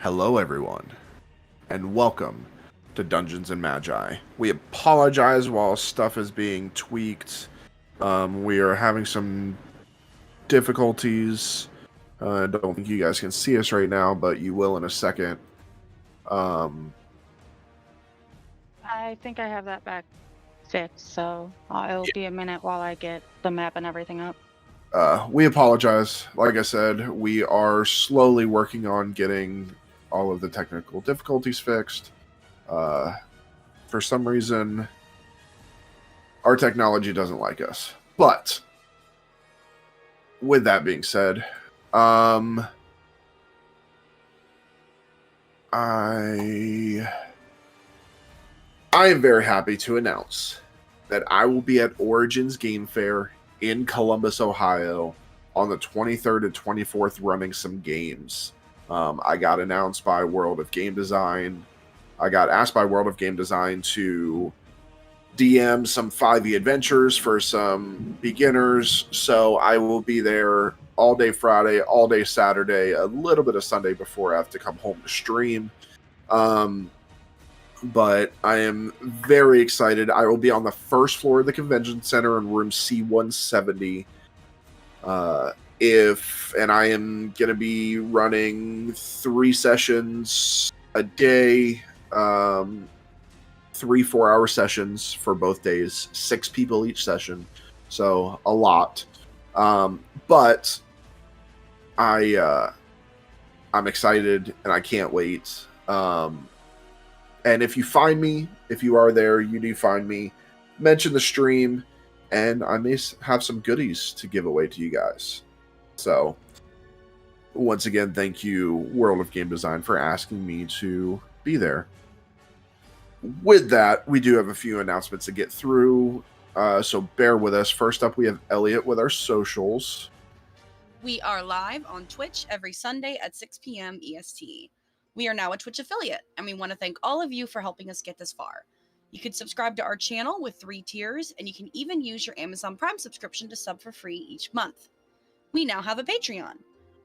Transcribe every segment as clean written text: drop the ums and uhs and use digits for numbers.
Hello, everyone, and welcome to Dungeons and Magi. We apologize while stuff is being tweaked. We are having some difficulties. I don't think you guys can see us right now, but you will in a second. Um, I think I have that back fixed, so it'll be a minute while I get the map and everything up. we apologize. Like I said, we are slowly working on getting all of the technical difficulties fixed. For some reason, our technology doesn't like us. But with that being said, I am very happy to announce that I will be at Origins Game Fair in Columbus, Ohio on the 23rd and 24th running some games. I got announced by World of Game Design. I got asked by World of Game Design to DM some 5e adventures for some beginners. So I will be there all day Friday, all day Saturday, a little bit of Sunday before I have to come home to stream. But I am very excited. I will be on the first floor of the convention center in room C170. And I am going to be running 3 sessions a day, 3 4-hour sessions for both days, 6 people each session. So a lot. But I'm excited and I can't wait. And if you find me, if you are there, you do find me, mention the stream, and I may have some goodies to give away to you guys. So, once again, thank you, World of Game Design, for asking me to be there. With that, we do have a few announcements to get through, so bear with us. First up, we have Elliot with our socials. We are live on Twitch every Sunday at 6 p.m. EST. We are now a Twitch affiliate, and we want to thank all of you for helping us get this far. You can subscribe to our channel with 3 tiers, and you can even use your Amazon Prime subscription to sub for free each month. We now have a Patreon.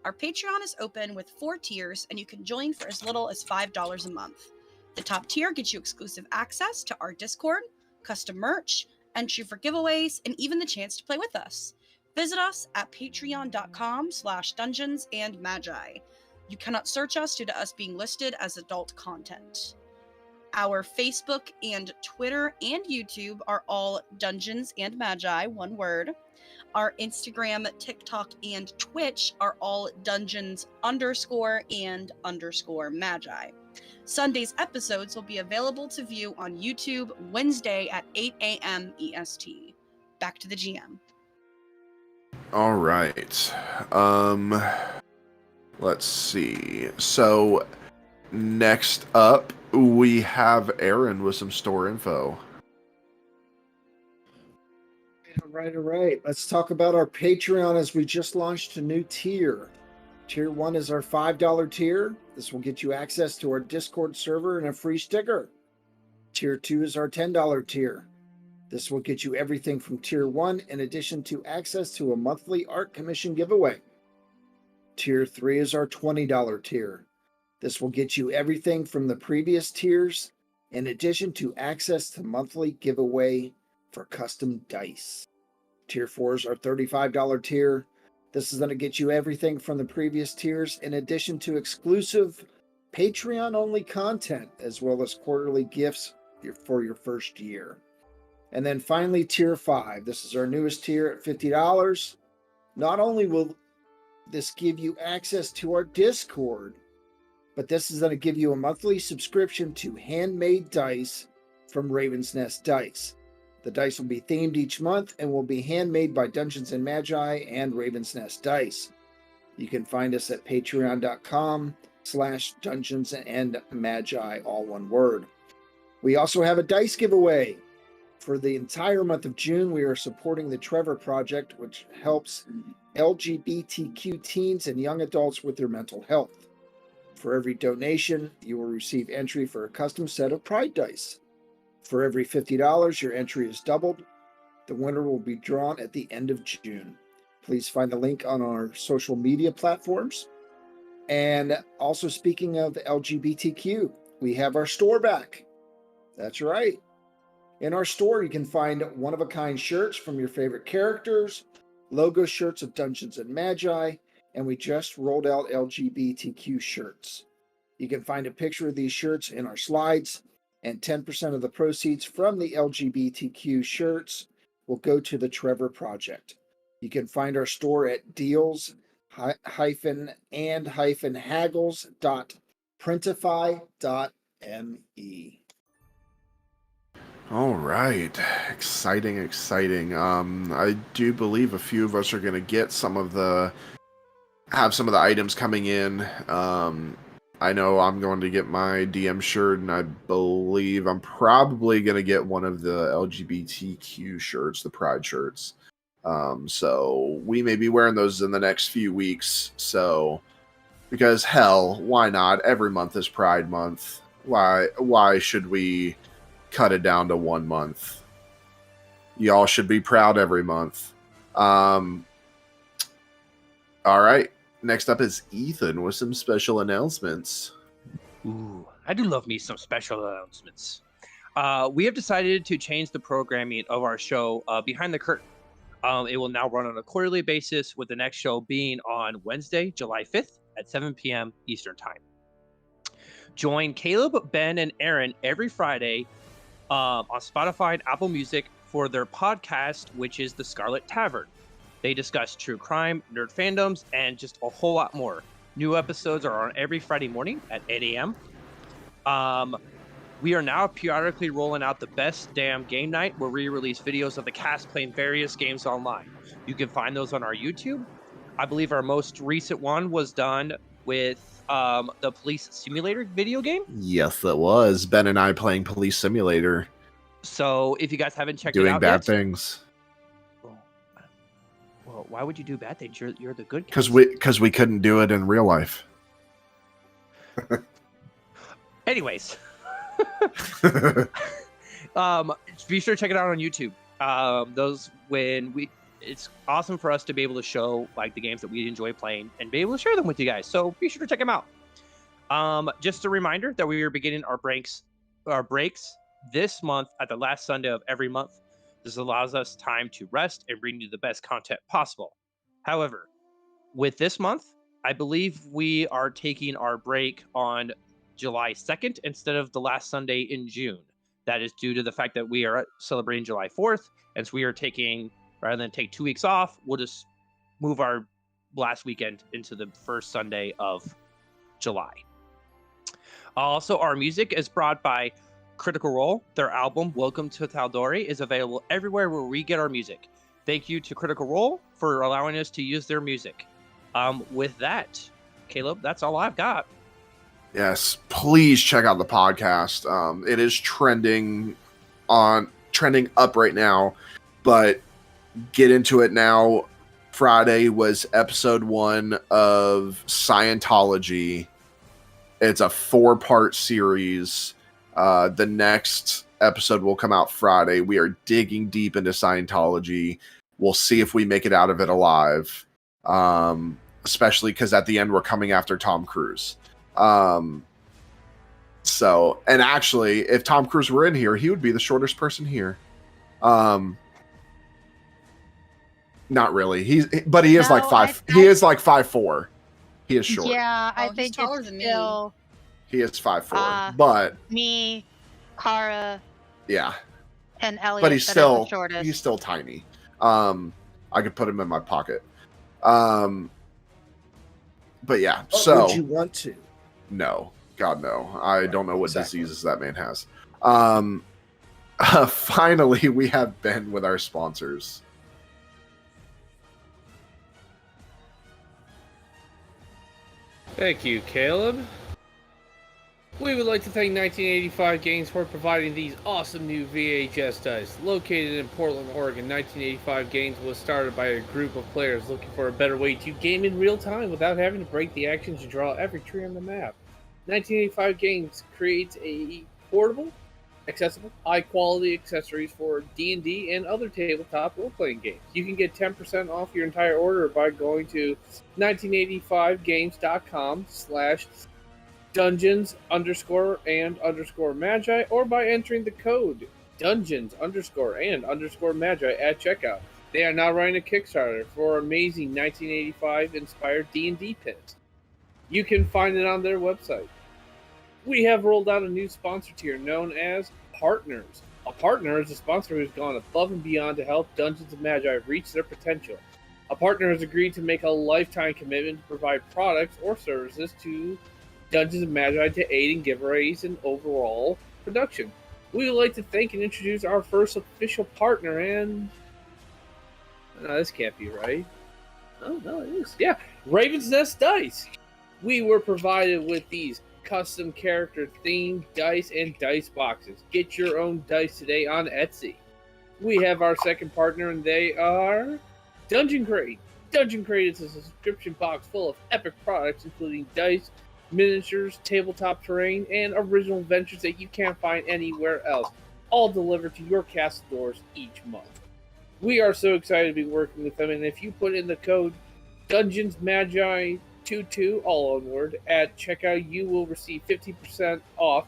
Our Patreon is open with 4 tiers, and you can join for as little as $5 a month. The top tier gets you exclusive access to our Discord, custom merch, entry for giveaways, and even the chance to play with us. Visit us at patreon.com/dungeonsandmagi. You cannot search us due to us being listed as adult content. Our Facebook and Twitter and YouTube are all Dungeons and Magi, one word. Our Instagram, TikTok, and Twitch are all Dungeons_and_Magi. Sunday's episodes will be available to view on YouTube Wednesday at 8 a.m. EST. Back to the GM. All right. Let's see. So, next up, we have Aaron with some store info. All right. Let's talk about our Patreon as we just launched a new tier. Tier 1 is our $5 tier. This will get you access to our Discord server and a free sticker. Tier 2 is our $10 tier. This will get you everything from Tier 1 in addition to access to a monthly art commission giveaway. Tier 3 is our $20 tier. This will get you everything from the previous tiers in addition to access to monthly giveaway for custom dice. Tier 4 is our $35 tier. This is going to get you everything from the previous tiers in addition to exclusive Patreon-only content as well as quarterly gifts for your first year. And then finally, Tier 5. This is our newest tier at $50. Not only will this give you access to our Discord, but this is going to give you a monthly subscription to handmade dice from Raven's Nest Dice. The dice will be themed each month and will be handmade by Dungeons and Magi and Raven's Nest Dice. You can find us at patreon.com/Dungeons and Magi, all one word. We also have a dice giveaway. For the entire month of June, we are supporting the Trevor Project, which helps LGBTQ teens and young adults with their mental health. For every donation, you will receive entry for a custom set of Pride dice. For every $50, your entry is doubled. The winner will be drawn at the end of June. Please find the link on our social media platforms. And also, speaking of LGBTQ, we have our store back. That's right. In our store, you can find one-of-a-kind shirts from your favorite characters, logo shirts of Dungeons and Magi, and we just rolled out LGBTQ shirts. You can find a picture of these shirts in our slides, and 10% of the proceeds from the LGBTQ shirts will go to the Trevor Project. You can find our store at deals-and-haggles.printify.me. All right, exciting. I do believe a few of us are going to get some of the items coming in. I know I'm going to get my DM shirt, and I believe I'm probably going to get one of the LGBTQ shirts, the Pride shirts. So we may be wearing those in the next few weeks. So, because hell, why not? Every month is Pride Month. Why should we cut it down to 1 month? Y'all should be proud every month. All right. Next up is Ethan with some special announcements. Ooh, I do love me some special announcements. We have decided to change the programming of our show, Behind the Curtain. It will now run on a quarterly basis, with the next show being on Wednesday, July 5th at 7 p.m. Eastern Time. Join Caleb, Ben, and Aaron every Friday on Spotify and Apple Music for their podcast, which is The Scarlet Tavern. They discuss true crime, nerd fandoms, and just a whole lot more. New episodes are on every Friday morning at 8 a.m. We are now periodically rolling out the Best Damn Game Night, where we release videos of the cast playing various games online. You can find those on our YouTube. I believe our most recent one was done with the Police Simulator video game. Yes, it was. Ben and I playing Police Simulator. So if you guys haven't checked it Doing out bad yet, things. well, why would you do bad things? You're the good guy. Because we couldn't do it in real life. Anyways. Be sure to check it out on YouTube. It's awesome for us to be able to show like the games that we enjoy playing and be able to share them with you guys. So be sure to check them out. Just a reminder that we are beginning our breaks this month at the last Sunday of every month. This allows us time to rest and bring you the best content possible. However, with this month, I believe we are taking our break on July 2nd instead of the last Sunday in June. That is due to the fact that we are celebrating July 4th, and so we are taking, rather than take 2 weeks off, we'll just move our last weekend into the first Sunday of July. Also, our music is brought by Critical Role. Their album, Welcome to Tal'Dorei, is available everywhere where we get our music. Thank you to Critical Role for allowing us to use their music. With that, Caleb, that's all I've got. Yes, please check out the podcast. It is trending up right now, but get into it now. Friday was episode 1 of Scientology. It's a 4-part series. The next episode will come out Friday. We are digging deep into Scientology. We'll see if we make it out of it alive. Especially because at the end we're coming after Tom Cruise. So, and actually, if Tom Cruise were in here, he would be the shortest person here. Not really. He is like 5. He is like 5'4". He is short. Yeah, I he's think taller it's than me. still He is 5'4", but me, Kara, yeah. and Elliot. But he's that are the still shortest. tiny. I could put him in my pocket. But yeah, so would you want to? No, God no. I don't know what Exactly. diseases that man has. Finally, we have Ben with our sponsors. Thank you, Caleb. We would like to thank 1985 Games for providing these awesome new VHS dice. Located in Portland, Oregon, 1985 Games was started by a group of players looking for a better way to game in real time without having to break the action to draw every tree on the map. 1985 Games creates a portable accessible, high-quality accessories for D&D and other tabletop role-playing games. You can get 10% off your entire order by going to 1985games.com/dungeons_and_magi or by entering the code dungeons_and_magi at checkout. They are now running a Kickstarter for amazing 1985-inspired D&D pins. You can find it on their website. We have rolled out a new sponsor tier known as Partners. A partner is a sponsor who has gone above and beyond to help Dungeons & Magi reach their potential. A partner has agreed to make a lifetime commitment to provide products or services to Dungeons & Magi to aid and give raise in overall production. We would like to thank and introduce our first official partner, and... No, this can't be right. Oh, no, it is. Yeah, Raven's Nest Dice. We were provided with these custom character themed dice and dice boxes. Get your own dice today on Etsy. We have our second partner, and they are Dungeon Crate. Dungeon Crate is a subscription box full of epic products, including dice, miniatures, tabletop terrain, and original adventures that you can't find anywhere else, all delivered to your castle doors each month. We are so excited to be working with them, and if you put in the code DungeonsMagi22, all one word, at checkout, you will receive 50% off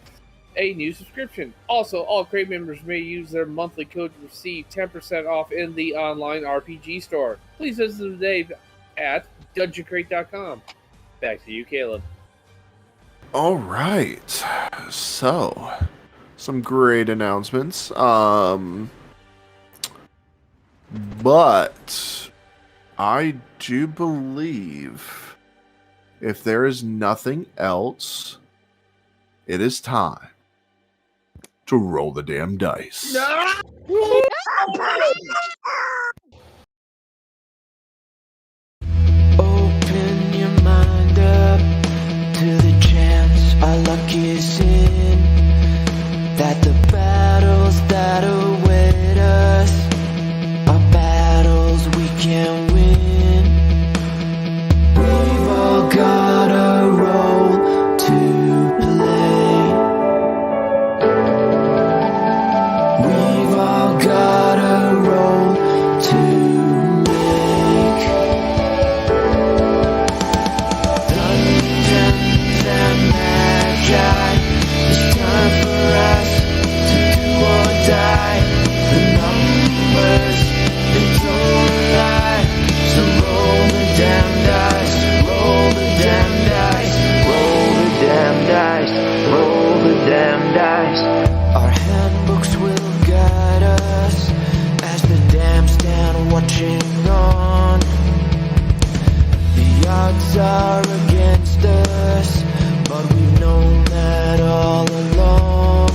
a new subscription. Also, all Crate members may use their monthly code to receive 10% off in the online RPG store. Please visit them today at DungeonCrate.com. Back to you, Caleb. All right. So, some great announcements. But I do believe if there is nothing else, it is time to roll the damn dice. Open your mind up to the chance our luck is in, that the battles that await us are battles we can win. We've all got a role to play. We've all got a role to make. Dungeons and Magi, it's time for us to do or die. The numbers, they don't lie. So roll the damn dice, roll the damn dice, roll the damn dice, roll the damn dice. Our handbooks will guide us as the damn stand watching on. The odds are against us, but we've known that all along.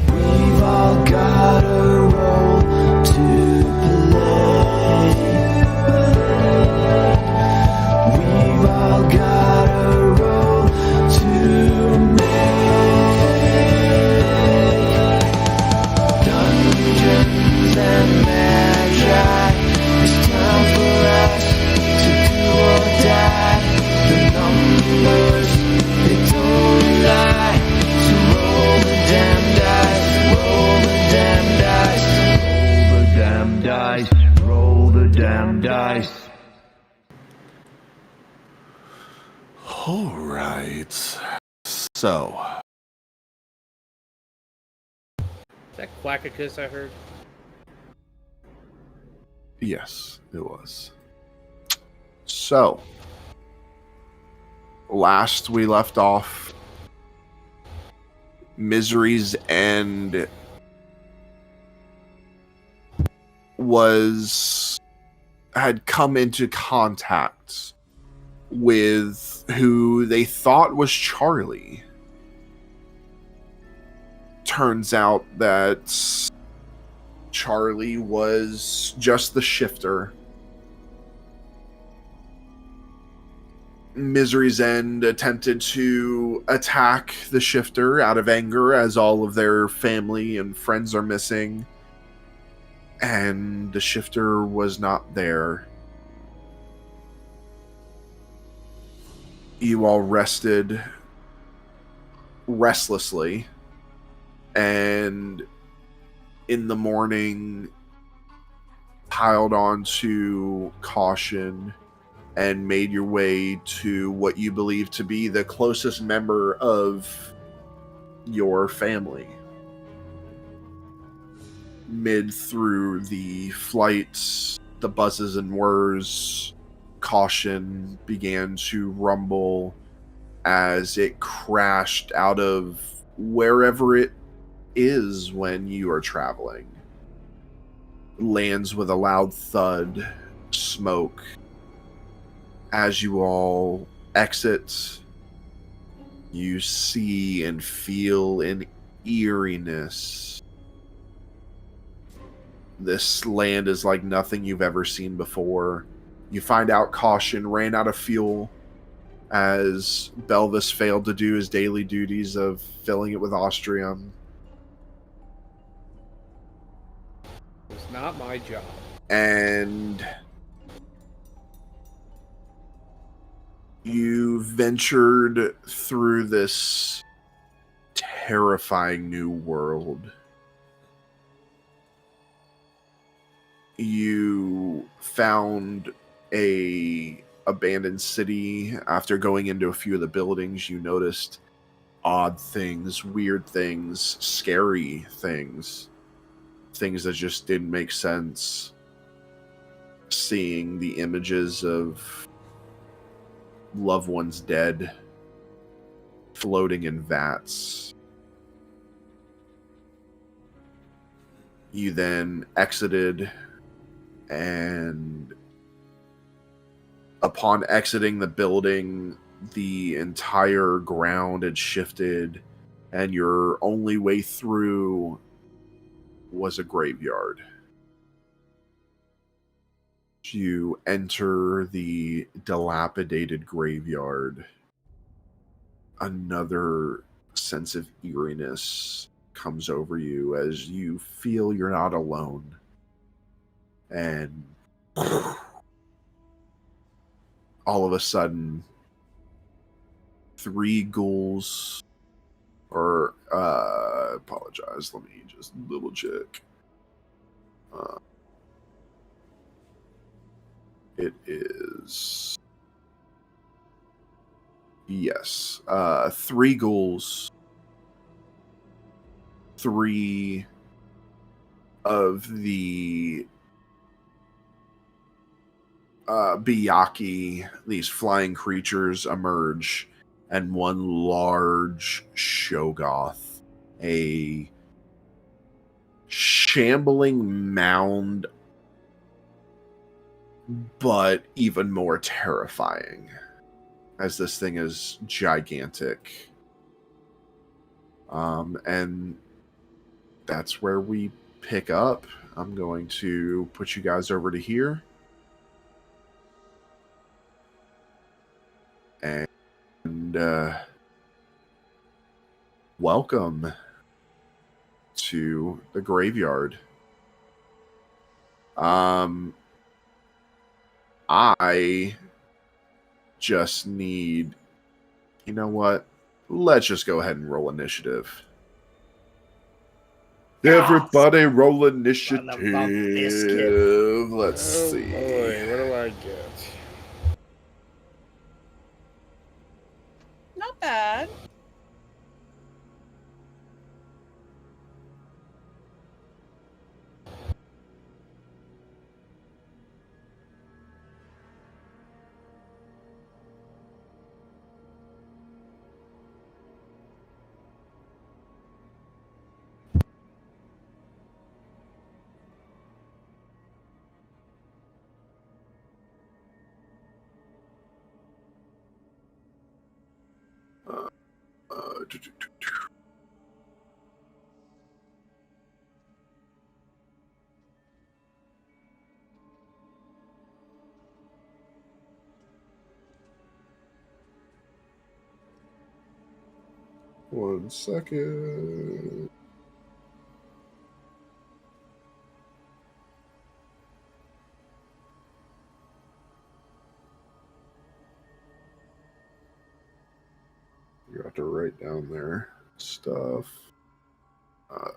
We've all got a role to play. We've all got a role to make. Dungeons and Magi, it's time for us to do or die. The numbers, they don't lie. So roll the damn dice, roll the damn dice, roll the damn dice, roll the damn dice. All right. So, Is that Quackicus I heard? yes, it was. So, last we left off, Misery's End had come into contact with who they thought was Charlie. Turns out that Charlie was just the shifter. Misery's End attempted to attack the shifter out of anger as all of their family and friends are missing. And the shifter was not there. You all rested restlessly and in the morning piled onto Caution and made your way to what you believe to be the closest member of your family. Mid through the flights, the buzzes and whirs, Caution began to rumble as it crashed out of wherever it is when you are traveling. Lands with a loud thud, smoke. As you all exit, you see and feel an eeriness. This land is like nothing you've ever seen before. You find out Caution ran out of fuel as Belvis failed to do his daily duties of filling it with Austrium. It's not my job. And you ventured through this terrifying new world. You found a abandoned city. After going into a few of the buildings, you noticed odd things, weird things, scary things, things that just didn't make sense. Seeing the images of loved ones dead floating in vats. You then exited, and upon exiting the building, the entire ground had shifted, and your only way through was a graveyard. You enter the dilapidated graveyard. Another sense of eeriness comes over you as you feel you're not alone. And all of a sudden, 3 ghouls, or apologize, let me just double check. It is, yes, 3 ghouls, 3 of the Biyaki, these flying creatures, emerge, and 1 large Shogoth, a shambling mound, but even more terrifying, as this thing is gigantic. And that's where we pick up. I'm going to put you guys over to here. And welcome to the graveyard. I just need, you know what? Let's just go ahead and roll initiative. Everybody roll initiative. Let's see. Boy, what do I get? Not bad. One second. You have to write down their stuff. Okay.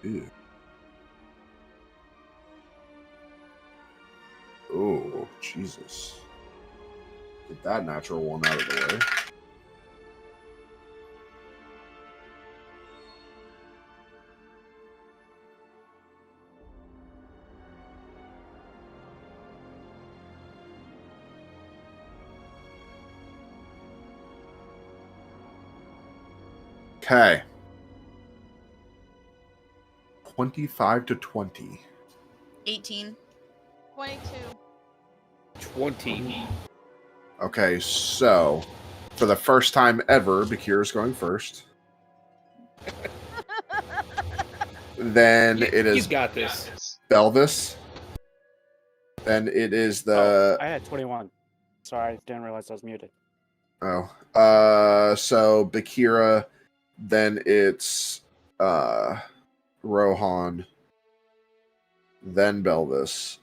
Ew. Oh, Jesus. Get that natural one out of the way. Okay. 25 to 20. 18. 22. 20. Okay, so for the first time ever, Bakira's going first. Then it You is got this. Belvis. Then it is the I had 21. Sorry, I didn't realize I was muted. so Bakira, then it's Rohan, then Belvis.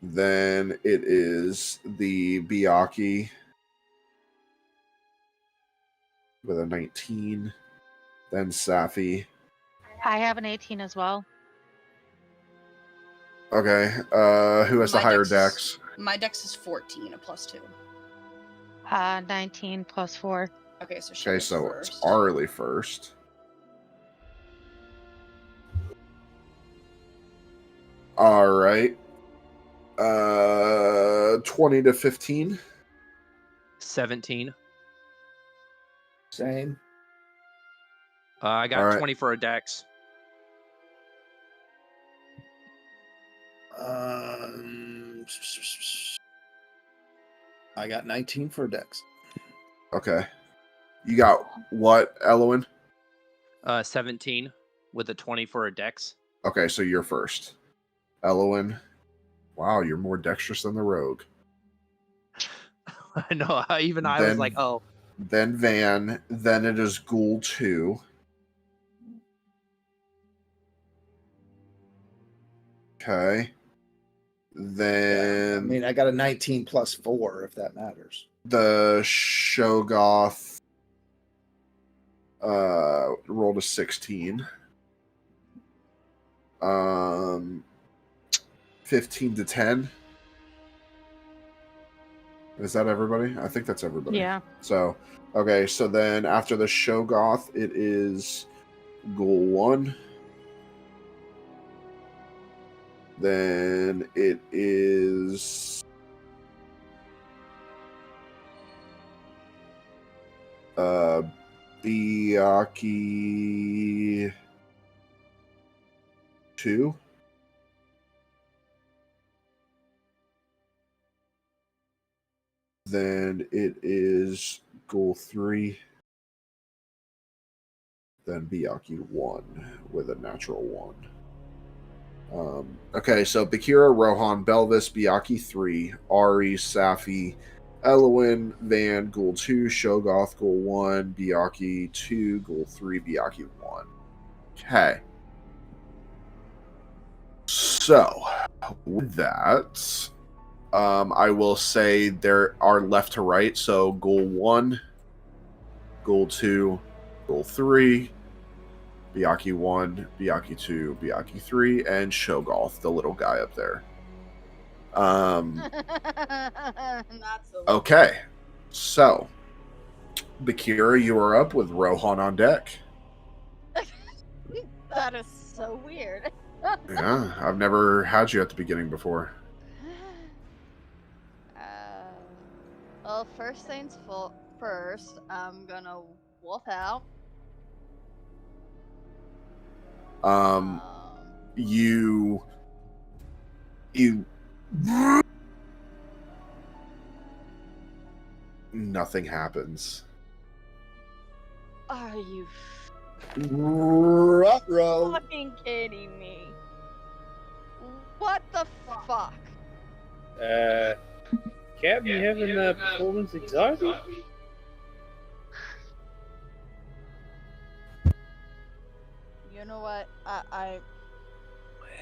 Then it is the Biaki with a 19. Then Safi. I have an 18 as well. Okay. Who has the My higher dex is- dex? My dex is 14, a +2. 19 plus 4. Okay, so she Okay, goes so first. it's Arlie first. All right. 20 to 15. 17. Same. I got Alright. 20 for a dex. I got 19 for Dex. Okay. You got what, Elowen? 17 with a 20 for a dex. Okay, so you're first. Elowen. Wow, you're more dexterous than the rogue. I know. I was Then- like, oh, Then Van. Then it is Ghoul 2. Okay. Then I mean, I got a 19 plus 4, if that matters. the Shogoth rolled a 16. 15 to 10. Is that everybody? I think that's everybody. Yeah. So, okay, so then after the Shogoth, it is Ghoul 1. Then it is Biaki 2. Then it is Ghoul 3. Then Biaki 1 with a natural 1. Okay, so Bakira, Rohan, Belvis, Biaki 3, Ari, Safi, Elowen, Van, Ghoul 2, Shogoth, Ghoul 1, Biaki 2, Ghoul 3, Biaki 1. Okay. So, with that, I will say there are left to right. So, Ghoul 1, Ghoul 2, Ghoul 3, Biaki 1, Biaki 2, Biaki 3, and Shogoth, the little guy up there. Not so. Okay. So, Bakira, you are up with Rohan on deck. That is so weird. Yeah, I've never had you at the beginning before. Well, first things first, I'm gonna wolf out. You nothing happens. Are you Ruh-roh. fucking kidding me? What the fuck? Cap, you having performance anxiety?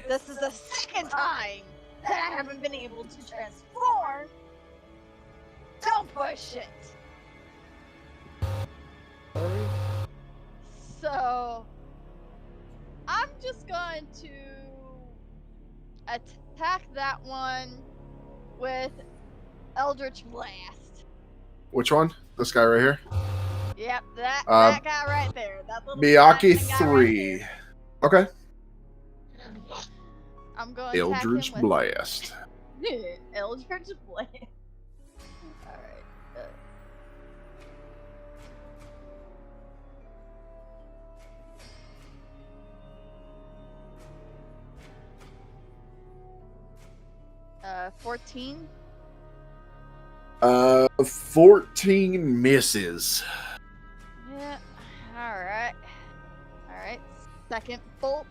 This is the second time that I haven't been able to transform. Don't push it. So I'm just going to attack that one with Eldritch Blast. Which one? This guy right here? Yep, that Uh, guy right there. That little Miyake fat guy right 3. there. Okay. I'm going to Eldritch attack him Blast. with Eldritch Blast. Alright. Uh, 14. 14 misses. Yeah. Alright. Alright. Second bolt.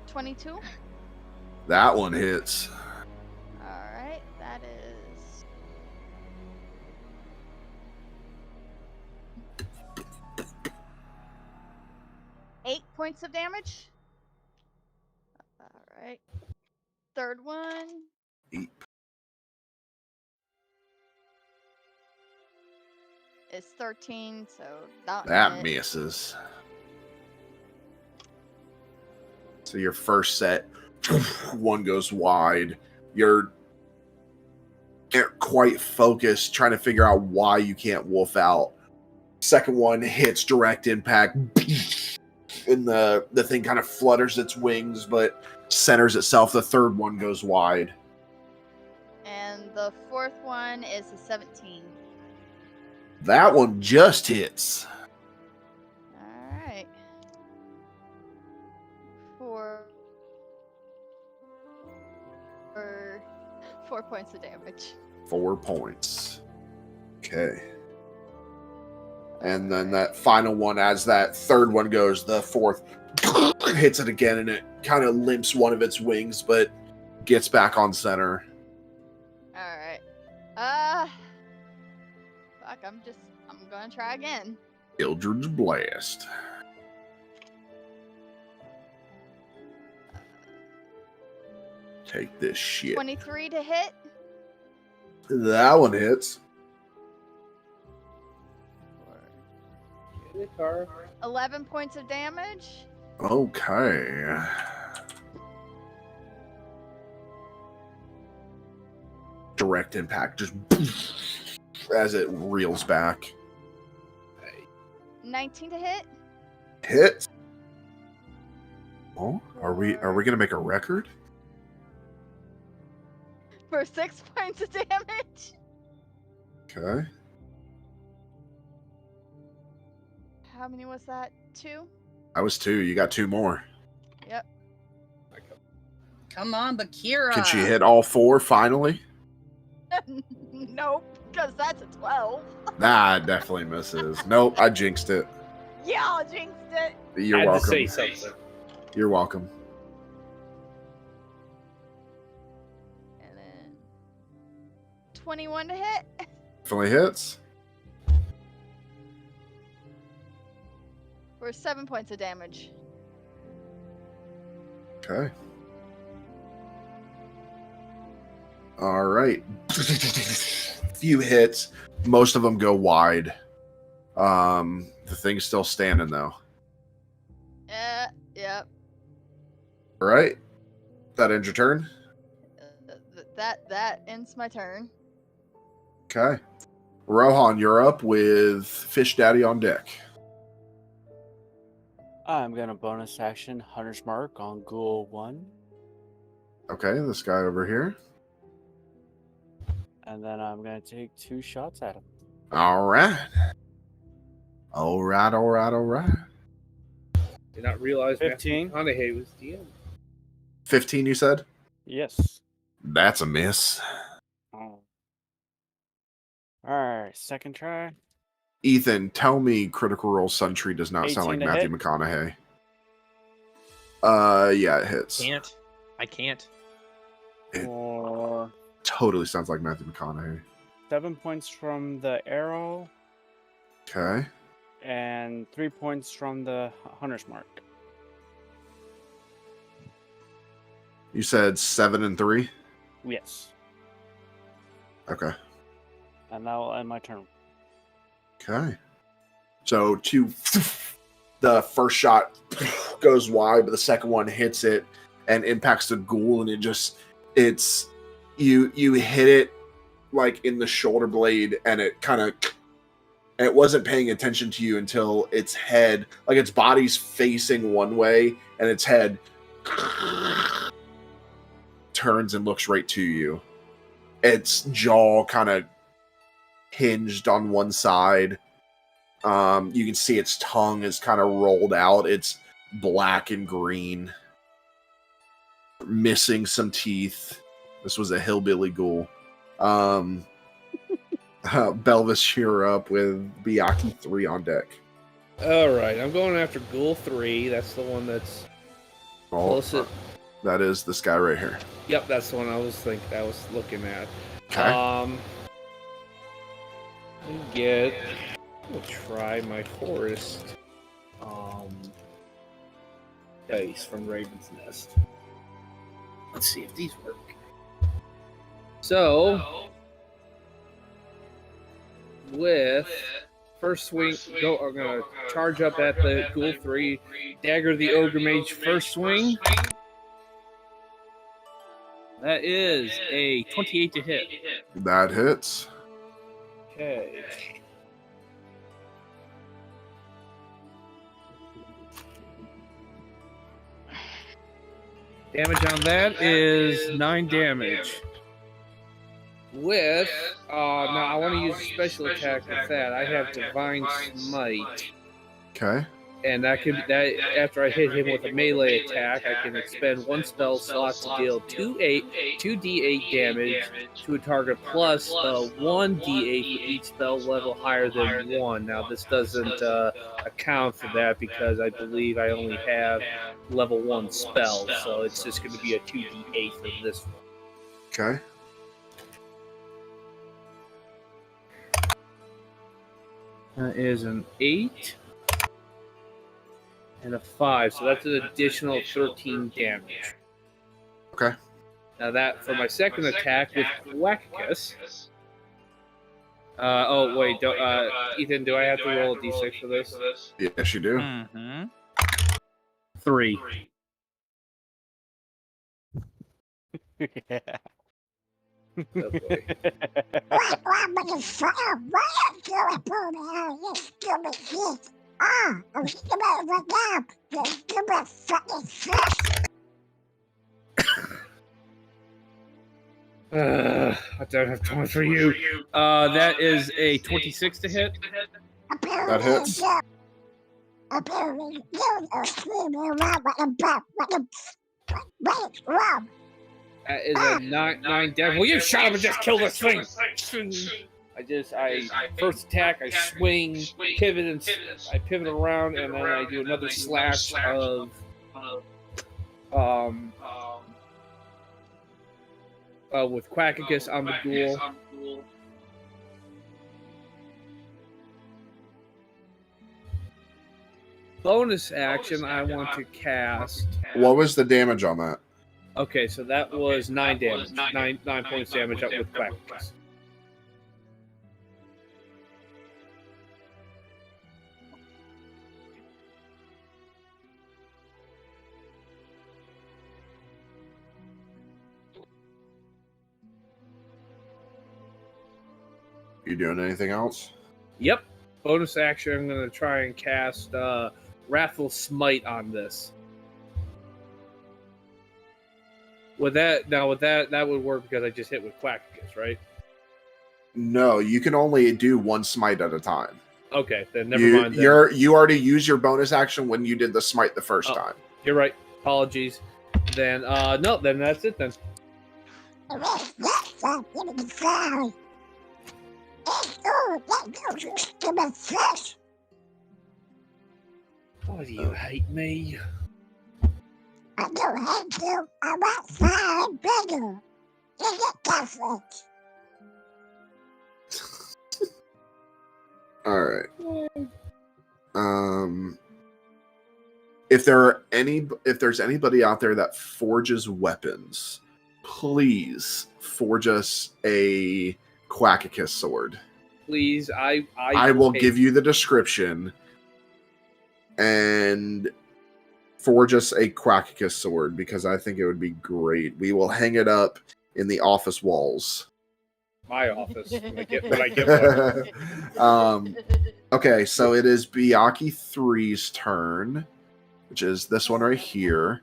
22. That one hits. Alright. That is. Eight points of damage. Alright. Third one. Eep. Is 13, so not That hit. misses. So your first set, one goes wide. You're quite focused, trying to figure out why you can't wolf out. Second one hits direct impact, and the thing kind of flutters its wings, but centers itself. The third one goes wide. And the fourth one is a 17. That one just hits. Alright. For 4 points of damage. 4 points. Okay. And then that final one, as that third one goes, the fourth hits it again, and it kind of limps one of its wings, but gets back on center. Alright. Fuck, I'm gonna try again. Eldritch Blast. Take this shit. 23 to hit. That one hits. 11 points of damage. Okay. Direct impact, just as it reels back. 19 to hit. Hit. Oh, are we gonna make a record? For 6 points of damage. Okay. How many was that? 2? That was 2. You got 2 more. Yep. Come on, Bakira. Can she hit all 4 finally? Nope, because that's a 12. Nah, it definitely misses. Nope, I jinxed it. Yeah, I jinxed it. You're Had to welcome. say something. You're welcome. And then 21 to hit. Definitely hits. For 7 points of damage. Okay. All right. Few hits. Most of them go wide. The thing's still standing though. Yep. All right. That ends your turn. That ends my turn. Okay. Rohan, you're up with Fish Daddy on deck. I'm gonna bonus action Hunter's Mark on Ghoul 1, Okay, this guy over here. and then I'm gonna take 2 shots at him. All right. All right. Did not realize 15. Matthew McConaughey was DM. 15, you said? Yes. That's a miss. Oh. Alright, second try. Ethan, tell me Critical Role Suntree does not sound like 18 to Matthew hit. McConaughey. Yeah, it hits. I can't. It- For Totally sounds like Matthew McConaughey. 7 points from the arrow, Okay. and 3 points from the hunter's mark. You said 7 and 3? Yes. Okay. And that will end my turn. Okay. So the first shot goes wide, but the second one hits it and impacts the ghoul, and you hit it like in the shoulder blade, and it wasn't paying attention to you until its head, like its body's facing one way, and its head turns and looks right to you. Its jaw kind of hinged on one side. You can see its tongue is kind of rolled out. It's black and green, missing some teeth. This was a hillbilly ghoul. Belvis, you're up with Byakhee 3 on deck. All right, I'm going after Ghoul 3. That's the one that's closest. That is this guy right here. Yep, that's the one I was looking at. Okay. We'll try my forest dice from Raven's Nest. Let's see if these work. So, with first swing, I'm gonna charge up at the Ghoul 3, dagger the Ogre Mage first swing. That is a 28 to hit. That hits. Okay. Damage on that is 9 damage. With now I want to use a special attack with that. I have Divine Smite, Okay. and that after I hit him with a melee attack, I can expend 1 spell slot to deal 2d8 damage to a target plus 1d8 for each spell level higher than 1. Now this doesn't account for that because I believe I only have level 1 spells, so it's just going to be a 2d8 for this one. Okay. That is an 8 and a 5, so that's an additional 13 damage. Okay. Now that for my second attack with Quackicus. Ethan, do I have to roll a d6 for this? Yes, you do. Mm-hmm. 3. Oh boy. I don't have time for you. That is a 26 to hit. That hits. That is a 9 damage. Will you shut up and just kill this thing? I first attack, I swing, pivot around, and then I do another slash of with Quackicus on the ghoul. Bonus action, I want to cast. What was the damage on that? Okay, so that was 9 damage. 9 points damage up with Quackicus. You doing anything else? Yep. Bonus action, I'm going to try and cast Wrathful Smite on this. That would work because I just hit with Quackicus, right? No, you can only do 1 smite at a time. Okay, then never mind. You already used your bonus action when you did the smite the first time. You're right. Apologies. Then no, then that's it then. Why do you hate me? I don't hate you. I want something bigger. You get Catholic. All right. If there's anybody out there that forges weapons, please forge us a Quackicus sword. Please, I will pay- give you the description and forge us a Quackicus sword because I think it would be great. We will hang it up in the office walls. my office when I get one. Okay, so it is Byakhee 3's turn, which is this one right here.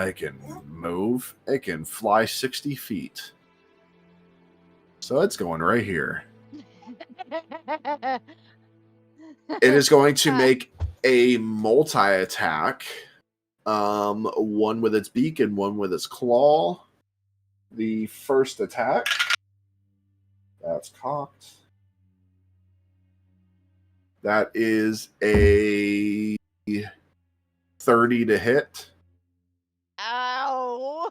It can move. It can fly 60 feet. So it's going right here. It is going to make a multi-attack. One with its beak and one with its claw. The first attack. That's cocked. That is a 30 to hit. Ow.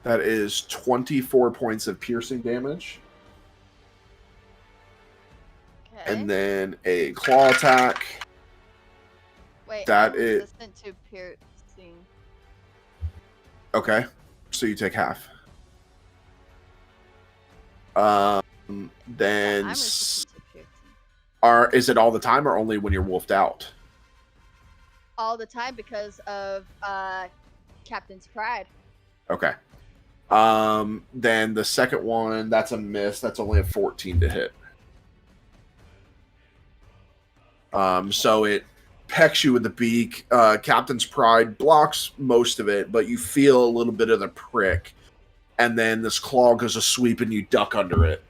That is 24 points of piercing damage. Okay. And then a claw attack. Wait, that I'm is- resistant to piercing. Okay. So you take half. Then I'm resistant to piercing. is it all the time or only when you're wolfed out? All the time because of Captain's Pride. Okay. Then the second one, that's a miss. That's only a 14 to hit. So it pecks you with the beak. Captain's Pride blocks most of it, but you feel a little bit of the prick. And then this claw goes a sweep and you duck under it.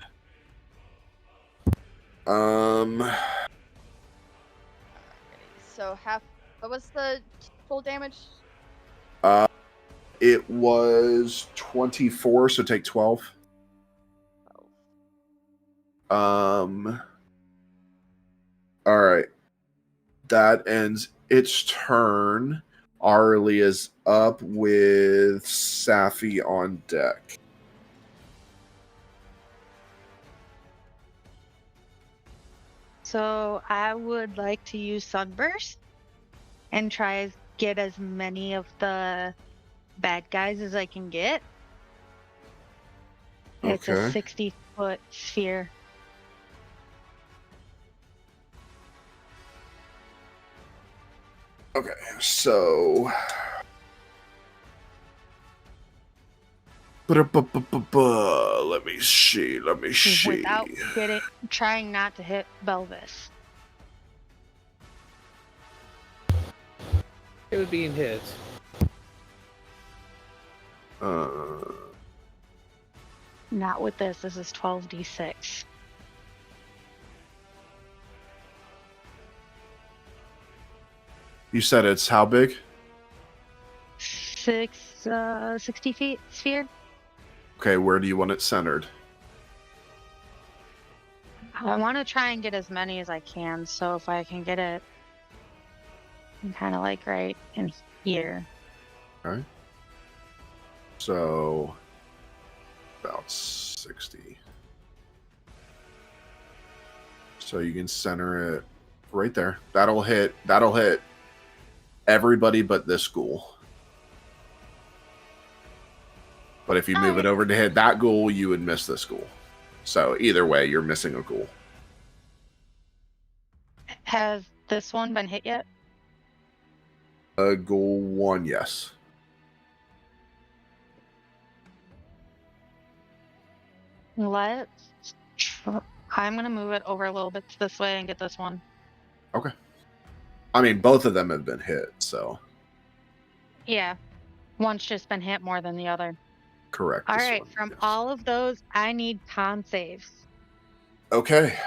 So half. What was the full damage? It was 24, so take 12. All right. That ends its turn. Arlie is up with Safi on deck. So I would like to use Sunburst and try to get as many of the bad guys as I can get. It's a Okay. 60-foot sphere. Okay, so let me see. Without trying not to hit Belvis. It would be in hits. Not with this. This is 12d6. You said it's how big? 60 feet sphere. Okay, where do you want it centered? I want to try and get as many as I can. So if I can get it kind of like right in here. Okay. So about 60. So you can center it right there. That'll hit everybody but this ghoul. But if you move it over to hit that ghoul, you would miss this ghoul. So either way, you're missing a ghoul. Has this one been hit yet? Ghoul 1, yes. I'm gonna move it over a little bit this way and get this one. Okay. I mean, both of them have been hit, so. Yeah. One's just been hit more than the other. Correct. All this right, one, from yes. all of those, I need con saves. Okay,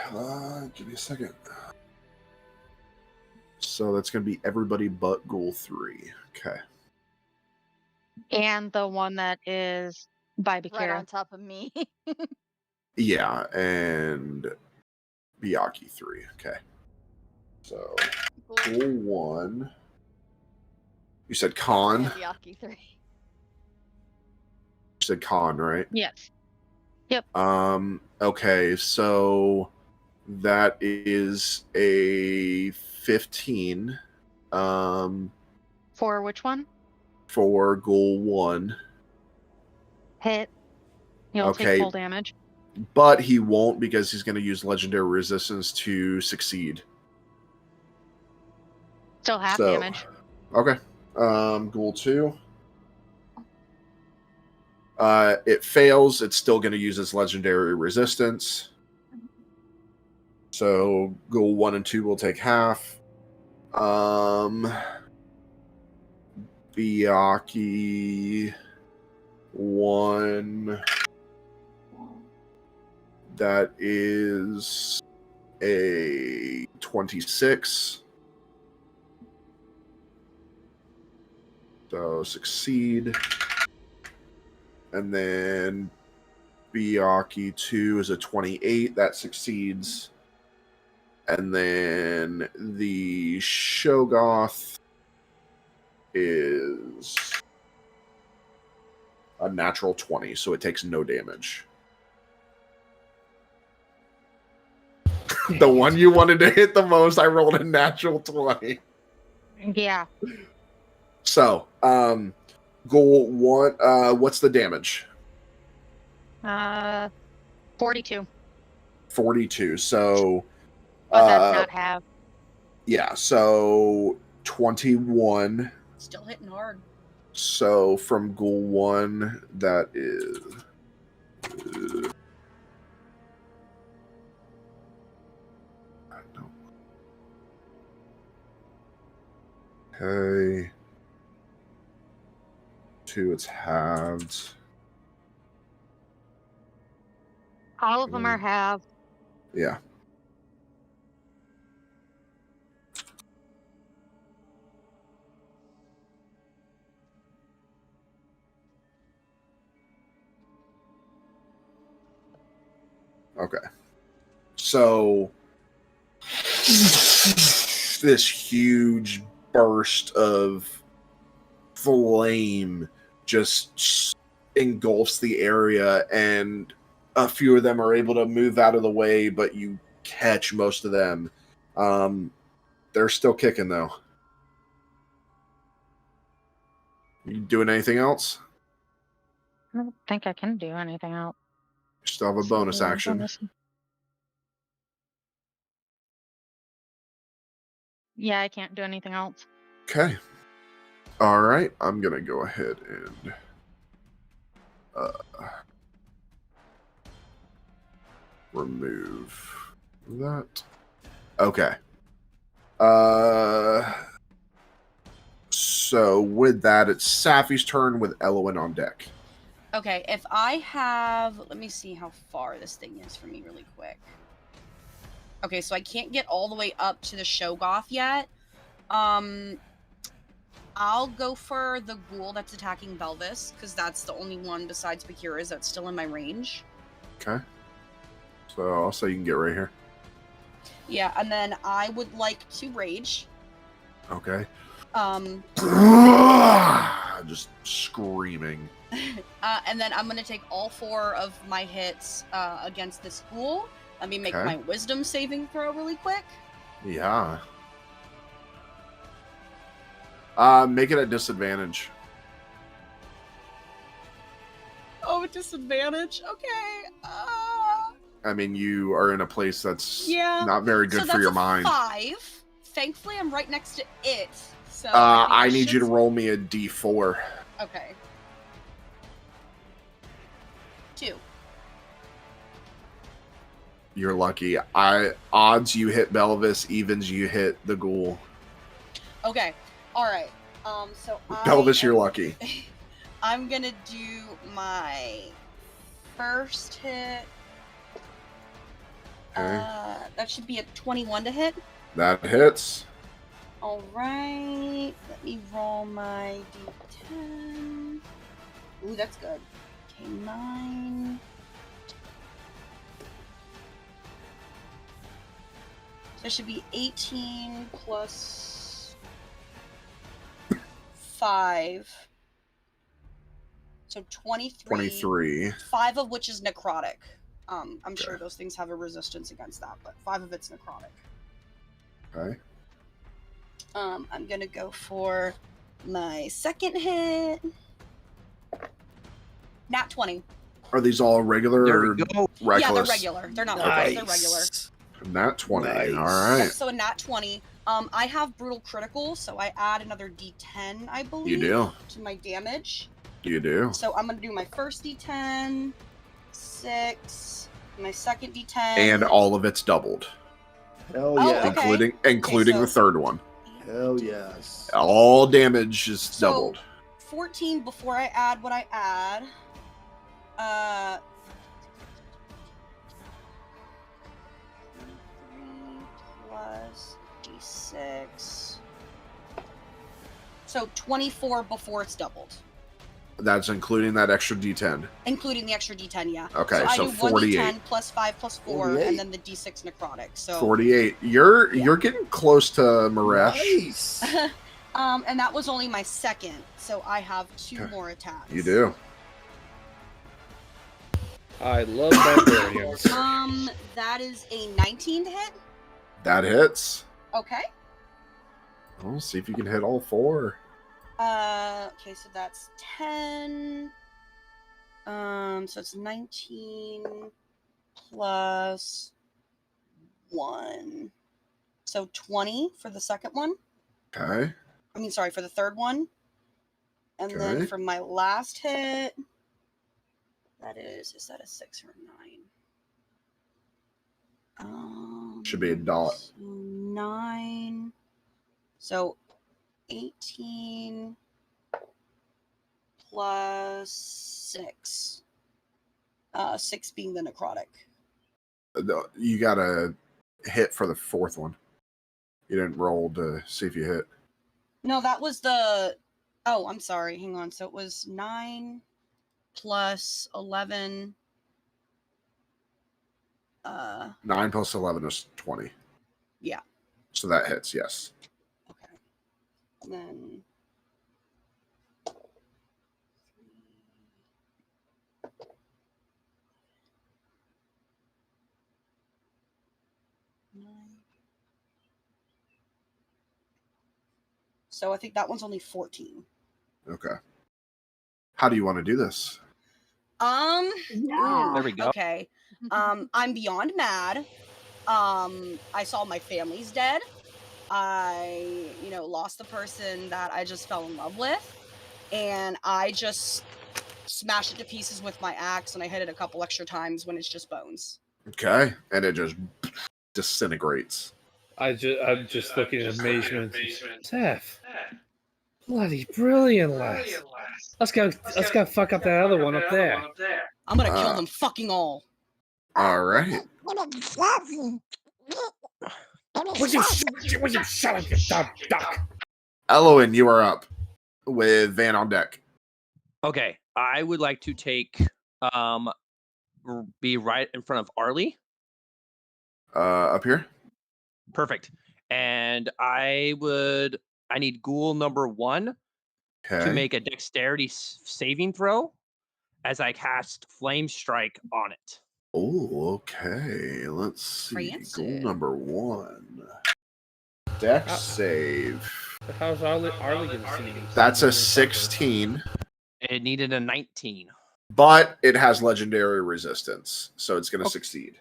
give me a second. So that's going to be everybody but Ghoul 3. Okay. And the one that is by Right Bakira. on top of me. Yeah, and Byakuya 3. Okay. So, Ghoul 1. You said Con? Yaki 3. You said Con, right? Yes. Okay, so that is a 15 For which one? for Ghoul 1. Hit. You'll Okay. take full damage. But he won't because he's going to use Legendary Resistance to succeed. Still half So, damage. Okay. Ghoul 2. It fails. It's still going to use its Legendary Resistance. So Ghoul 1 and 2 will take half. Byakuya 1. That is a 26. So succeed. And then Byakuya 2 is a 28. That succeeds. And then the Shogoth is a natural 20, so it takes no damage. The one you wanted to hit the most, I rolled a natural 20. Yeah. So, Ghoul 1, what's the damage? 42. 42. So, But that's not half. yeah, so 21. Still hitting hard. So from Ghoul 1, that is... Okay. 2, it's halved. All of them are half. Yeah. Okay. So this huge burst of flame just engulfs the area, and a few of them are able to move out of the way, but you catch most of them. They're still kicking, though. You doing anything else? I don't think I can do anything else. You still have a bonus action. Yeah, I can't do anything else. Okay. All right. I'm going to go ahead and remove that. Okay. So with that, it's Safi's turn with Elowen on deck. Okay, if I have... Let me see how far this thing is for me really quick. Okay, so I can't get all the way up to the Shogoth yet. I'll go for the ghoul that's attacking Belvis, because that's the only one besides Bakira's that's still in my range. Okay. So I'll say you can get right here. Yeah, and then I would like to rage. Okay. Just screaming. And then I'm going to take all 4 of my hits against this ghoul. Let me make my wisdom saving throw really quick. Yeah. Make it a disadvantage. Oh, disadvantage? Okay. I mean, you are in a place that's Yeah. not very good So for your that's a mind. 5. Thankfully, I'm right next to it. So I need you to roll me a d4. Okay. 2. You're lucky. Odds you hit Belvis, evens you hit the ghoul. Okay. All right. So Belvis, you're lucky. I'm gonna do my first hit. Okay. That should be a 21 to hit. That hits. All right. Let me roll my d10. Ooh, that's good. Okay, 9. So it should be 18 plus 5. So 23. 23. 5 of which is necrotic. I'm sure those things have a resistance against that, but 5 of it's necrotic. Okay. I'm gonna go for my second hit. Nat 20. Are these all regular There or we go. reckless? Yeah, they're regular. They're not reckless, they're regular. Nat 20. Nice. All right. Yep, so a nat 20. I have brutal critical, so I add another d10, I believe. You do. To my damage. You do. So I'm gonna do my first d10, 6, my second d10, And all of it's doubled, Hell Oh, yeah. okay. including so- the third one. Hell yes. All damage is So- doubled. 14 before I add what I add. 3 plus d6. So 24 before it's doubled. That's including that extra D10. Including the extra d10, yeah. Okay, so I so do 48. 1d10 plus 5 plus 4, 48. and then the d6 necrotic. So 48. You're getting close to Maresh. Nice. and that was only my second, so I have 2 Okay. more attacks. You do. I love barbarians. That is a 19 to hit. That hits. Okay. We'll see if you can hit all 4. Okay, so that's 10. So it's 19 plus 1. So 20 for the second one. Okay. I mean, sorry, for the third one. And then Okay. for my last hit, is that a 6 or a 9? Should be a dot. So 9. So 18 plus 6. 6 being the necrotic. You got a hit for the fourth one. You didn't roll to see if you hit. No, that was the. Oh, I'm sorry. Hang on. So it was 9 plus 11. 9 plus 11 is 20. Yeah. So that hits, yes. Okay. And then. 9. So I think that one's only 14. Okay. How do you want to do this? There we go. Okay. I'm beyond mad. I saw my family's dead. I, lost the person that I just fell in love with. And I just smashed it to pieces with my axe, and I hit it a couple extra times when it's just bones. Okay. And it just disintegrates. I'm just looking in amazement. Seth, bloody brilliant, lass. Let's go fuck up that other one up there. I'm gonna kill them fucking all. All right. Would you shut up, you dumb duck? Eloin, you are up with Van on deck. Okay, I would like to be right in front of Arlie. Up here. Perfect. And I need ghoul number 1 Okay. to make a dexterity saving throw as I cast flame strike on it. Oh, okay. Let's see. Fancy. Goal number 1. Dex save. How's Arlie gonna see me? That's a 16, It needed a 19. but it has legendary resistance, so it's going to Okay. succeed.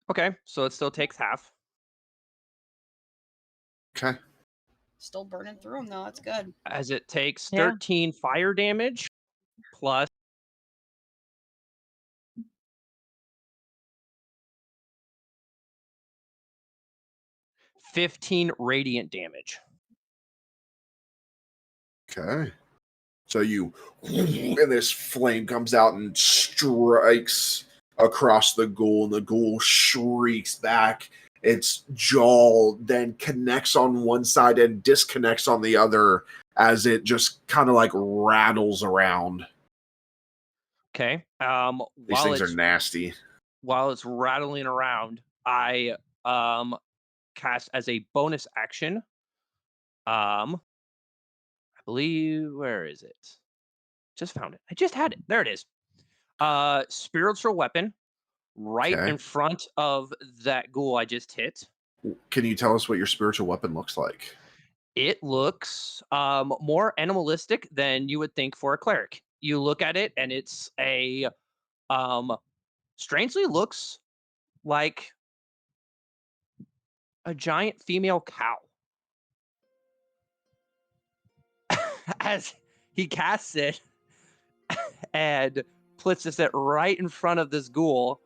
Okay, so it still takes half. Okay. Still burning through them though. That's good. As it takes Yeah. 13 fire damage plus 15 radiant damage. Okay. So you, and this flame comes out and strikes across the ghoul, and the ghoul shrieks back. Its jaw then connects on one side and disconnects on the other as it just kind of like rattles around. Okay. These things are nasty. While it's rattling around, I cast as a bonus action. I believe, where is it? Just found it. I just had it. There it is. Spiritual weapon right Okay. in front of that ghoul I just hit. Can you tell us what your spiritual weapon looks like? It looks more animalistic than you would think for a cleric. You look at it and it's a strangely looks like a giant female cow. As he casts it and places it right in front of this ghoul,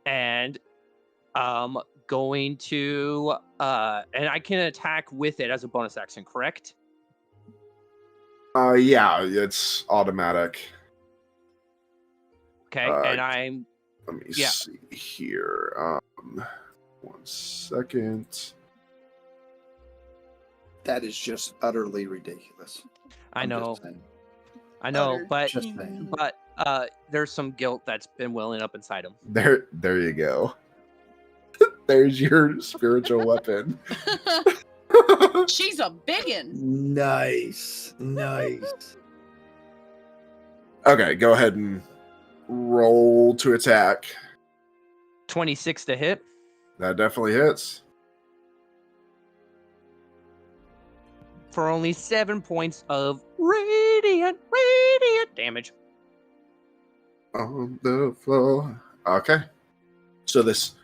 and going to and I can attack with it as a bonus action, correct? Yeah, it's automatic. Okay, and I'm Let me Yeah. see here. 1 second. That is just utterly ridiculous. I I'm just know, saying. I know, Utter but Just saying. there's some guilt that's been welling up inside him. There you go. There's your spiritual weapon. She's a biggin. Nice. Nice. Okay, go ahead and roll to attack. 26 to hit. That definitely hits. For only 7 points of radiant damage. On the floor. Okay. So this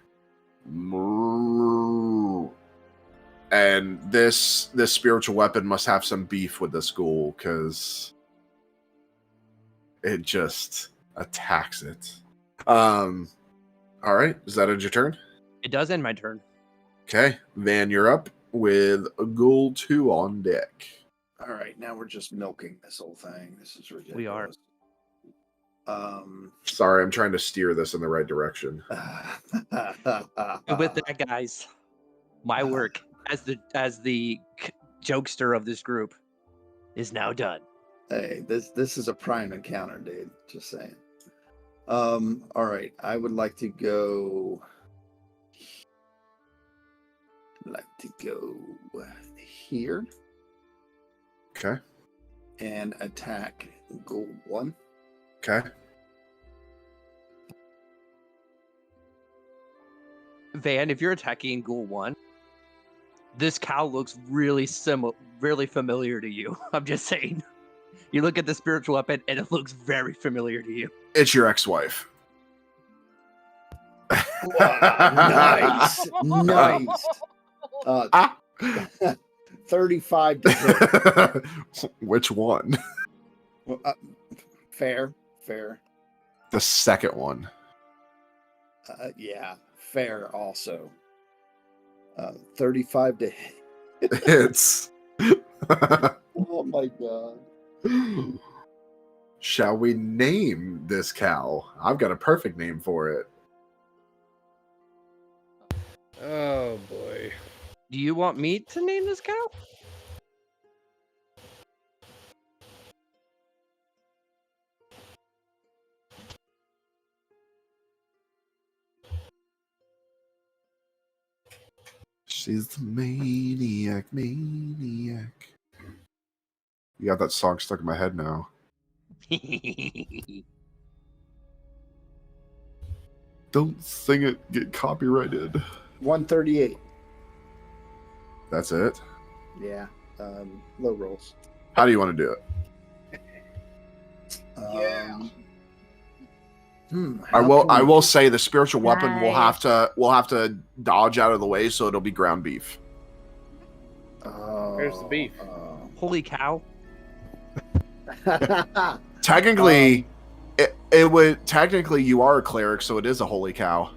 and this spiritual weapon must have some beef with this ghoul because it just attacks it. All right, is that end your turn? It does end my turn. Okay, Van, you're up with a ghoul 2 on deck. All right, now we're just milking this whole thing. This is ridiculous. We are. Sorry, I'm trying to steer this in the right direction. And with that, guys, my work as the jokester of this group is now done. Hey, this is a prime encounter, dude. Just saying. All right, I would like to go. Here Okay. and attack ghoul 1. Okay. Van, if you're attacking Ghoul 1, this cow looks really familiar to you. I'm just saying. You look at the spiritual weapon and it looks very familiar to you. It's your ex-wife. Nice. Nice. 35 to hit. Which one? Well, fair. The second one. Yeah, fair also. 35 to hit. It's. Oh my god. Shall we name this cow? I've got a perfect name for it. Oh boy. Do you want me to name this cow? She's the maniac. You got that song stuck in my head now. Don't sing it, get copyrighted. 138. That's it. Yeah. Low rolls. How do you want to do it? I will say the spiritual weapon will have to dodge out of the way, so it'll be ground beef. Where's the beef? Holy cow. Technically, it would technically you are a cleric, so it is a holy cow.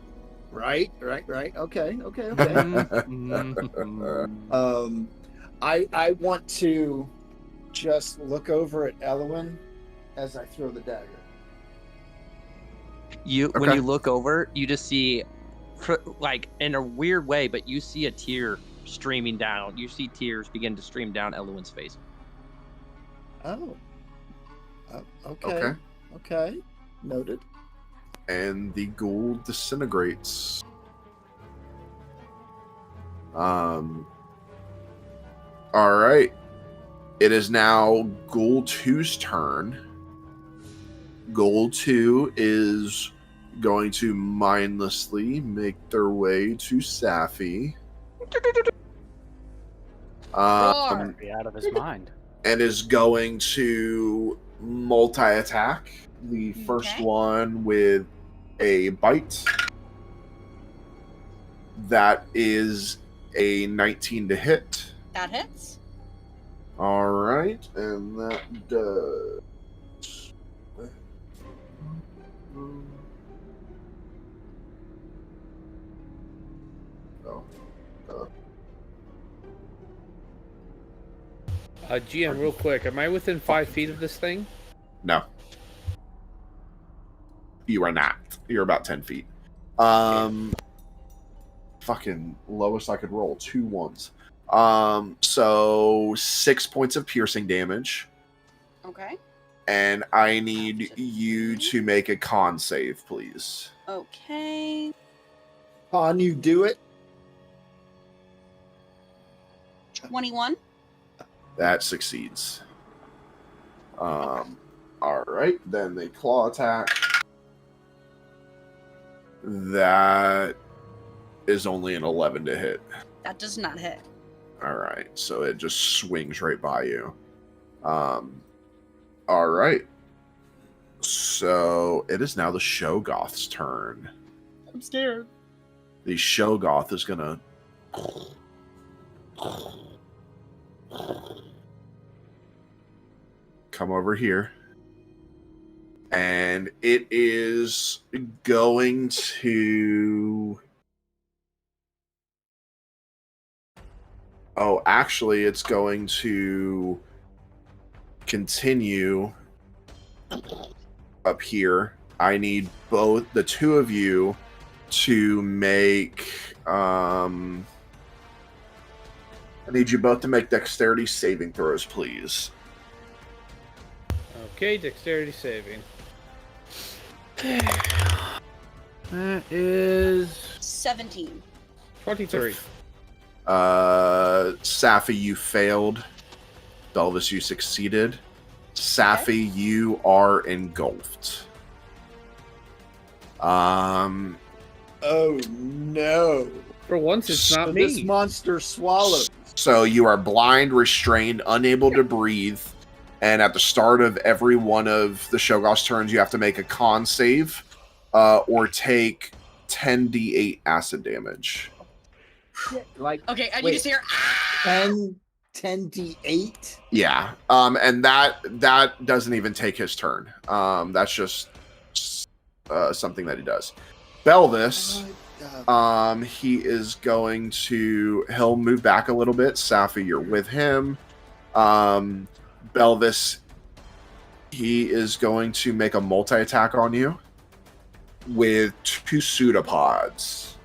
Right. Okay. Mm-hmm. I want to just look over at Elwyn as I throw the dagger. When Okay. you look over, you just see, like in a weird way, but you see a tear streaming down. You see tears begin to stream down Elwyn's face. Oh. Okay. Okay. Okay. Noted. And the ghoul disintegrates. All right. It is now Ghoul 2's turn. Ghoul 2 is going to mindlessly make their way to Safi. Roar. Be out of his mind. And is going to multi-attack. The first Okay. one with a bite. That is a 19 to hit. That hits. All right, and that does. Oh. GM, real quick, am I within 5 feet of this thing? No. You are not. You're about 10 feet. Fucking lowest I could roll, 2 ones. So 6 points of piercing damage, Okay. and I need you to make a con save, please. Okay. Con, you do it. 21. That succeeds. All right, then the claw attack. That is only an 11 to hit. That does not hit. All right, so it just swings right by you. All right. So it is now the Shoggoth's turn. I'm scared. The Shoggoth is gonna come over here, and it is going to. Oh, actually, it's going to continue up here. I need both the two of you to make. I need you both to make dexterity saving throws, please. Okay, dexterity saving. That is 17. 23. Safi, you failed. Belvis, you succeeded. Safi, you are engulfed. Oh no! For once, it's So not this me. monster swallowed. So you are blind, restrained, unable to breathe, and at the start of every one of the Shoggoth's turns, you have to make a con save, or take 10d8 acid damage. Like Okay, and Wait. you just hear. 10d8. Yeah, and that doesn't even take his turn. That's just something that he does. Belvis, he is going to. He'll move back a little bit. Safi, you're with him. Belvis, he is going to make a multi-attack on you with 2 pseudopods.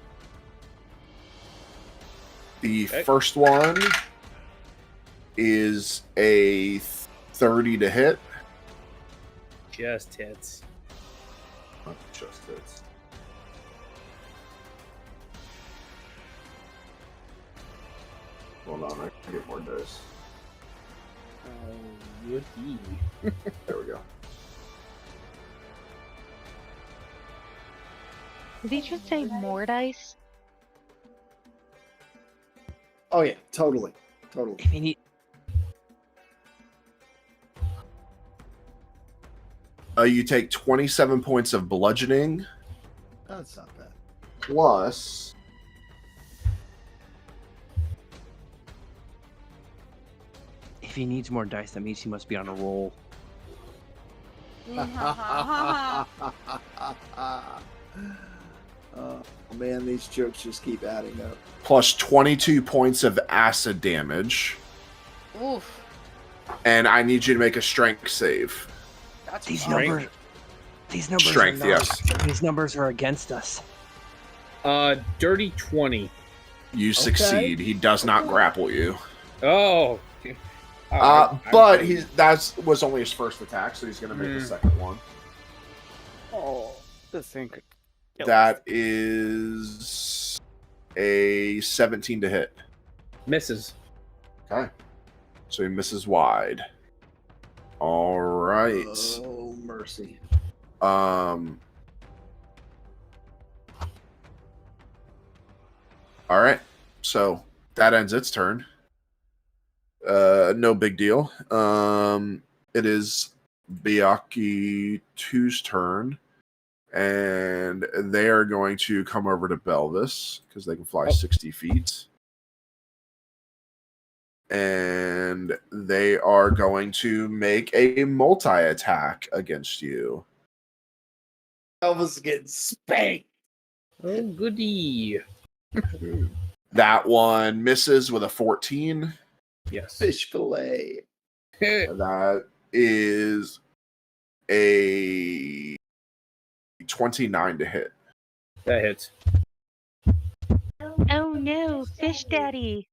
The Okay. first one is a 30 to hit. Just hits. Just hits. Hold on, I can get more dice. There we go. Did he just say more dice? Oh yeah, totally. I mean, You take 27 points of bludgeoning That's not bad. plus. if he needs more dice, that means he must be on a roll. Oh man, these jokes just keep adding up. Plus 22 points of acid damage. Oof. And I need you to make a strength save. That's These fine. numbers. These numbers. Strength, are not, yes. These numbers are against us. Dirty 20. You succeed. He does not grapple you. Oh. But that was only his first attack, so he's going to make the second one. Oh, this thing could kill us. That is a 17 to hit. Misses. Okay. So he misses wide. All right. Oh, mercy. All right. So that ends its turn. No big deal. It is Byakhee 2's turn. And they are going to come over to Belvis because they can fly 60 feet. And they are going to make a multi-attack against you. Elvis getting spanked. Oh, goody. That one misses with a 14. Yes. Fish fillet. That is a 29 to hit. That hits. Oh no, fish daddy.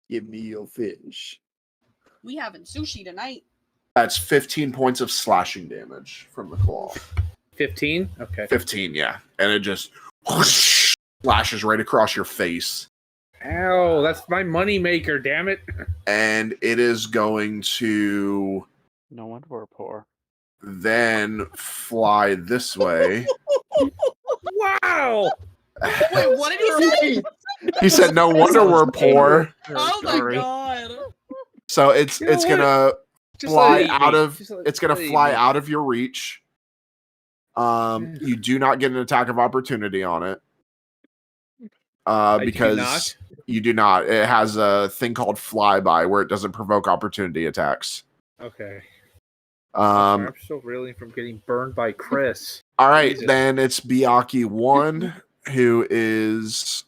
Give me your fish. We having sushi tonight. That's 15 points of slashing damage from the claw. 15? Okay. 15, yeah. And it just whoosh, slashes right across your face. Ow, that's my money maker, damn it. And it is going to No wonder we're poor. then fly this way. Wow. Wait, what did he say? He said, "No wonder we're poor." Oh my god. So it's You know it's what? gonna Just fly let it out eat. of Just let- it's gonna let it fly eat. out of your reach. You do not get an attack of opportunity on it. You do Because not? you do not. It has a thing called flyby where it doesn't provoke opportunity attacks. Okay. Um, I'm still reeling from getting burned by Chris. all right, Jesus. then it's Byakhee 1 who is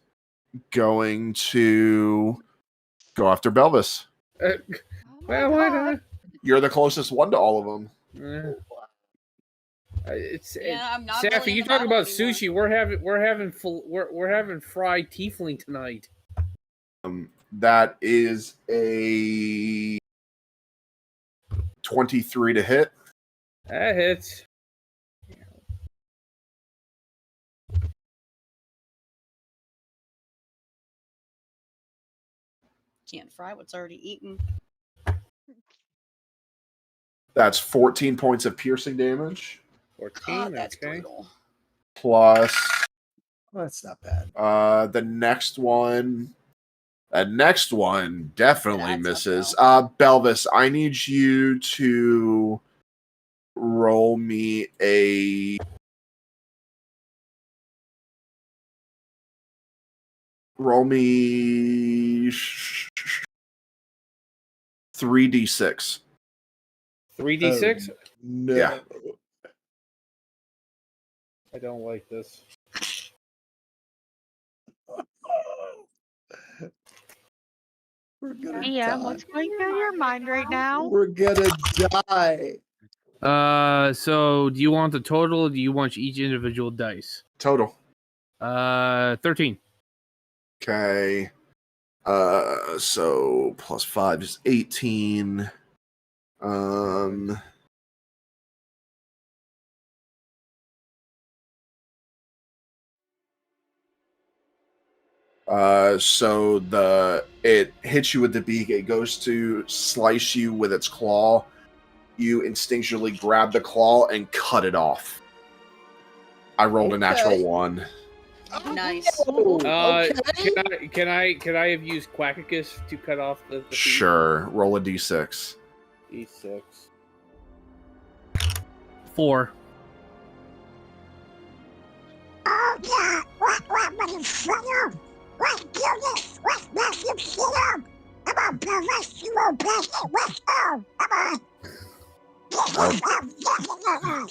going to go after Belvis. Well, why not? You're the closest one to all of them. Yeah, I'm not Safi, really in you the talk battle about anymore. sushi. We're having fried tiefling tonight. That is a 23 to hit. That hits. Can't fry what's already eaten. That's 14 points of piercing damage. 14. That's Okay. brutal. Plus Well, that's not bad. the next one. The next one definitely That's misses. up Belvis, I need you to roll me a roll me 3d6. 3d6? No. Yeah. I don't like this. We're gonna Yeah, die. what's going through your mind right now? We're gonna die. So do you want the total or do you want each individual dice? Total. 13. Okay. So plus 5 is 18. So it hits you with the beak. It goes to slice you with its claw. You instinctually grab the claw and cut it off. I rolled a natural Okay. 1. Nice. Okay. Can I have used Quackicus to cut off the feet? Sure. Roll a d6. E6. 4. Oh God! What in front of? What do this? What massive shit up? Come on, Belvis, you won't pass it. Let's go. Come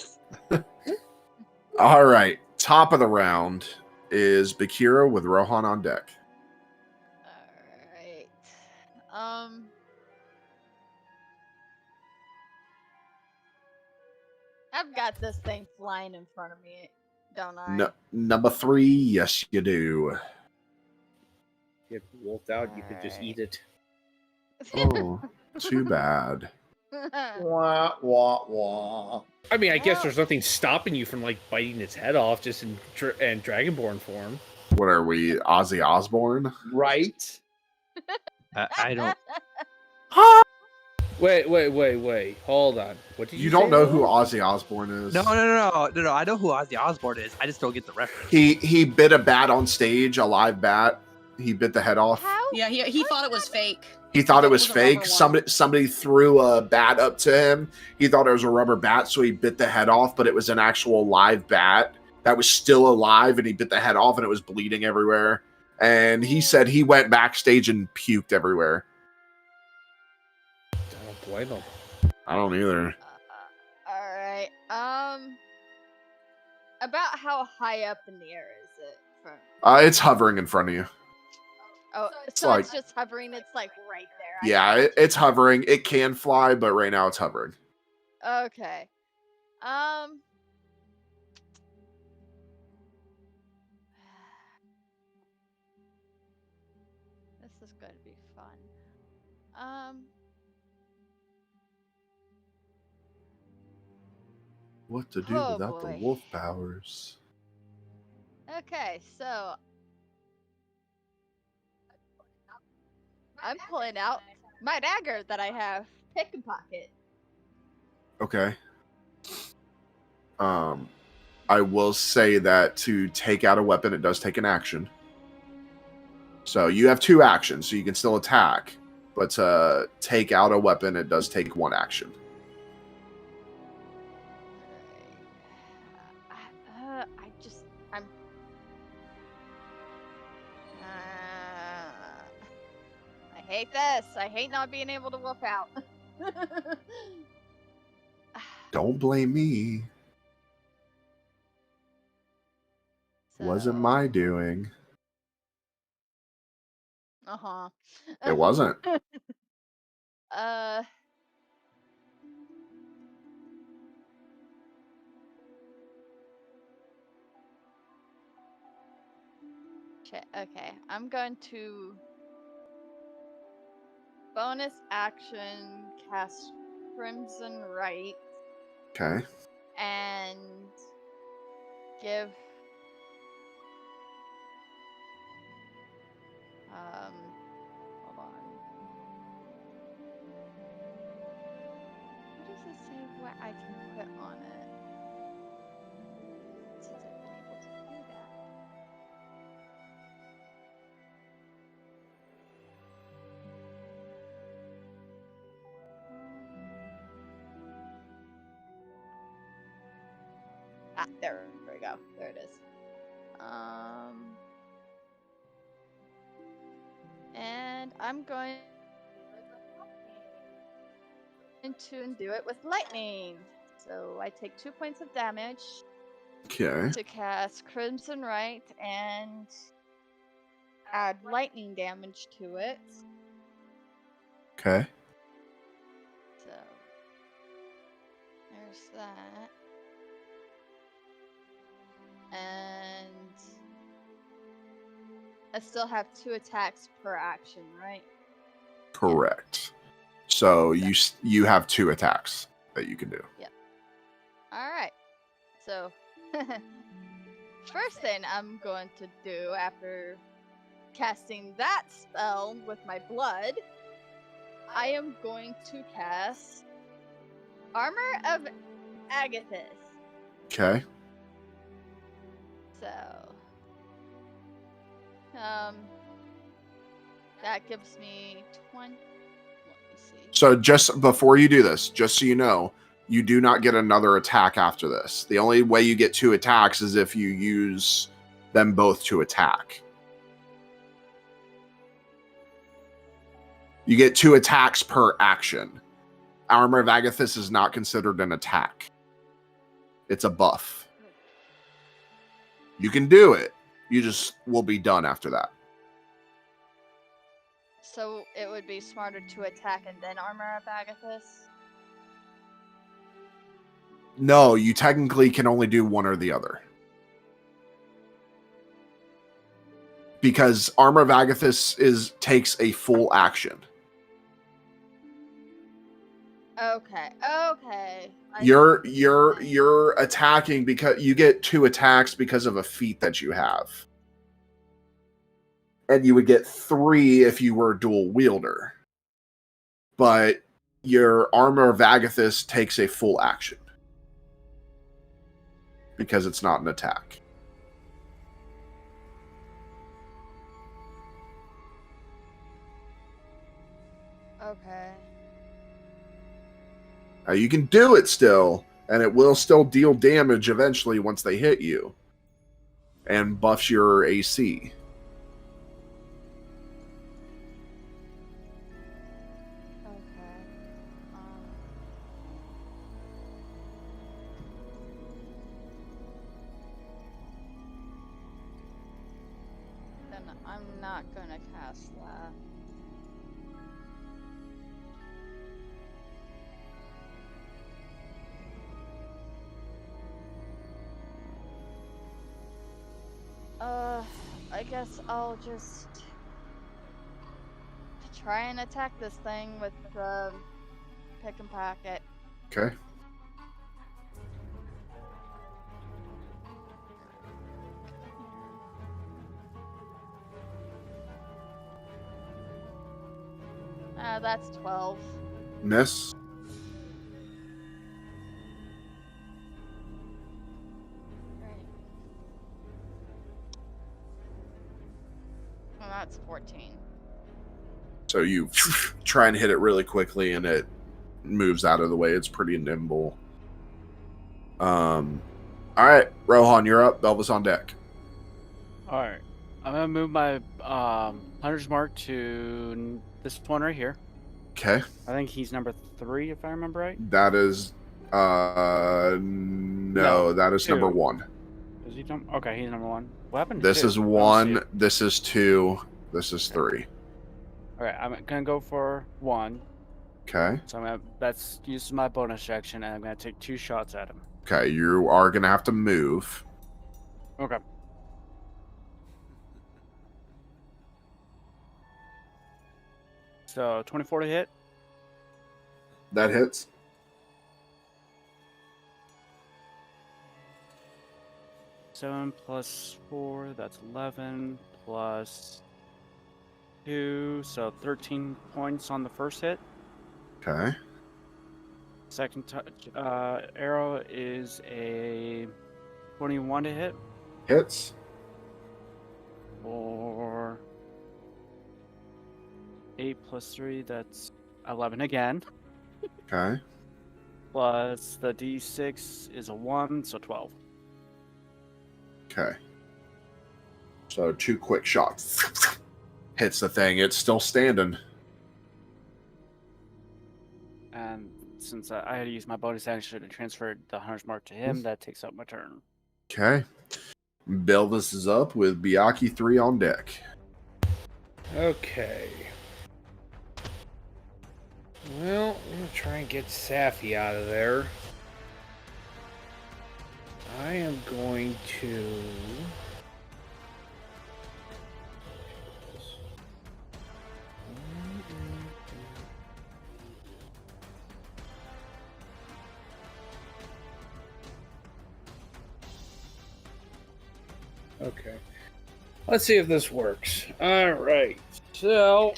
on. All right. Top of the round is Bakira with Rohan on deck. I've got this thing flying in front of me, don't I? No, number 3, yes, you do. Get wolfed out, you could just eat it. Oh, too bad. Wah, wah, wah. I mean, I guess Well- there's nothing stopping you from like biting its head off just in Dragonborn form. What are we, Ozzy Osbourne? Right? I don't. Wait. Hold on. What did you You don't say, know who Noah? Ozzy Osbourne is? No. I know who Ozzy Osbourne is. I just don't get the reference. He bit a bat on stage, a live bat. He bit the head off. How? Yeah, he thought it was fake. He thought it was a rubber fake. one. Somebody threw a bat up to him. He thought it was a rubber bat, so he bit the head off, but it was an actual live bat that was still alive, and he bit the head off, and it was bleeding everywhere. And he said he went backstage and puked everywhere. I don't blame him. I don't either. All right. About how high up in the air is it from? It's hovering in front of you. Oh, It's so like- it's just hovering. It's like right there. Yeah, it's hovering. It can fly, but right now it's hovering. Okay. This is going to be fun. What to do Oh, without boy. the wolf powers? Okay, so I'm pulling out my dagger that I have. Pick and pocket. Okay. I will say that to take out a weapon, it does take an action. So you have 2 actions, so you can still attack. But to take out a weapon, it does take 1 action. I'm. I hate this. I hate not being able to wolf out. Don't blame me. Wasn't my doing. Uh huh. It wasn't. Okay, I'm going to bonus action cast Crimson Right Okay. and give hold on. What does it say what I can put on it? Since I've been able to do that. There we go. There it is. And I'm going to do it with lightning. So I take 2 points of damage Okay. to cast Crimson Right and add lightning damage to it. Okay. So there's that. And I still have 2 attacks per action, right? Correct. So you have 2 attacks that you can do. All right. So first thing I'm going to do after casting that spell with my blood, I am going to cast Armor of Agathis. Okay. So, that gives me 20. Let me see. So just before you do this, just so you know, you do not get another attack after this. The only way you get 2 attacks is if you use them both to attack. You get 2 attacks per action. Armor of Agathis is not considered an attack. It's a buff. You can do it. You just will be done after that. So it would be smarter to attack and then armor up Agathis? No, you technically can only do one or the other. Because Armor of Agathis takes a full action. Okay. You're attacking because you get 2 attacks because of a feat that you have. And you would get 3 if you were a dual wielder. But your Armor of Agathis takes a full action. Because it's not an attack. Okay. Now you can do it still, and it will still deal damage eventually once they hit you. And buffs your AC. Then I'm not gonna cast that. I guess I'll just try and attack this thing with the pick and pocket. Okay. That's 12. Miss. Well, that's 14. So you try and hit it really quickly, and it moves out of the way. It's pretty nimble. All right, Rohan, you're up. Belvis on deck. All right, I'm gonna move my Hunter's Mark to this one right here. Okay. I think he's number 3, if I remember right. That is, no, that is 2. number 1. Is he okay, he's number 1. What happened to This 2? is I don't see 1. it. This is 2. This is 3. All right, I'm gonna go for 1. Okay. So that's use my bonus action, and I'm gonna take 2 shots at him. Okay, you are gonna have to move. Okay. So 24 to hit. That hits. Seven plus 4, that's 11, plus 2, so 13 points on the first hit. Okay. Second arrow is a 21 to hit. Hits. For 8 plus 3, that's 11 again. Okay. Plus the d6 is a 1, so 12. Okay. So 2 quick shots. Hits the thing. It's still standing. And since I had to use my bonus action to transfer the Hunter's Mark to him, that takes up my turn. Okay. Belvis is up with Biaki 3 on deck. Okay. Well, I'm gonna try and get Safi out of there. I am going to... Okay. Let's see if this works. Alright. So,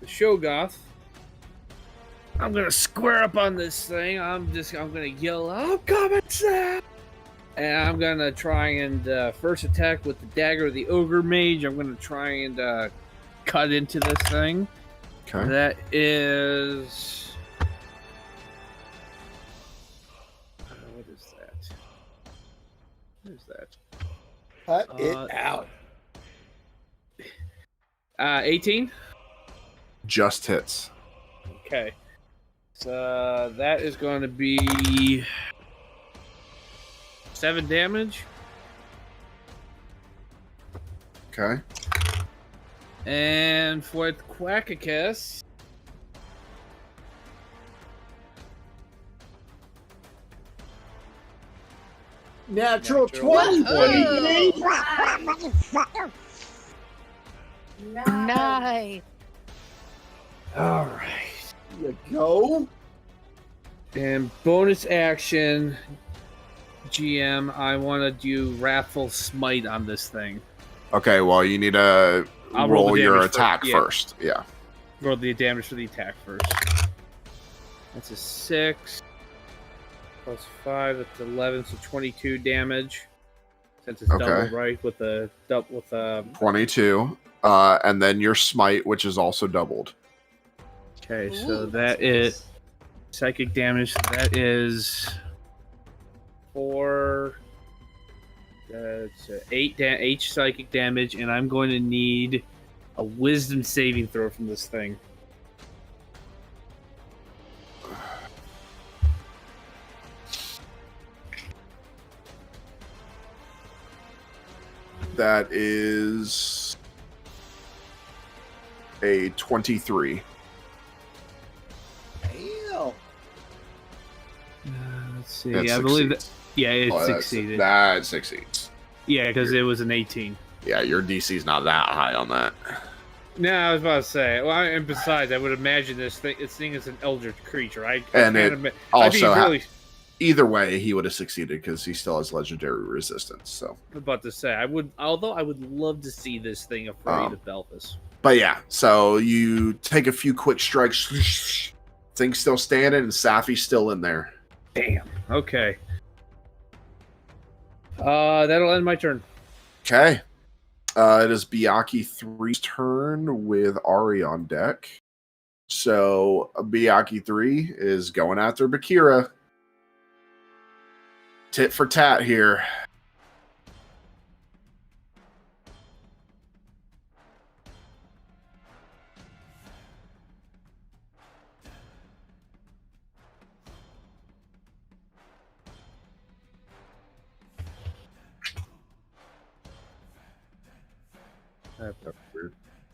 the Shogoth. I'm gonna square up on this thing. I'm gonna yell, I'm coming, Sam! And I'm gonna try and first attack with the dagger of the Ogre Mage. I'm gonna try and cut into this thing. Okay. That is... what is that? What is that? Cut it out. 18? Just hits. Okay. So that is going to be 7 damage. Okay. And for Quackicus, Natural Natural 20. 20. Quack, quack, motherfucker. Nice. All right. There you go. And bonus action, GM, I want to do Wrathful Smite on this thing. Okay, well, you need to I'll roll roll the your damage first, attack yeah. first. Yeah. Roll the damage for the attack first. That's a 6 plus 5. That's 11, so 22 damage. Since it's Okay. double, right? With a 22. And then your smite, which is also doubled. Okay, so Ooh, that that's is nice. psychic damage. That is 4. That's 8 psychic damage, and I'm going to need a Wisdom saving throw from this thing. That is a 23. Damn. Let's see. That I believe that. succeeds. Yeah, it Oh, succeeded. That succeeds. Yeah, because it was an 18. Yeah, your DC's not that high on that. No, I was about to say. Well, and besides, I would imagine this thing is an eldritch creature. And can't it I'd be also really Either way, he would have succeeded because he still has legendary resistance. So, about to say I would. Although I would love to see this thing afraid of Belfast. but yeah, so you take a few quick strikes. Thing's still standing, and Safi's still in there. Damn. Okay. That'll end my turn. Okay. It is Byakhee 3's turn with Ari on deck. So Byakhee 3 is going after Bakira. Tit for tat here.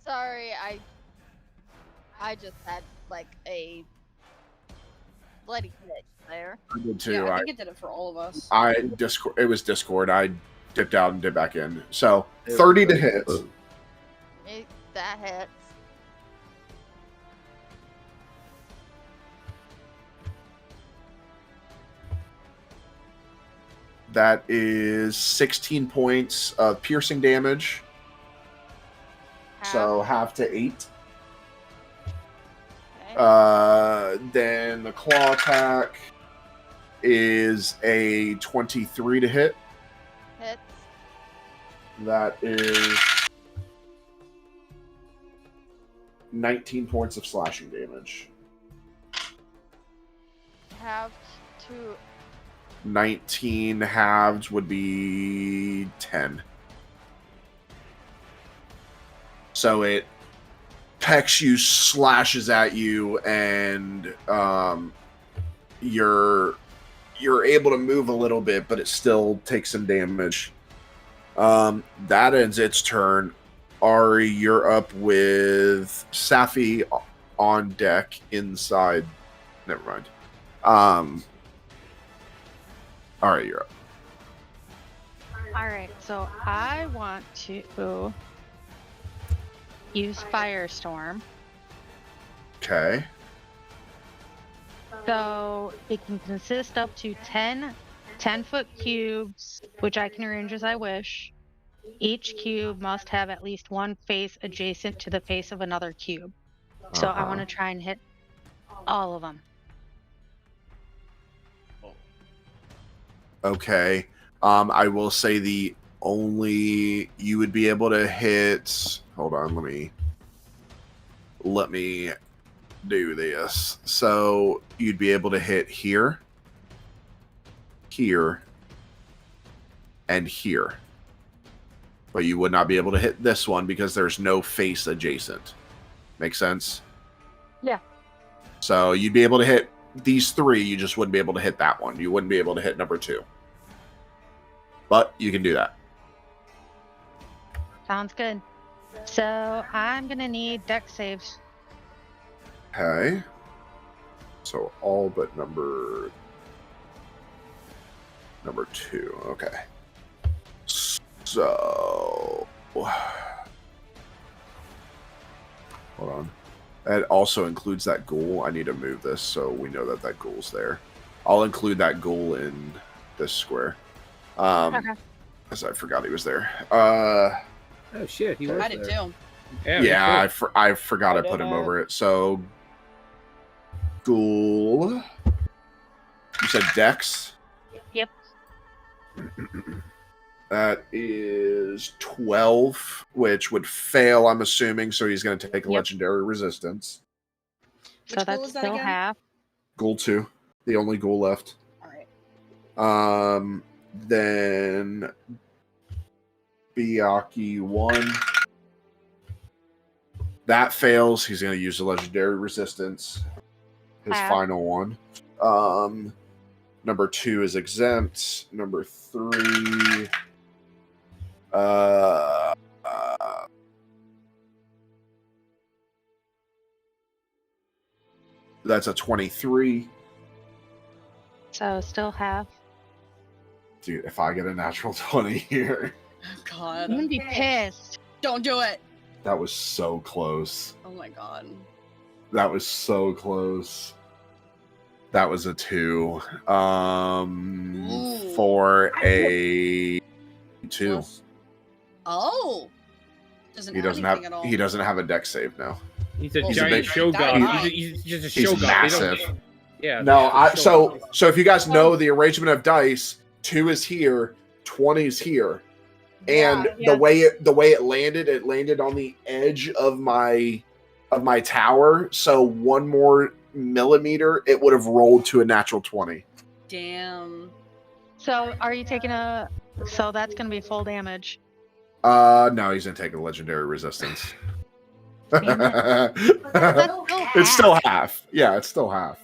Sorry, I just had like a bloody glitch there. I did too. Yeah, I I think it did it for all of us. Discord. It was Discord. I dipped out and dipped back in. So 30 to hit. That hits. That is 16 points of piercing damage. So half to 8. Okay. Then the claw attack is a 23 to hit. Hits. That is 19 points of slashing damage. Have to. 19 halves would be 10. So it pecks you, slashes at you, and you're able to move a little bit, but it still takes some damage. That ends its turn. Ari, you're up with Safi on deck inside. Never mind. All right, you're up. All right, so I want to use Firestorm. Okay. So it can consist up to 10 10-foot cubes, which I can arrange as I wish. Each cube must have at least one face adjacent to the face of another cube. So I want to try and hit all of them. Okay. I will say the only you would be able to hit. Hold on, let me do this. So you'd be able to hit here, here, and here. But you would not be able to hit this one because there's no face adjacent. Make sense? Yeah. So you'd be able to hit these 3, you just wouldn't be able to hit that one. You wouldn't be able to hit number 2. But you can do that. Sounds good. So I'm gonna need deck saves. Okay. So all but number 2. Okay. So hold on. That also includes that ghoul. I need to move this so we know that that ghoul's there. I'll include that ghoul in this square. Okay. Because I forgot he was there. Oh shit, he was I did there. too. Yeah, me too. I forgot I I put him didn't. over it. So ghoul. You said Dex? Yep. That is 12, which would fail, I'm assuming, so he's going to take a Yep. legendary resistance. So Which ghoul that's is that still again? half. Ghoul 2, the only ghoul left. All right. Then Biaki 1. That fails. He's going to use a legendary resistance. His Half. final one. Number 2 is exempt. Number 3. That's a 23. So still half. Dude, if I get a natural 20 here, God. I'm gonna be pissed. Don't do it. that was so close. Oh my god. That was so close. That was a 2. Ooh. For a 2. Plus- Oh. Doesn't He add doesn't anything have at all. he doesn't have a deck save now. He's a Well, giant big- show god. he's- He's just a he's show god. They massive. don't- Yeah. No, they're just show gods. so if you guys know the arrangement of dice, 2 is here, 20 is here. And Yeah. the way it landed on the edge of my tower. So 1 more millimeter, it would have rolled to a natural 20. Damn. So are you taking a? So that's gonna be full damage. No, he's gonna take a legendary resistance. That's It's still half. Yeah, it's still half.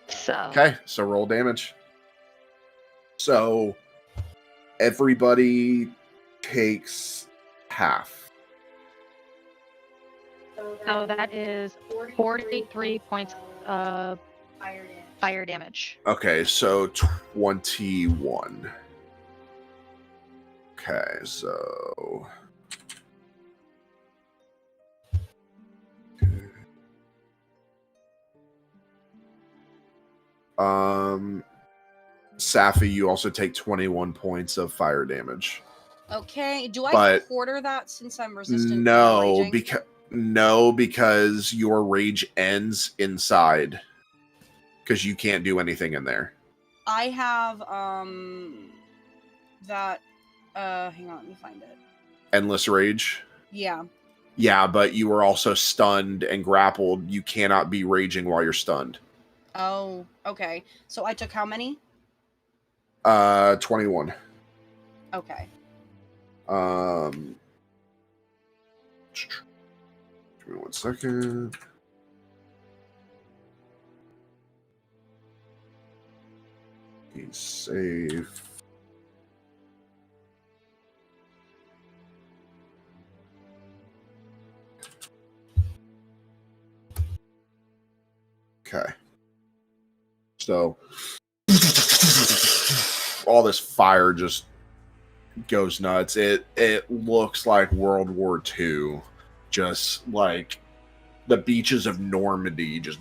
So Okay, so roll damage. So everybody takes half. So that is 43 points of fire damage. Okay, so 21. Okay, so Safi, you also take 21 points of fire damage. Okay. Do I But- quarter that since I'm resistant? to No, raging? because your rage ends inside. Because you can't do anything in there. I have that hang on, let me find it. Endless rage. Yeah. Yeah, but you were also stunned and grappled. You cannot be raging while you're stunned. Oh, okay. So I took how many? 21. Okay. Give me 1 second. He's safe. Okay. So all this fire just goes nuts. It looks like World War II. Just like the beaches of Normandy just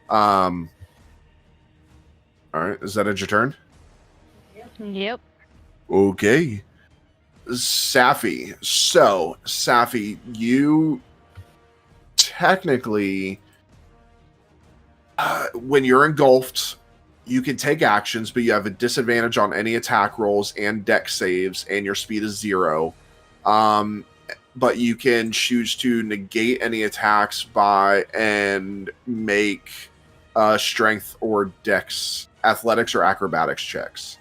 all right, is that it your turn? Yep. Okay. Safi. So, Safi, you technically, when you're engulfed, you can take actions, but you have a disadvantage on any attack rolls and deck saves, and your speed is 0. But you can choose to negate any attacks and make strength or dex, athletics or acrobatics checks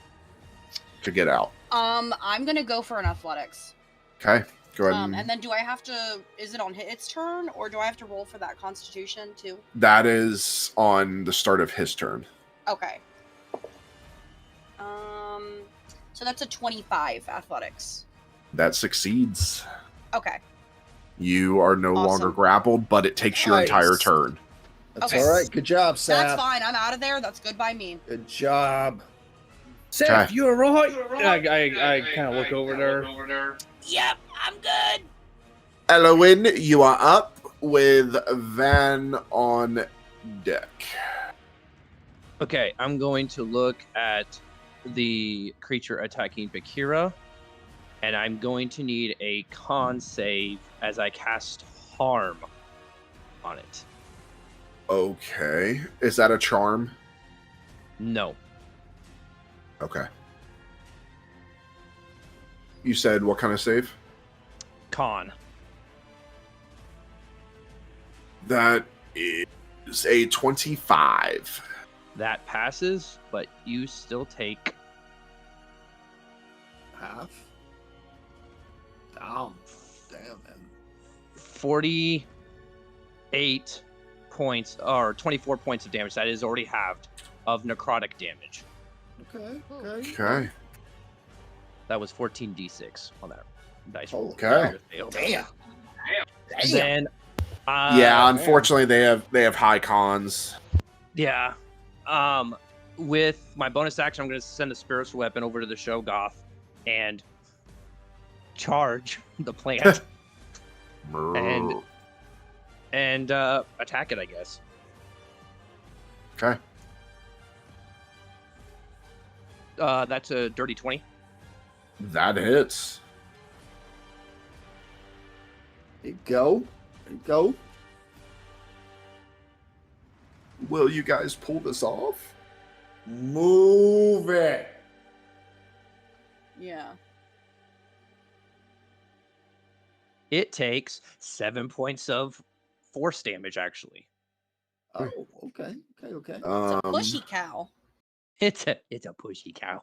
to get out. I'm gonna go for an athletics. Okay, go ahead. And then do I have to? Is it on its turn, or do I have to roll for that Constitution too? That is on the start of his turn. Okay. So that's a 25 athletics. That succeeds. Okay. You are no longer Awesome. grappled, but it takes your entire Nice. turn. That's Okay. all right. Good job, Seth. That's fine. I'm out of there. That's good by me. Good job. Seth, Okay. you're right. I kind of look over there. Yep, I'm good. Elowin, you are up with Van on deck. Okay, I'm going to look at the creature attacking Bakira, and I'm going to need a con save as I cast harm on it. Okay. Is that a charm? No. Okay. You said what kind of save? Con. That is a 25. That passes, but you still take Half. Down. Damn, man. 48 points, or 24 points of damage. That is already halved of necrotic damage. Okay. Okay. Okay. That was 14d6 on that dice roll. Okay. Failed. Damn. And then, Yeah, unfortunately they have high cons. yeah. With my bonus action, I'm going to send the spiritual weapon over to the Shoggoth and charge the plant and attack it, I guess. Okay. That's a dirty 20. That hits. There you go. There you go. Will you guys pull this off? Move it. Yeah. It takes 7 points of force damage, actually. Oh, okay. Okay. Okay. It's a Um, pushy cow. It's a pushy cow.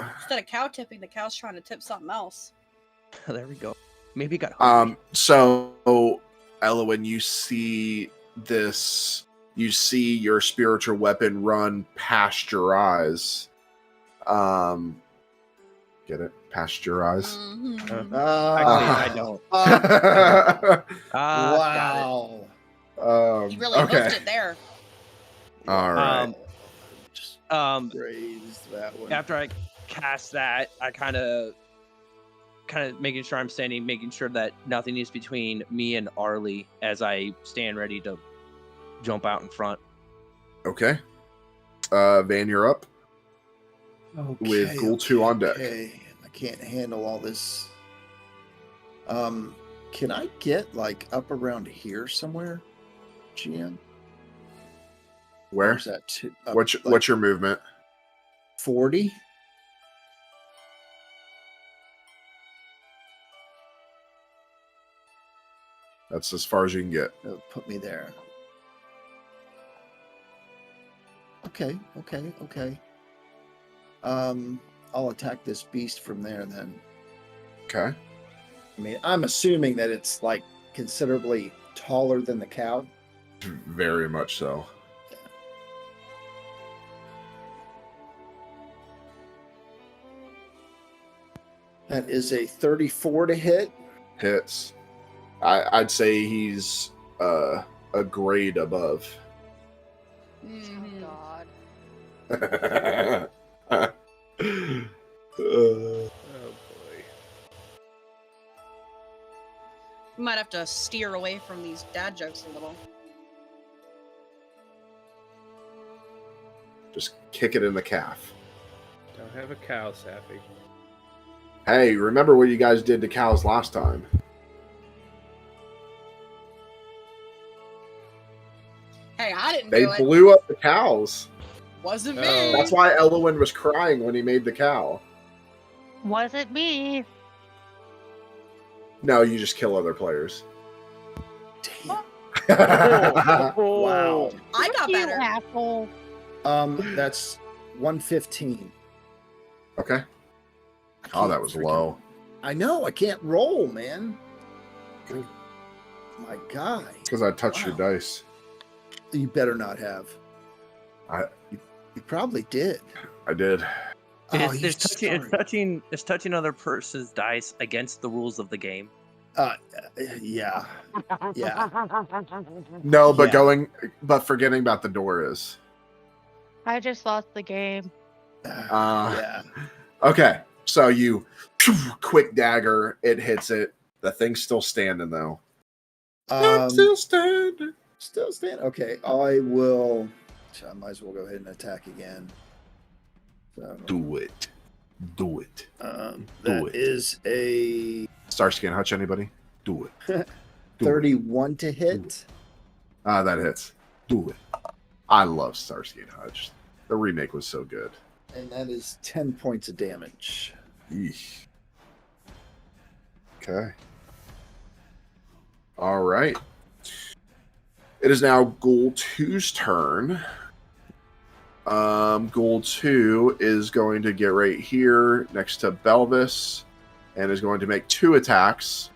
Instead of cow tipping, the cow's trying to tip something else. There we go. Maybe it got hungry. So Elowin, you see this, you see your spiritual weapon run past your eyes. Get it? Past your eyes. Mhm. Actually, I don't. Got Wow. You really hooked it there. All it. right. Just Um, raised that one. after I cast that, I kind of making sure I'm standing, making sure that nothing is between me and Arlie as I stand ready to jump out in front. Okay. Van, you're up. With Ghoul 2 on deck. Okay. I can't handle all this. Can I get like up around here somewhere, GM? Where? Where's that? What's your movement? 40? That's as far as you can get. That'll put me there. Okay. Okay. Okay. I'll attack this beast from there then. Okay. I mean, I'm assuming that it's like considerably taller than the cow. Very much so. That is a 34 to hit. Hits. I'd say he's a grade above. Oh Mhm. God. Oh boy. We might have to steer away from these dad jokes a little. Just kick it in the calf. Don't have a cow, Sappy. Hey, remember what you guys did to cows last time? Hey, I didn't They do it. blew up the cows. Wasn't me. Oh. That's why Elowin was crying when he made the cow. Was it me? No, you just kill other players. Damn. Wow. I got You better. asshole. That's 115. Okay. I Oh, can't that was freaking- low. I know. I can't roll, man. My guy. Because I touched your Wow. dice. You better not have. I You probably did. I did. Oh, It's, you it's touching. It's started. touching. It's touching other person's dice against the rules of the game. Yeah. Yeah. No, but Yeah. forgetting about the door is. I just lost the game. Yeah. Okay, so you quick dagger, it hits it. The thing's still standing though. Still standing. Still stand. Okay, I will. I might as well go ahead and attack again. So, Do it. Do it. that it. is a Starsky and Hutch, anybody? Do it. Do it. 31 to hit. That hits. Do it. I love Starsky and Hutch. The remake was so good. And that is 10 points of damage. Eesh. Okay. All right. It is now Ghoul 2's turn. Ghoul 2 is going to get right here next to Belvis and is going to make 2 attacks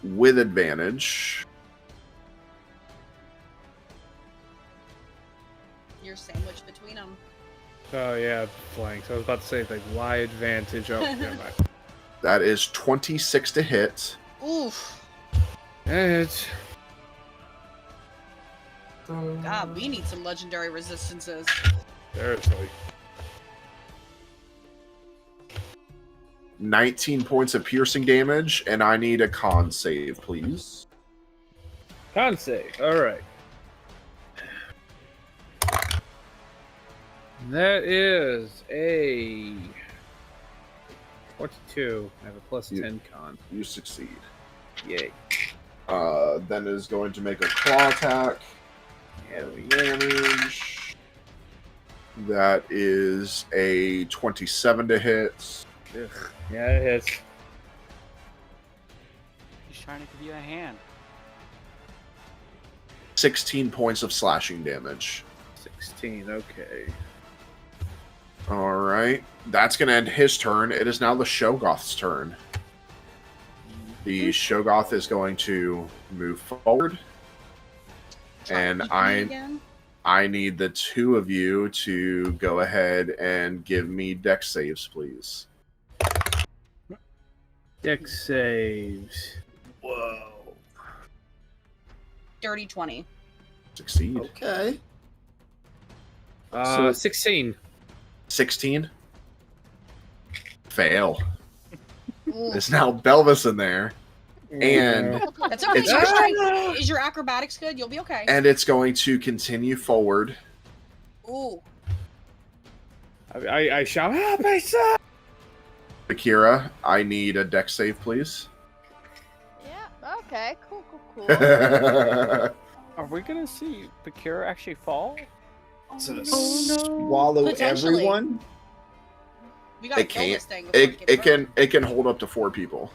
with advantage. You're sandwiched between them. Oh yeah, flanks. I was about to say like why advantage? Oh, never mind. That is 26 to hit. Oof. It's God, we need some legendary resistances. seriously. 19 points of piercing damage, and I need a con save, please. Con save. All right. That is a 22. I have a plus You- 10 con. You succeed. Yay. Then is going to make a claw attack. And damage. That is a 27 to hit. Ugh. Yeah, it hits. He's trying to give you a hand. 16 points of slashing damage. 16. Okay. All right. That's going to end his turn. It is now the Shogoth's turn. The Shogoth is going to move forward. And Keep me again? I need the 2 of you to go ahead and give me dex saves, please. Dex saves. Whoa. Dirty 20. Succeed. Okay. 16. 16. Fail. Ooh. There's now Belvis in there. And That's okay. It's- Your strength- Is your acrobatics good? You'll be okay. and it's going to continue forward. Ooh. I shout, help me, son! Akira, I need a dex save, please. Yeah. Okay. Cool. Are we gonna see Bakira actually fall? It's gonna Oh, no. swallow Potentially. everyone. We gotta It kill can't. this thing. before It gets can hold up to 4 people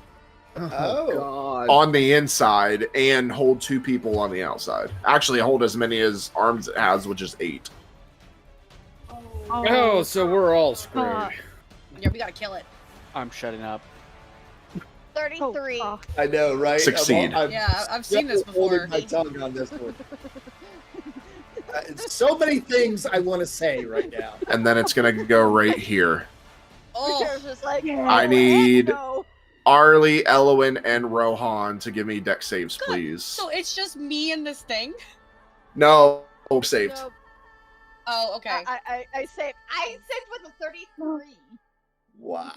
Oh. God. on the inside and hold 2 people on the outside. Actually, hold as many as arms it has, which is 8. Oh, so we're all screwed. Fuck. Yeah, we gotta kill it. I'm shutting up. 33. I know, right? Succeed. Yeah, I've seen this before. Holding my tongue on this one. So many things I want to say right now. And then it's going to go right here. Oh, Bakira's just like, I "Oh, need- heck no." Arlie, Elwyn, and Rohan to give me dex saves, Good. please. so it's just me and this thing? No, saved. No, Oh, okay. I saved with a 33. Wow.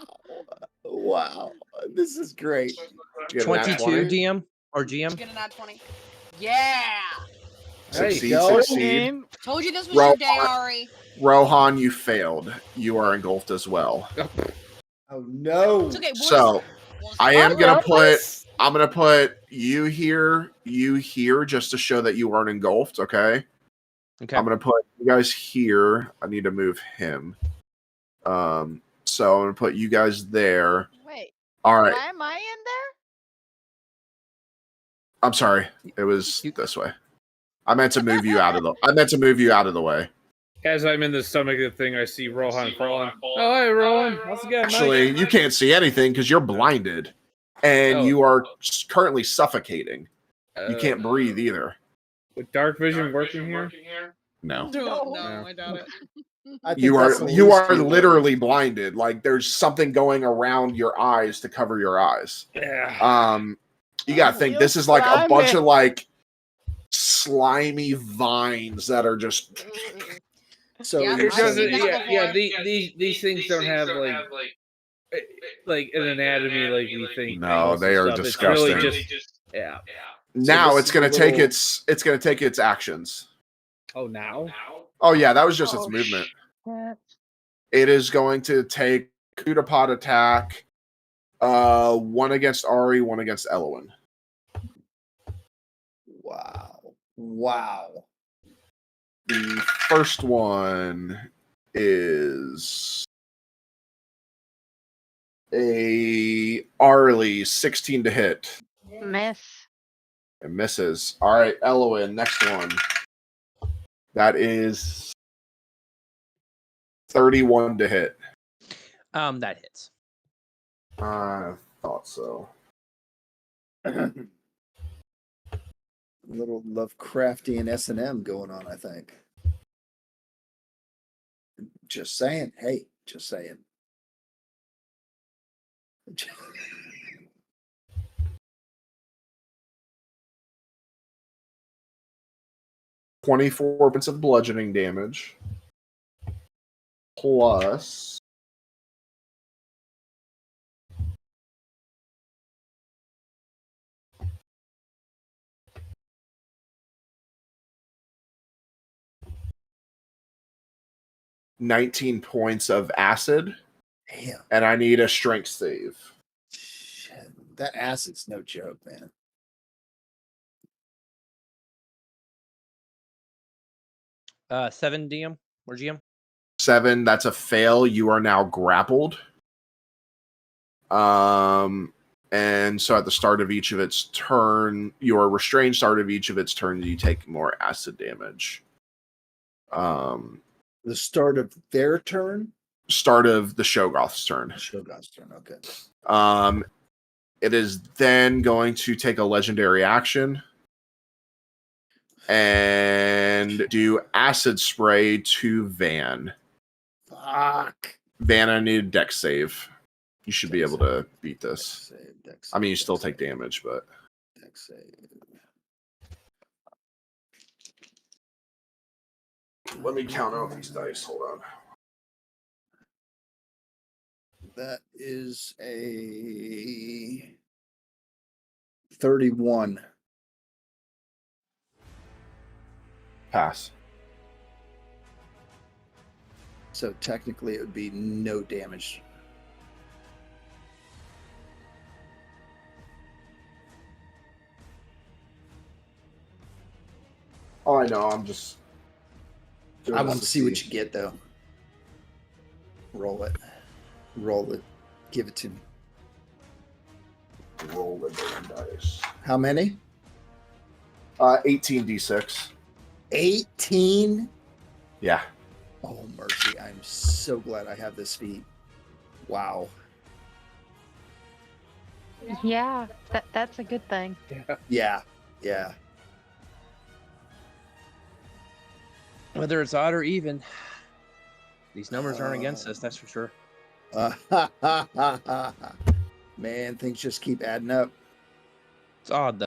Wow. This is great. Did you get a nat 22 20? DM or GM. Get a nat 20. Yeah! There you Succeed, go. succeed. Told you this was Roll your day, on. Ari. Rohan, you failed. You are engulfed as well. Oh no. It's okay. So, we'll I see. am gonna put you here, just to show that you aren't engulfed. Okay. Okay. I'm gonna put you guys here. I need to move him. So I'm gonna put you guys there. Wait, All right. why am I in there? I'm sorry. It was this way. I meant to move you out of the way. As I'm in the stomach of the thing, I see Rohan falling. Oh, hey, Rohan. How's it going, Actually, you can't see anything because you're blinded, and Oh. you are currently suffocating. You can't breathe either. With dark vision working here? No. No, No. I doubt it. I think You that's are the you least are you would. literally blinded. Like there's something going around your eyes to cover your eyes. Yeah. You gotta think this is like a bunch of like slimy vines that are just So Yeah, you're It I've doesn't. seen saying that Yeah. before. These things don't have like an anatomy like we think. No, most they of are stuff. It's really disgusting. just yeah. now this it's is gonna a take little- it's gonna take its actions. Oh, now. Oh yeah, that was just its movement. It is going to take coup de pot attack. One against Ari, one against Elwyn. Wow. The first one is a Arlie 16 to hit. Miss. It misses. All right, Elwyn, next one. That is 31 to hit. That hits. I thought so. A little Lovecraftian S&M going on, I think. Just saying. Hey, just saying. 24 points of bludgeoning damage. Plus $19 points of acid, Damn. and I need a strength save. Shit. That acid's no joke, man. Seven DM or GM. 7, that's a fail. You are now grappled. And so at the start of each of its turn, you are restrained. Start of each of its turns, you take more acid damage. The start of their turn? Start of the Shoggoth's turn. Shoggoth's turn, okay. It is then going to take a legendary action and do acid spray to Van. Fuck. Van, I need a dex save. You should be able to beat this. Dex I mean, you save, still dex take save, damage, but dex save. let me count out these dice. Hold on. That is a 31. Pass. So technically it would be no damage. Oh, I know. I'm just. I want to see what you get though. Roll it. Roll it. Give it to me. Roll the damn dice. How many? 18d6. 18? Yeah. Oh, mercy. I'm so glad I have this feat. Wow. Yeah, that's a good thing. Yeah. Yeah. Whether it's odd or even, these numbers aren't against us. That's for sure. Man, things just keep adding up. It's odd though.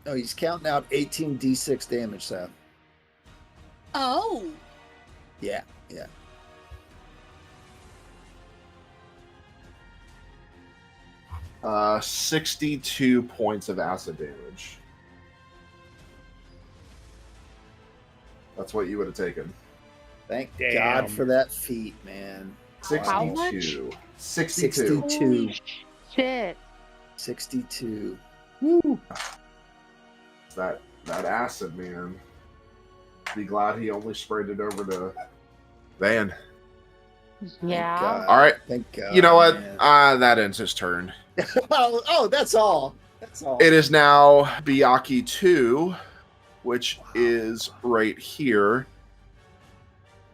Oh, he's counting out 18d6 damage, so. Oh. Yeah, yeah. Uh, 62 points of acid damage. That's what you would have taken. Thank Damn. God for that feat, man. 62. 62. 62. Shit. 62. That That acid, man. Be glad he only sprayed it over to Van. Yeah. God. All right. Thank God. You know what? man. That ends his turn. oh, that's all. That's all. It is now Byaku 2, which is right here,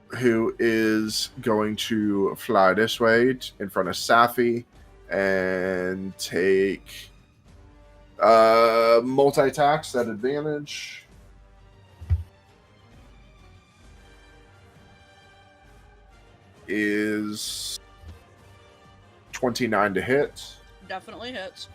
who is going to fly this way in front of Safi and take multi-attacks at advantage. Is 29 to hit. Definitely hits.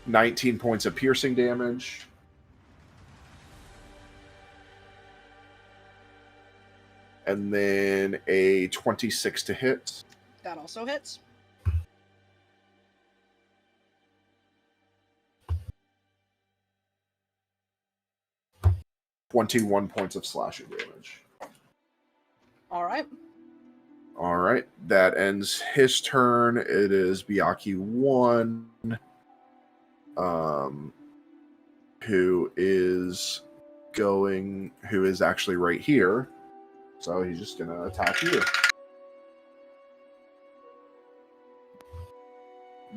$19 points of piercing damage. And then a 26 to hit. That also hits. $21 points of slashing damage. All right. All right, that ends his turn. It is Byaku 1, who is actually right here. So he's just gonna attack you.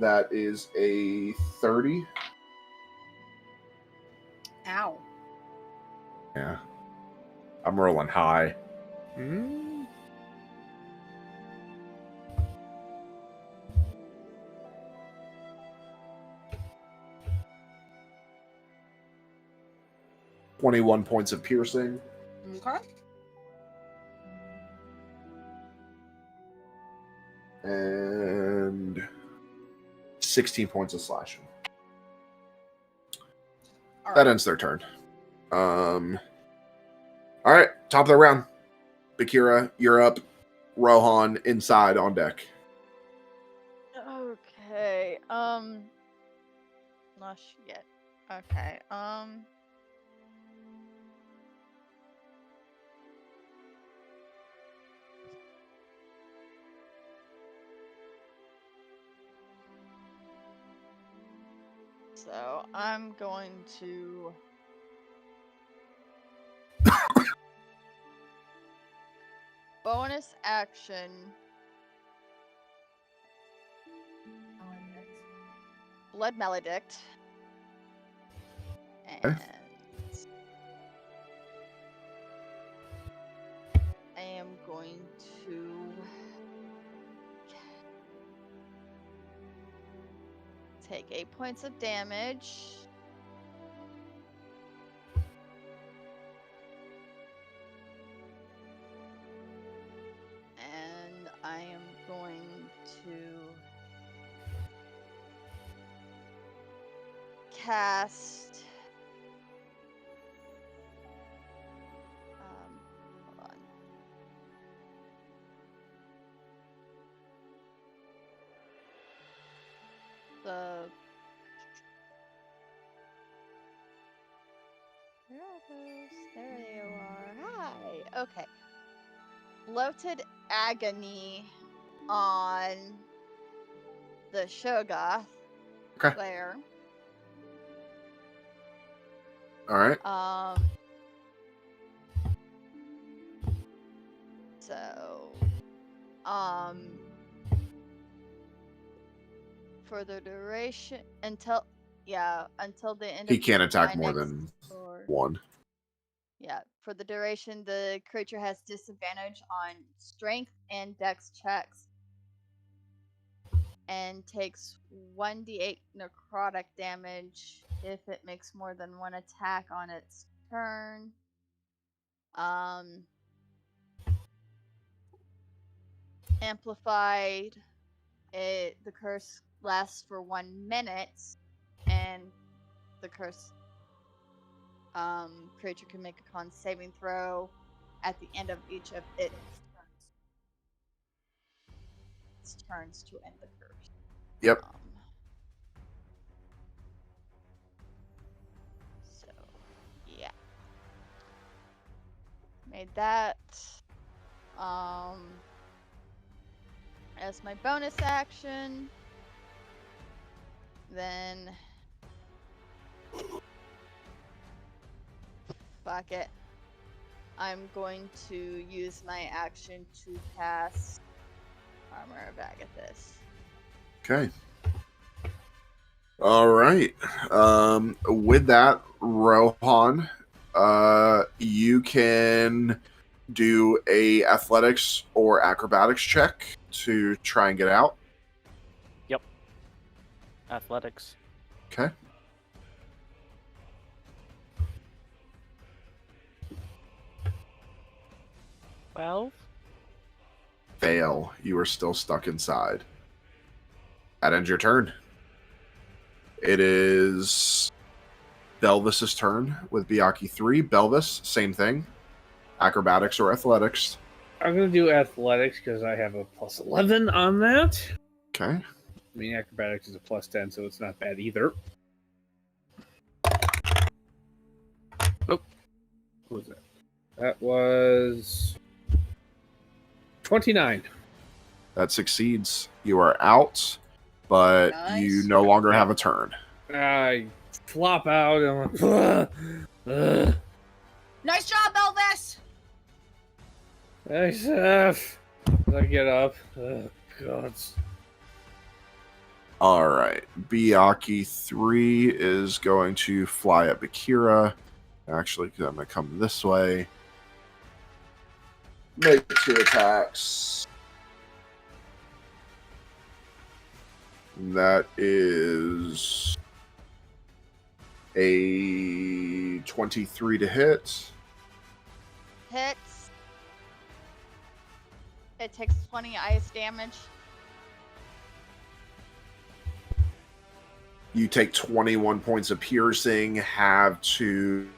That is a 30. Ow. Yeah, I'm rolling high. Hmm? 21 points of piercing. Okay. And 16 points of slashing. All That right. ends their turn. All right, top of the round. Bakira, you're up. Rohan inside on deck. Okay. Not yet. Okay. So I'm going to bonus action. Blood Maledict. And I am going to take 8 points of damage. And I am going to cast hold on. Where are those? There they are. Hi. Okay. Bloated Agony on the Shogoth Okay. player. All right. So, for the duration until the end He of can't attack my more next than turn. one. Yeah, for the duration, the creature has disadvantage on strength and dex checks, and takes 1d8 necrotic damage if it makes more than one attack on its turn. Amplified, the curse lasts for 1 minute, and the curse creature can make a con saving throw at the end of each of its turns to end the curse. Yep. So, yeah. Made that. as my bonus action, then fuck it. I'm going to use my action to cast Armor of Agathis. Okay. All right. With that, Rohan, you can do a athletics or acrobatics check to try and get out. Athletics. Okay. Well, Fail. You are still stuck inside. That ends your turn. It is Belvis's turn with Byakhee 3. Belvis, same thing. Acrobatics or athletics. I'm gonna do athletics because I have a plus 11 on that. Okay. I mean, acrobatics is a plus 10, so it's not bad either. Oh, what was that? That was 29. That succeeds. You are out, but you Nice. no longer have a turn. I flop out and I'm like, ugh. Nice job, Elvis! Nice. As I get up. Oh, God. All right. Byakhee 3 is going to fly at Bakira. Actually, I'm going to come this way. Make 2 attacks. That is a 23 to hit. Hits. It takes 20 ice damage. You take 21 points of piercing, have to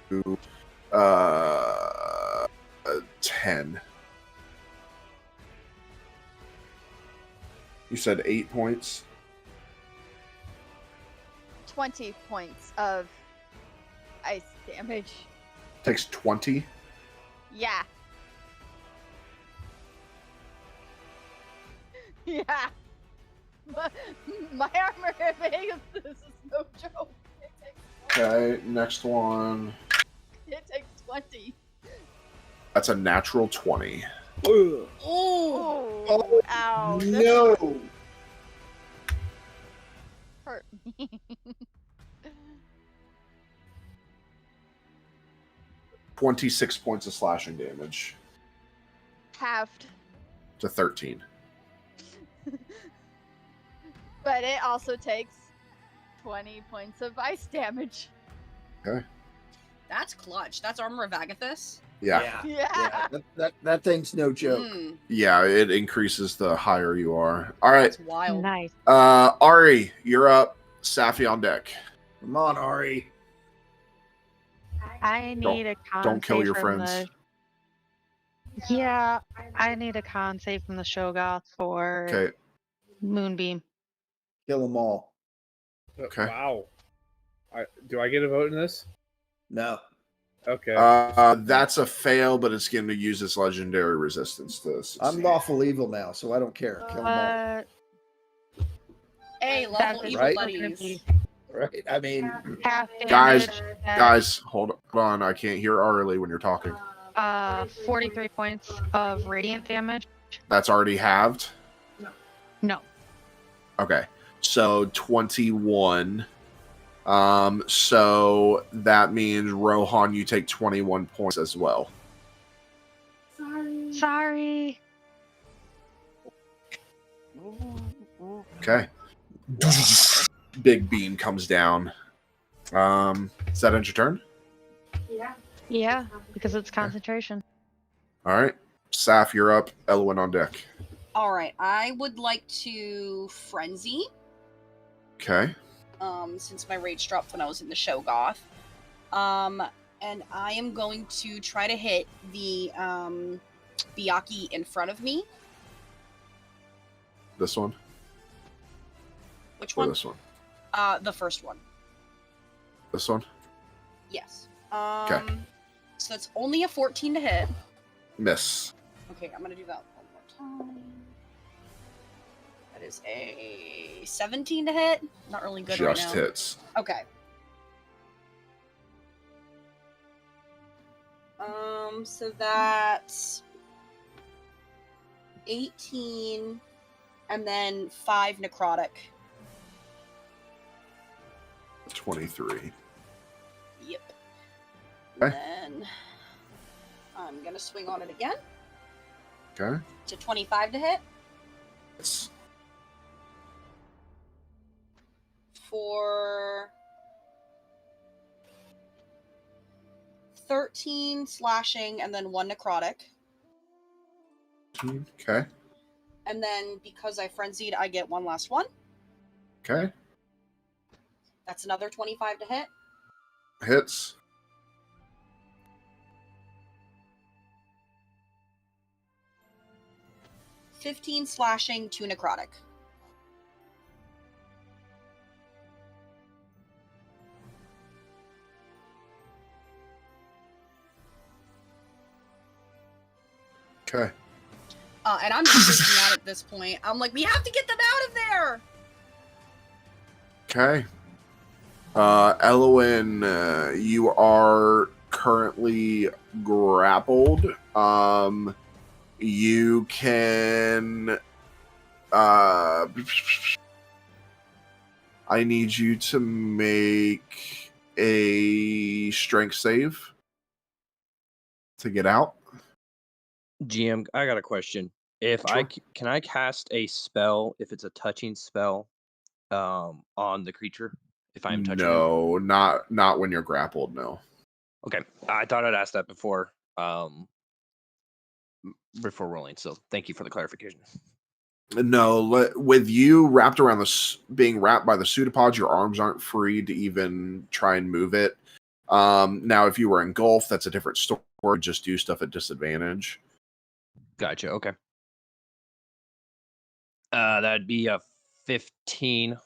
10. You said 8 points? 20 points of ice damage. Takes 20? Yeah. Yeah. My armor of Agathis is no joke. Okay, next one. It takes 20. That's a natural 20. Ooh! Oh, ow. This No. hurt me. 26 points of slashing damage Halved. to 13. But it also takes 20 points of ice damage. Okay. That's clutch. That's Armor of Agathis. Yeah. Yeah. That thing's no joke. Yeah, it increases the higher you are. All right. That's wild. Nice. Ari, you're up. Safi on deck. Come on, Ari. I need a con Don't kill save your from friends. Yeah, I need a con save from the Shogoth for Okay. Moonbeam. Kill them all. Okay. Wow. Do I get a vote in this? No. Okay. That's a fail, but it's going to use its legendary resistance to succeed. I'm lawful evil now, so I don't care. Kill them all. Hey, lawful That's evil right. buddies. Right? I mean, half Guys, damage. Guys, hold on. I can't hear Arlie when you're talking. 43 points of radiant damage. That's already halved? No. Okay. So 21. So that means Rohan, you take 21 points as well. Sorry. Okay. Big beam comes down. Is that end your turn? Yeah, because it's concentration. All right. Saf, you're up. Elwyn on deck. All right, I would like to frenzy. Okay. Since my rage dropped when I was in the Shogoth. And I am going to try to hit the Byakhee in front of me. This one? Which Or one? this one? The first one. This one? Yes. Okay. So it's only a 14 to hit. Miss. Okay, I'm gonna do that one more time. That is a 17 to hit. Not really good right Just now. hits. Okay. So that's 18 and then 5 necrotic. 23. Yep. Okay. And then I'm gonna swing on it again Okay. to 25 to hit It's for 13 slashing and then 1 necrotic. okay. And then because I frenzied, I get 1 last one. Okay. That's another 25 to hit. Hits. $15 slashing, 2 necrotic. Okay. And I'm just freaking out at this point. I'm like, we have to get them out of there! Okay. Elwyn, you are currently grappled. You can. I need you to make a strength save to get out. GM, I got a question. If Sure. can I cast a spell if it's a touching spell on the creature if I'm touching him? No, not when you're grappled. No. Okay, I thought I'd ask that before rolling. So thank you for the clarification. No, with you wrapped around being wrapped by the pseudopods, your arms aren't free to even try and move it. Now, if you were engulfed, that's a different story. Just do stuff at disadvantage. Gotcha. Okay. That'd be a 15.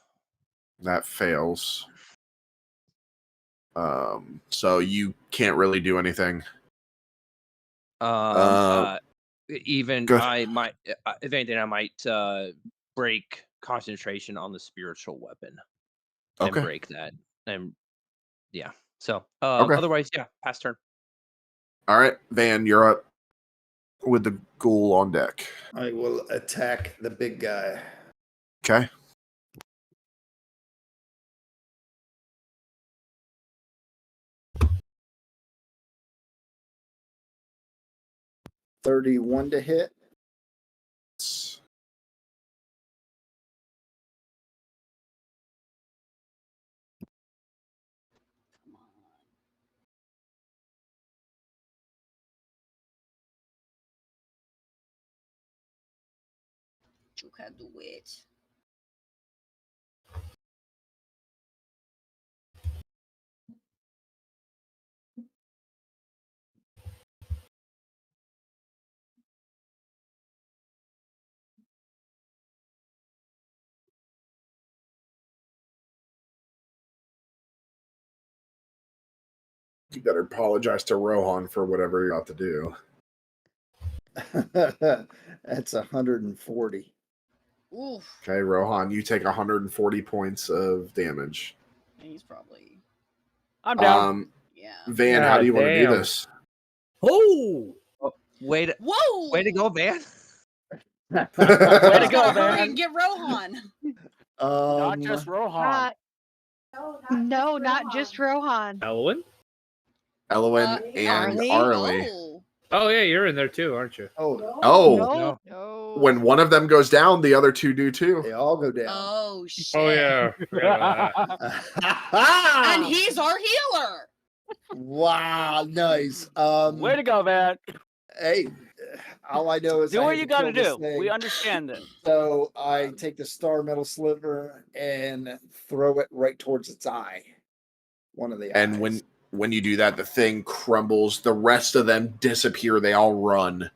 That fails. So you can't really do anything. Even good. I might, if anything, I might break concentration on the spiritual weapon and Okay. break that. And yeah. So Okay. otherwise, yeah, pass turn. All right, Van, you're up with the ghoul on deck. I will attack the big guy. Okay. $31 to hit. Come on. You can do it. You better apologize to Rohan for whatever you're about to do. That's 140. Oof. Okay, Rohan, you take 140 points of damage. He's probably. I'm down. Yeah. Van, how do you want to do damn. this? Oh! Way to Whoa! go, Van. Way to Gotta go, hurry man. and get Rohan. Not just Rohan. No, not just Rohan. Elwyn? Elwyn and Arlie? Arlie. Oh, yeah, you're in there too, aren't you? Oh, Oh, No. No. when one of them goes down, the other two do too. they all go down. Oh shit. Oh, yeah. Forgot about that. And he's our healer. Wow, nice. Way to go, man. Hey, all I know is Do I what had you to gotta kill this do. thing. We understand this. So I take the star metal sliver and throw it right towards its eye. One of the And eyes. when you do that, the thing crumbles. The rest of them disappear. They all run,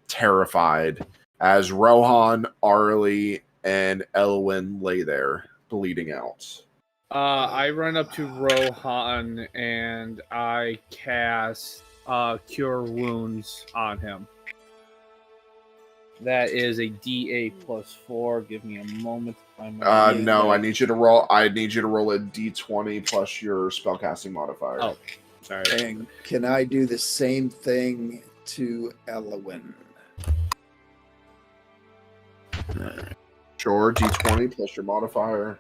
terrified, as Rohan, Arlie, and Elwyn lay there, bleeding out. I run up to Rohan and I cast Cure Wounds on him. That is a DA +4. Give me a moment to find my. No, I need you to roll. I need you to roll a D20 plus your spellcasting modifier. Oh, sorry. And can I do the same thing to Elwyn? Sure, D20 plus your modifier.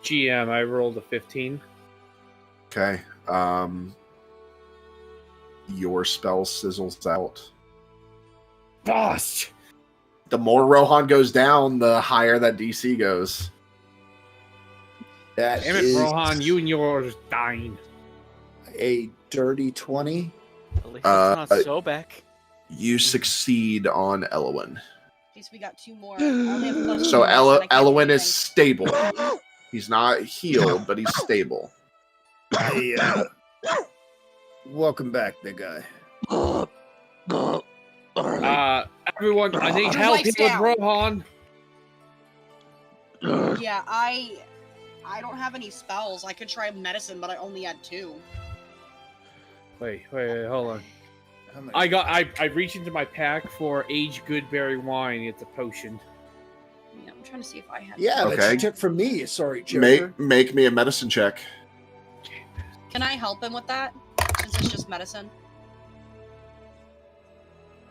GM, I rolled a 15. Okay. Your spell sizzles out. Boss! The more Rohan goes down, the higher that DC goes. That Damn it, is Rohan, you and yours dying. a dirty 20. At least it's not Sobek. You succeed on Elwyn. At least we got 2 more. I only have +2 So and I can't do Elwyn is anything. stable. He's not healed, but he's stable. Hey, welcome back, big guy. Everyone, I need Put his help lights here with down. Rohan. Yeah, I don't have any spells. I could try medicine, but I only had 2. Wait, hold on. How many- I reached into my pack for aged goodberry wine. It's a potion. Yeah, I'm trying to see if I had. Yeah, that Okay. you took from me. Sorry, Joker. Make me a medicine check. Can I help him with that? Since it's just medicine.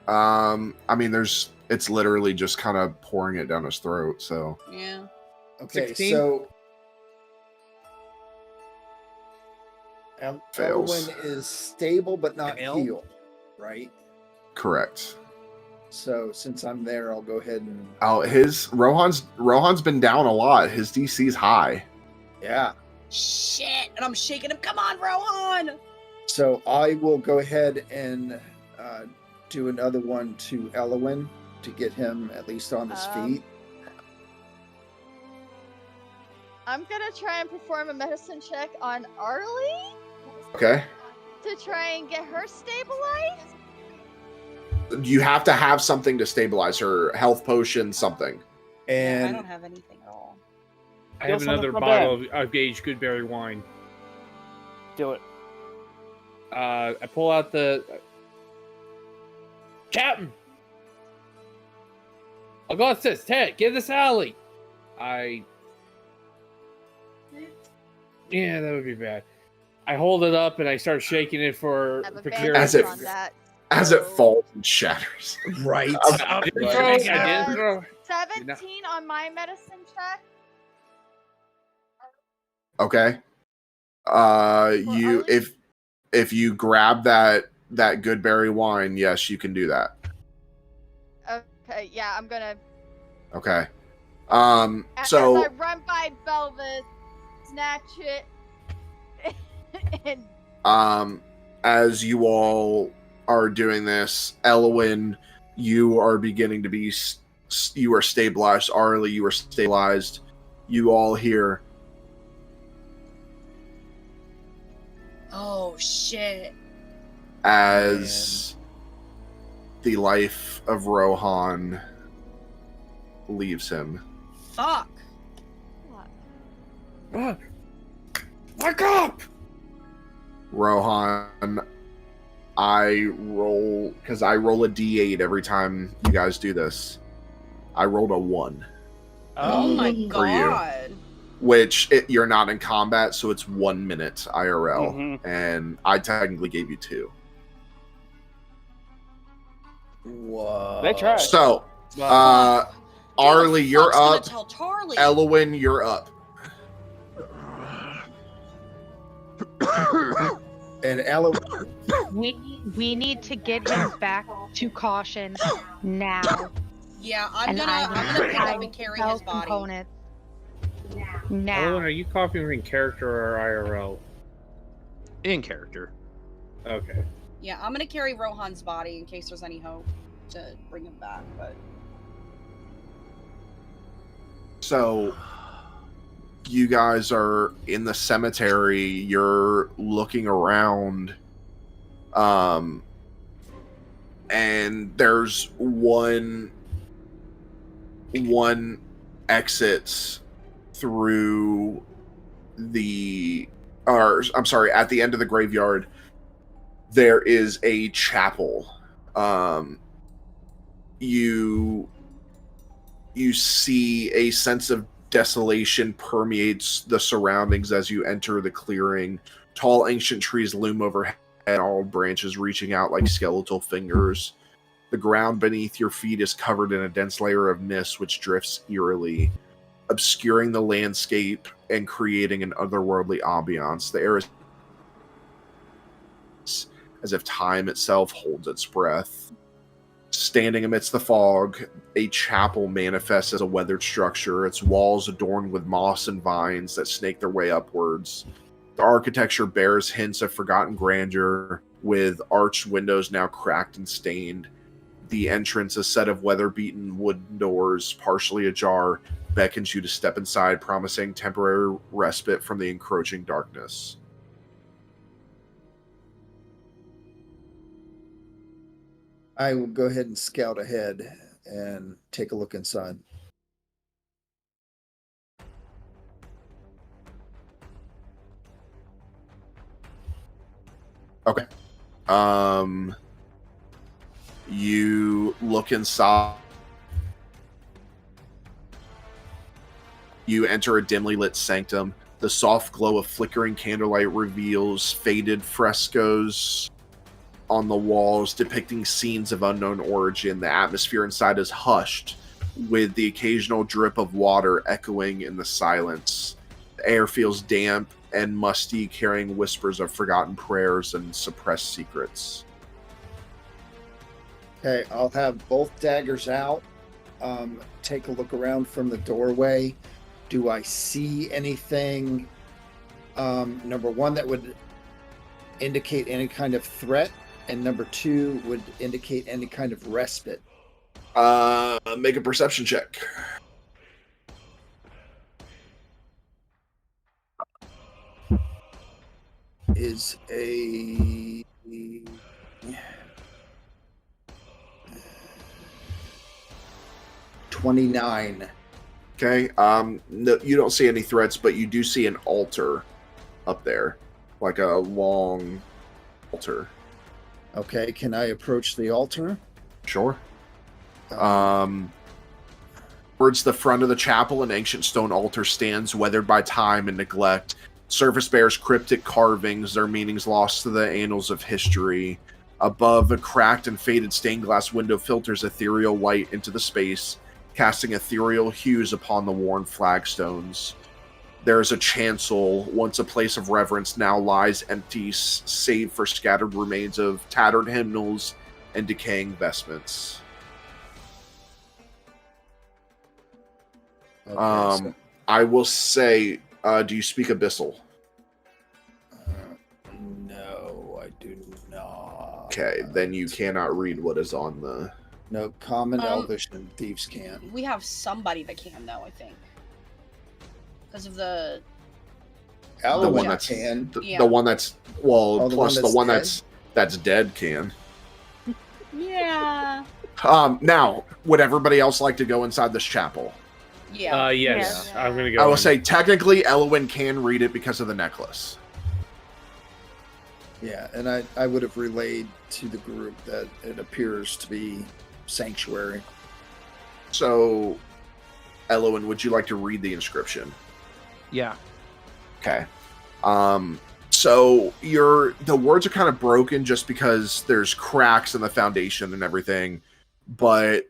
I mean, it's literally just kind of pouring it down his throat. So Yeah. Okay, 16? so Fails. Elwyn is stable but not Fail? healed, right? correct. So since I'm there, I'll go ahead and Oh, Rohan's been down a lot. His DC's high. yeah. Shit! And I'm shaking him. Come on, Rohan! So I will go ahead and do another one to Elwyn to get him at least on his feet. I'm gonna try and perform a medicine check on Arlie Okay. to try and get her stabilized. You have to have something to stabilize her. Health potion, something. I And don't have anything at all. I Feel have something another from bottle of aged goodberry wine. Do it. I pull out the Captain. I'll go upstairs. Ted, give this alley. Yeah, that would be bad. I hold it up and I start shaking it for I have a precarious. As bandage it- on that. As it so- falls and shatters. right. I didn't throw. I didn't throw. 17 on my medicine check. Okay. You Arlie? if you grab that goodberry wine, yes, you can do that. Okay, yeah, I'm gonna. Okay. As So I run by Belvis, snatch it, and as you all are doing this, Elwyn, you are beginning to be you are stabilized. Arlie, you are stabilized. You all hear, Oh shit! as the life of Rohan leaves him. Fuck! Run! Wake up! Rohan, I roll because I roll a d8 every time you guys do this. I rolled a 1, Oh my For you. god! which you're not in combat, so it's 1 minute IRL, Mhm. and I technically gave you 2. Whoa. They tried. So, Who Arlie, the you're fuck's gonna up. Tell Tarly. Elwyn, you're up. And Elwyn, We need to get him back to caution now. Yeah, I'm And gonna pick up and carry spell his body. components Owen, now. are you copying in character or IRL? In character. Okay. Yeah, I'm gonna carry Rohan's body in case there's any hope to bring him back. But So, you guys are in the cemetery. You're looking around, and there's one exit through the, or I'm sorry, at the end of the graveyard. there is a chapel. You see a sense of desolation permeates the surroundings as you enter the clearing. Tall ancient trees loom overhead, all branches reaching out like skeletal fingers. The ground beneath your feet is covered in a dense layer of mist which drifts eerily, obscuring the landscape and creating an otherworldly ambiance. The air is as if time itself holds its breath. Standing amidst the fog, a chapel manifests as a weathered structure, its walls adorned with moss and vines that snake their way upwards. The architecture bears hints of forgotten grandeur, with arched windows now cracked and stained. The entrance, a set of weather-beaten wooden doors, partially ajar, beckons you to step inside, promising temporary respite from the encroaching darkness. I will go ahead and scout ahead and take a look inside. Okay. You look inside. You enter a dimly lit sanctum. The soft glow of flickering candlelight reveals faded frescoes on the walls depicting scenes of unknown origin. The atmosphere inside is hushed, with the occasional drip of water echoing in the silence. The air feels damp and musty, carrying whispers of forgotten prayers and suppressed secrets. Okay, I'll have both daggers out. Take a look around from the doorway. Do I see anything, number one, that would indicate any kind of threat? And number two would indicate any kind of respite. Make a perception check. Is a 29. Okay. No, you don't see any threats, but you do see an altar up there, like a long altar. Okay, can I approach the altar? Sure. Towards the front of the chapel, an ancient stone altar stands, weathered by time and neglect. Surface bears cryptic carvings, their meanings lost to the annals of history. Above, a cracked and faded stained glass window filters ethereal light into the space, casting ethereal hues upon the worn flagstones. There is a chancel, once a place of reverence, now lies empty, save for scattered remains of tattered hymnals and decaying vestments. Okay, I will say, do you speak Abyssal? No, I do not. Okay, then you cannot read what is on the... No, Common, Elvish, and Thieves can. We have somebody that can, though, I think. Because of the... The one that's can. The one that's... Well, Oh, the plus one the one that's that's dead can. Yeah. Now, would everybody else like to go inside this chapel? Yeah. Yes. I'm gonna go. I will in. say, technically, Elwyn can read it because of the necklace. Yeah, and I would have relayed to the group that it appears to be sanctuary. So, Elwyn, would you like to read the inscription? Yeah. Okay. So the words are kind of broken just because there's cracks in the foundation and everything, but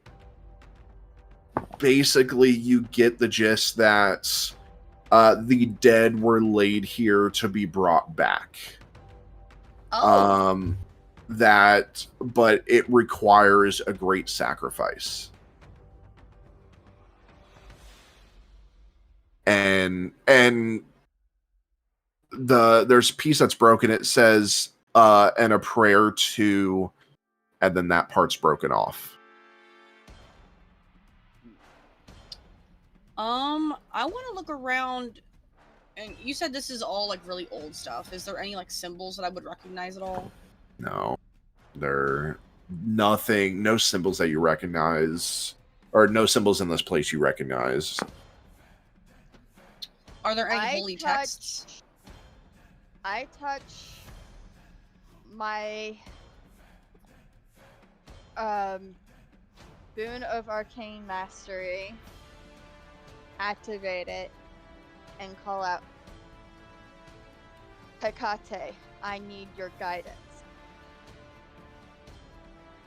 basically you get the gist that the dead were laid here to be brought back. Oh. But it requires a great sacrifice. And there's a piece that's broken. It says and a prayer to, and then that part's broken off. I want to look around, and you said this is all like really old stuff. Is there any like symbols that I would recognize at all? No, there nothing, no symbols that you recognize, or no symbols in this place you recognize. Are there any holy texts? I touch my Boon of Arcane Mastery, activate it, and call out, Hecate, I need your guidance.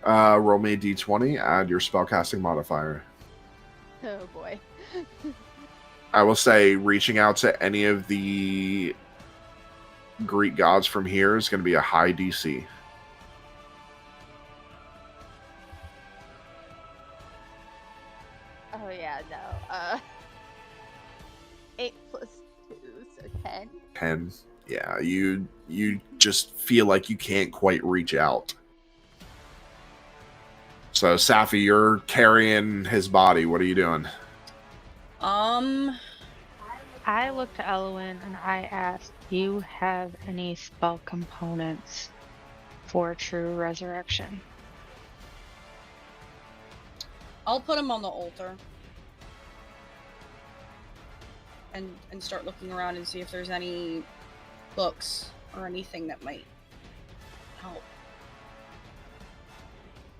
Roll me a d20, add your spellcasting modifier. Oh boy. I will say reaching out to any of the Greek gods from here is going to be a high DC. Oh yeah, no. 8 plus 2, so 10. 10. Yeah, you just feel like you can't quite reach out. So, Safi, you're carrying his body. What are you doing? I looked to Elwyn and I asked, do you have any spell components for True Resurrection? I'll put him on the altar. And start looking around and see if there's any books or anything that might help.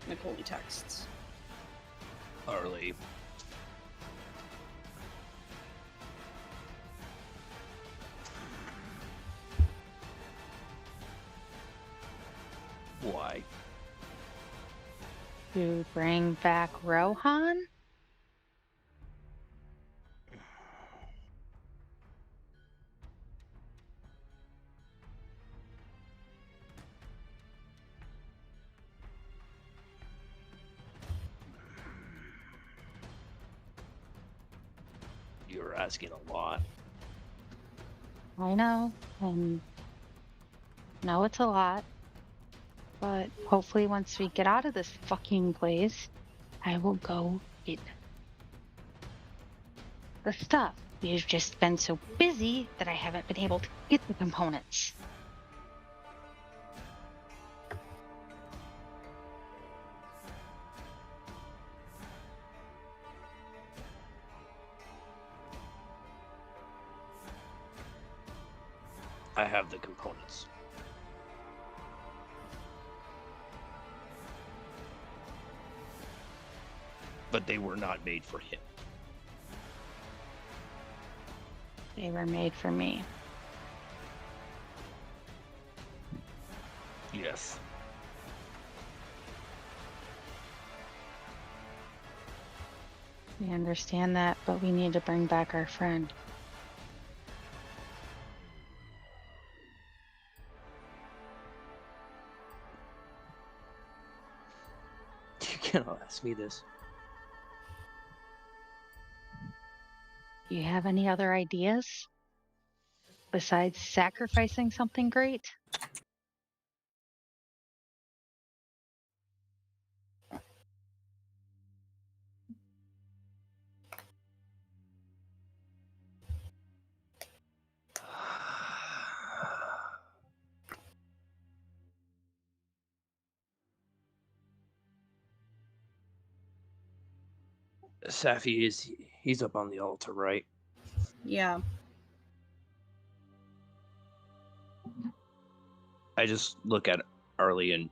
Like holy texts. Arlie. Why? To bring back Rohan? You're asking a lot. I know, and know it's a lot, but hopefully once we get out of this fucking place, I will go get the stuff. We've just been so busy that I haven't been able to get the components. I have the components. But they were not made for him. They were made for me. Yes. We understand that, but we need to bring back our friend. You cannot ask me this. Do you have any other ideas? Besides sacrificing something great? Safi he's up on the altar, right? Yeah. I just look at Arlie and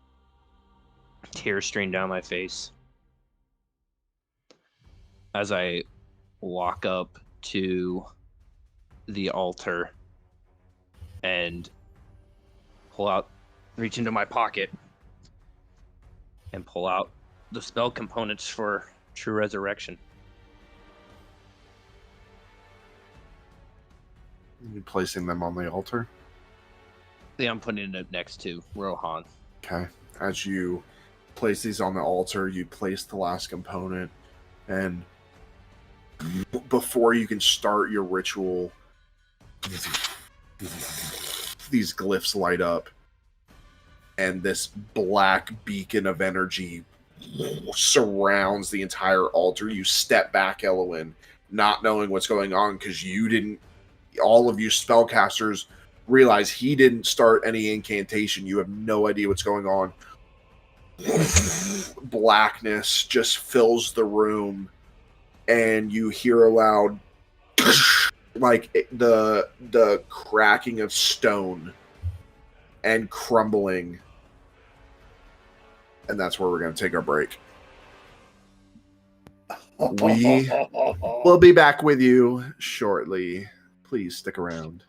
tears stream down my face as I walk up to the altar and reach into my pocket and pull out the spell components for True Resurrection. You placing them on the altar? Yeah, I'm putting it next to Rohan. Okay. As you place these on the altar, you place the last component, and before you can start your ritual, these glyphs light up, and this black beacon of energy surrounds the entire altar. You step back, Elwyn, not knowing what's going on because all of you spellcasters realize he didn't start any incantation. You have no idea what's going on. Blackness just fills the room, and you hear a loud like the cracking of stone and crumbling and that's where we're going to take our break. We will be back with you shortly. Please stick around.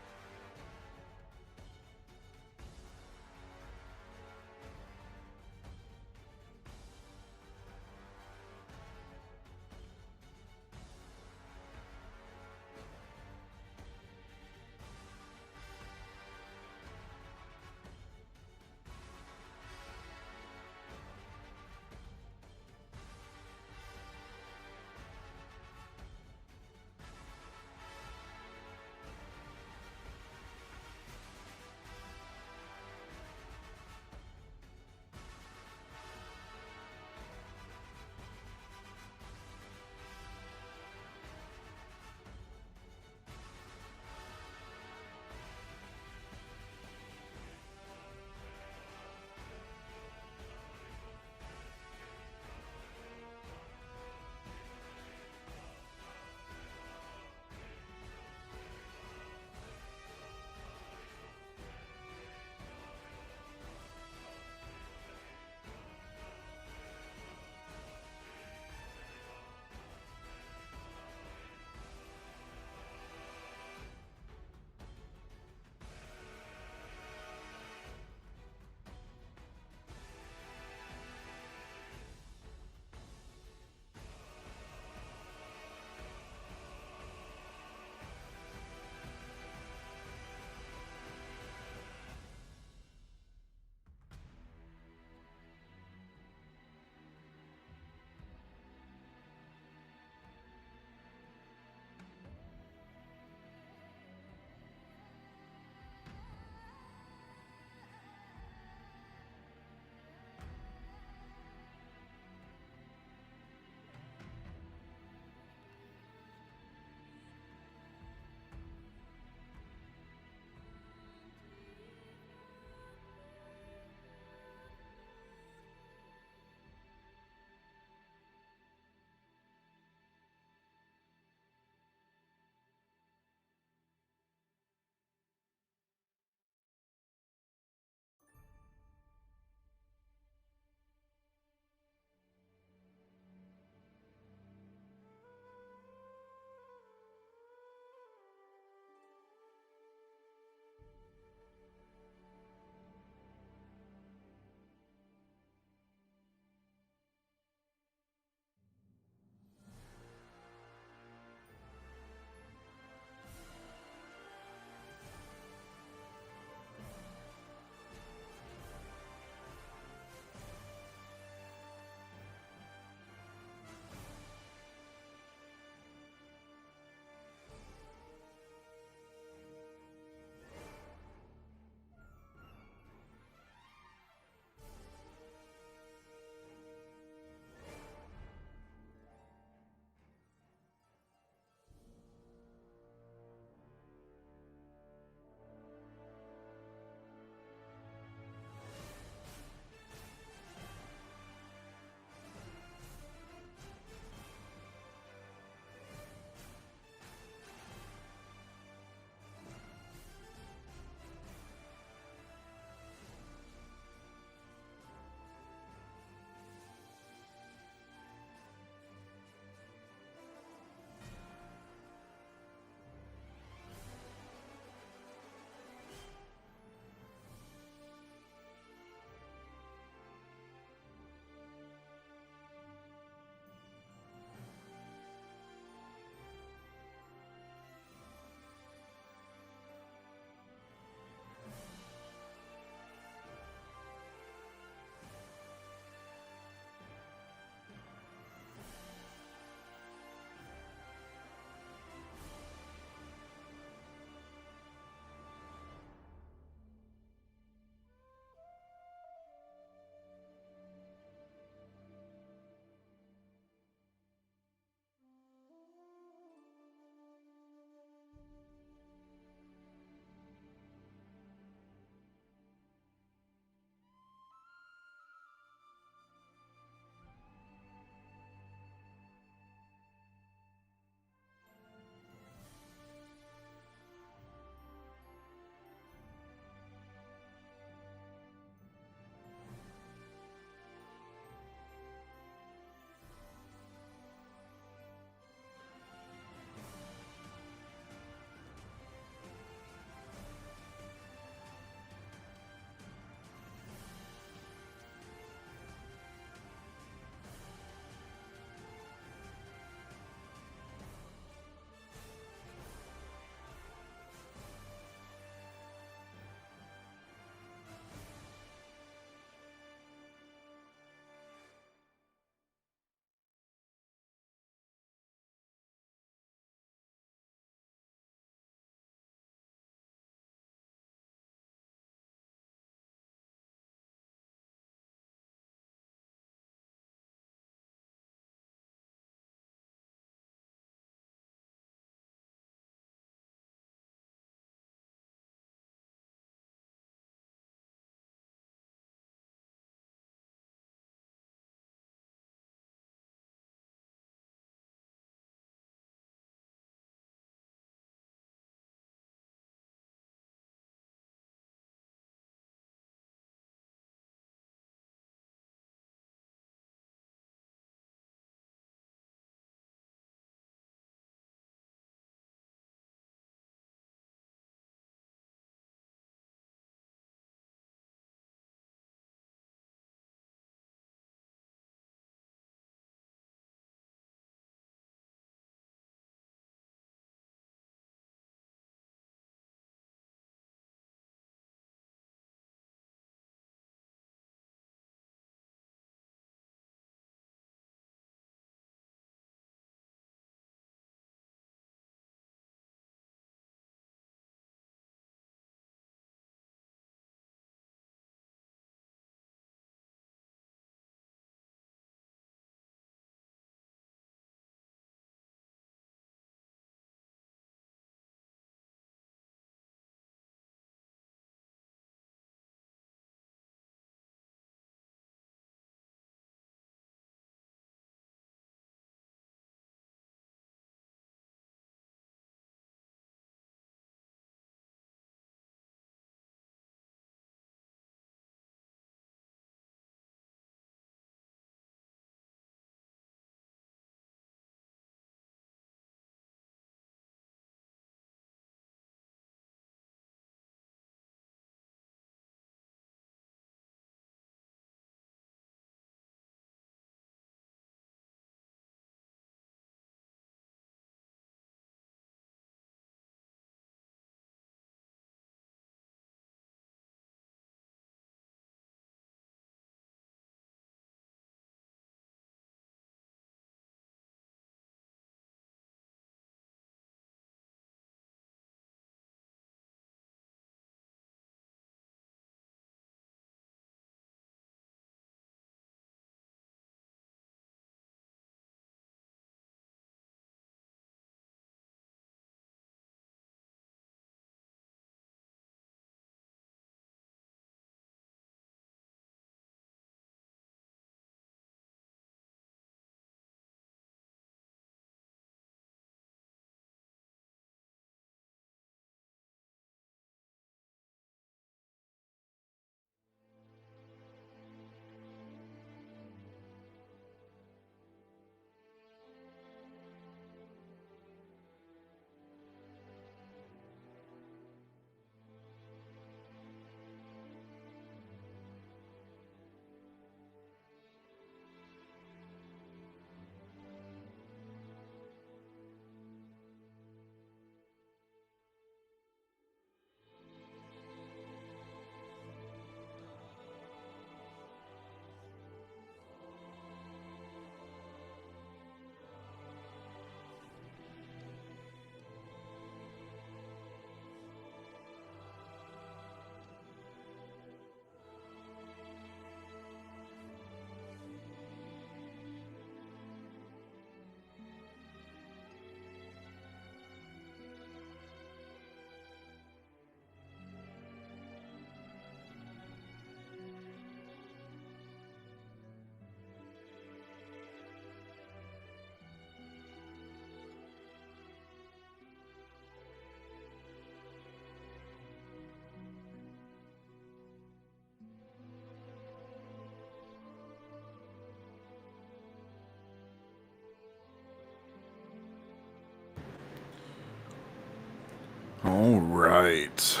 All right.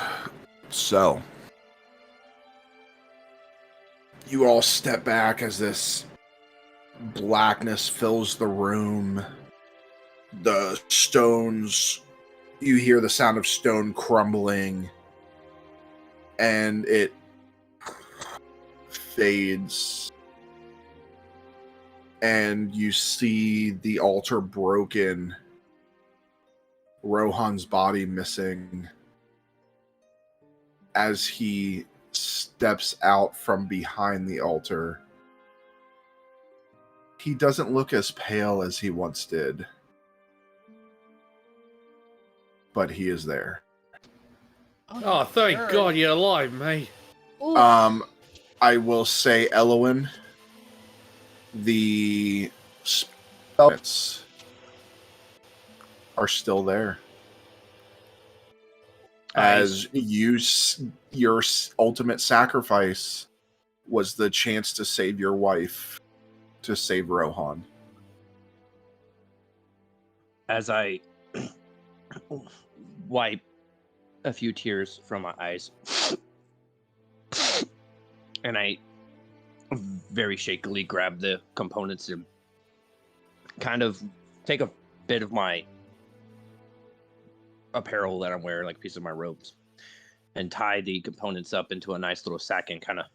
So, you all step back as this blackness fills the room. The stones, you hear the sound of stone crumbling, and it fades. And you see the altar broken, Rohan's body missing, as he steps out from behind the altar. He doesn't look as pale as he once did, but he is there. Oh, thank God you're alive, mate. Ooh. I will say, Elowen, the spells are still there. As your ultimate sacrifice was the chance to save your wife, to save Rohan. As I wipe a few tears from my eyes, and I very shakily grab the components and kind of take a bit of my apparel that I'm wearing, like a piece of my robes, and tie the components up into a nice little sack and kind of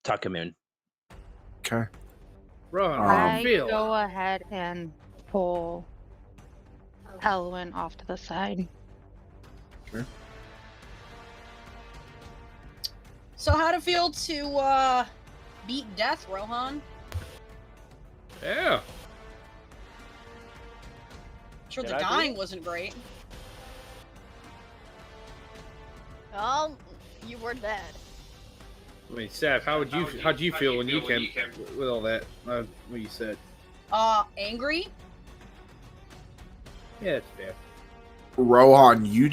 tuck them in. Okay. Rohan, how do I you feel? go ahead and pull Elwyn off to the side. So how'd it feel to beat death, Rohan? Yeah. Sure, Did the I dying wasn't great. Well, you were dead. I mean, Seth, how'd you feel when you came with all that? What you said? Angry? Yeah, it's fair. Rohan, you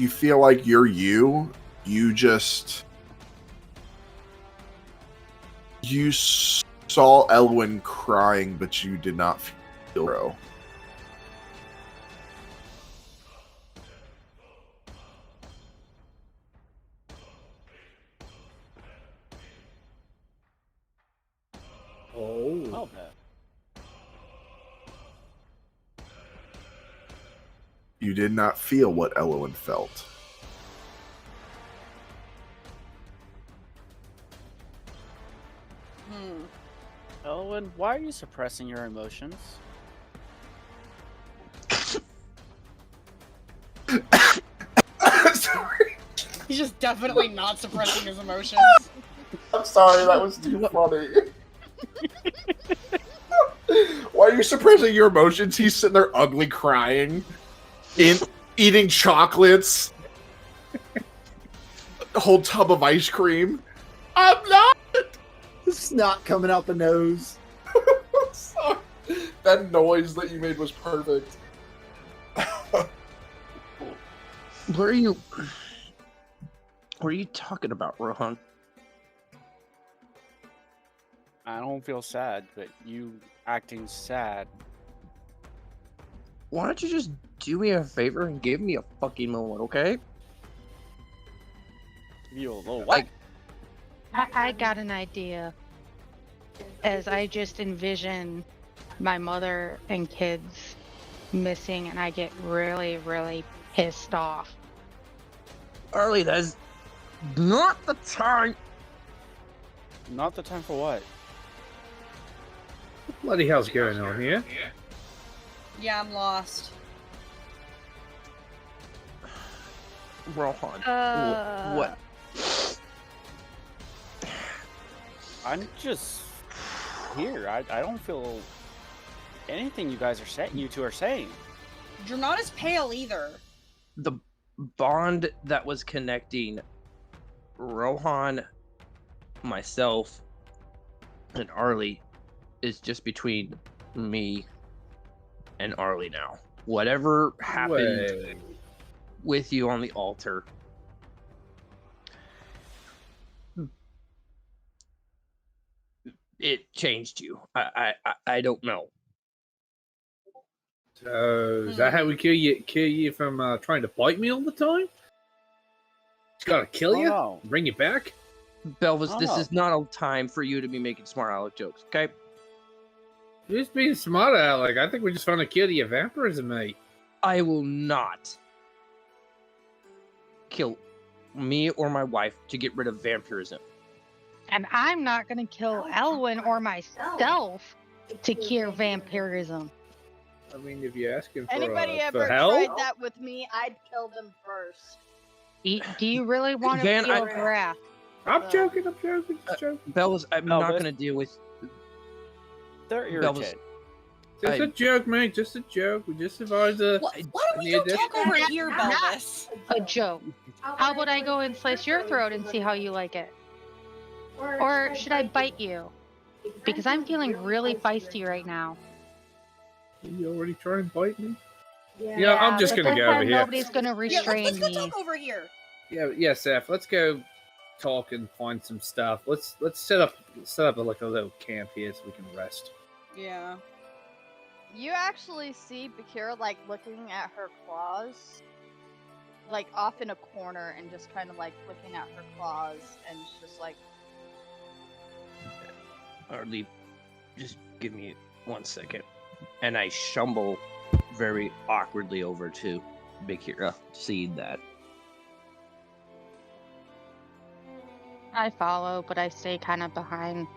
feel like you're you. You saw Elwyn crying, but you did not feel Ro. Oh. Oh, bet. You did not feel what Elwyn felt. Elwyn, why are you suppressing your emotions? Sorry. He's just definitely not suppressing his emotions. I'm sorry, that was too funny. Why are you suppressing your emotions? He's sitting there ugly crying, eating chocolates, a whole tub of ice cream. I'm not! Snot coming out the nose. Sorry. That noise that you made was perfect. What are you talking about, Rohan? I don't feel sad, but you acting sad. Why don't you just do me a favor and give me a fucking moment, okay? You a little Like, I got an idea. As I just envision my mother and kids missing, and I get really, really pissed off. Arlie, that's not the time. Not the time for what? What bloody hell's going on here? Yeah, I'm lost. Rohan, what? I'm just here. I don't feel anything you guys are saying. You two are saying. You're not as pale either. The bond that was connecting Rohan, myself, and Arlie is just between me and Arlie now. Whatever happened with you on the altar, it changed you. I don't know. So is that how we kill you from trying to bite me all the time? Just gotta kill you, no. bring you back. Belvis, this Oh. is not a time for you to be making smart aleck jokes, okay? You're just being smart, Alec. I think we're just trying to kill you vampirism, mate. I will not kill me or my wife to get rid of vampirism. And I'm not gonna kill Elwyn or myself to cure vampirism. I mean, if you're asking for, Anybody for ever help, tried that with me, I'd kill them first. Do you really want to Van, feel I- wrath? I'm joking, just joking. Belvis, I'm No, not but- going to deal with... They're Belvis, irritated. Just a joke, mate. Just a joke. We just survived a. Why don't we go talk over here, Belvis? A joke. How about I go and slice your throat and see how you like it? Or should I bite you? Because I'm feeling really feisty right now. You already trying to bite me? Yeah, I'm just but gonna this go over time here. Nobody's gonna Yeah, restrain let's go me. talk over here. Yeah, Seth. Let's go talk and find some stuff. Let's set up like a little camp here so we can rest. Yeah. You actually see Bakira like looking at her claws, like off in a corner, and just kind of like looking at her claws, and it's just like, Hardly, just give me 1 second. And I shumble very awkwardly over to Bakira, seeing that. I follow, but I stay kind of behind.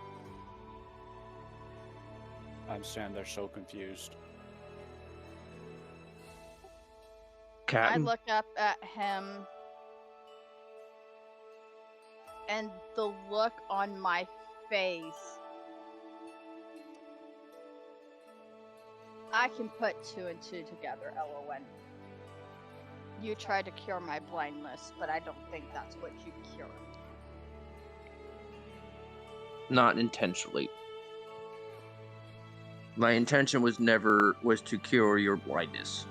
I'm standing there so confused. I Captain, look up at him, and the look on my face. I can put 2 and 2 together, LON. You tried to cure my blindness, but I don't think that's what you cured. not intentionally. My intention was to cure your blindness.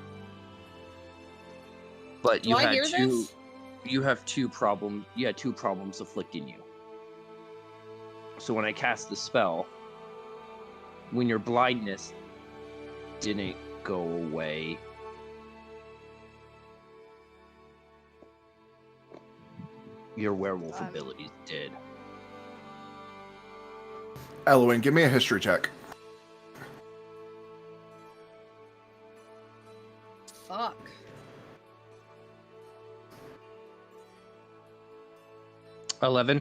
But Do you I had hear two. this? You have two problems. You had two problems afflicting you. So when I cast the spell, when your blindness didn't go away, your werewolf abilities did. Elwyn, give me a history check. Fuck. $11.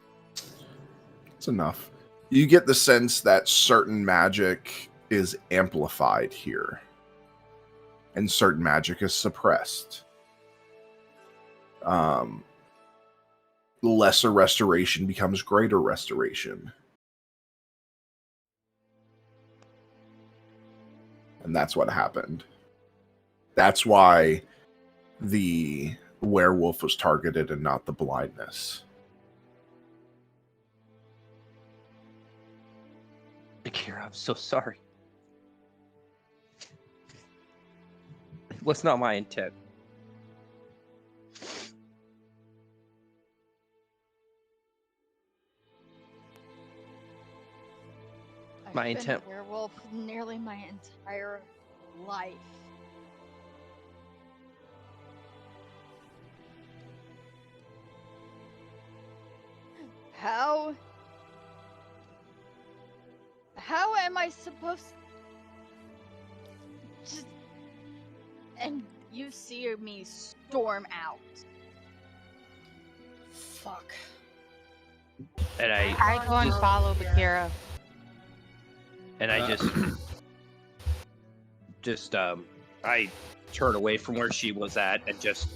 It's enough. You get the sense that certain magic is amplified here, and certain magic is suppressed. Lesser restoration becomes greater restoration. And that's what happened. That's why the werewolf was targeted and not the blindness. Akira, I'm so sorry. It was not my intent. I've My been intent- a werewolf nearly my entire life. How am I supposed to... And you see me storm out. Fuck. And I go and follow Bakira. I I turn away from where she was at and just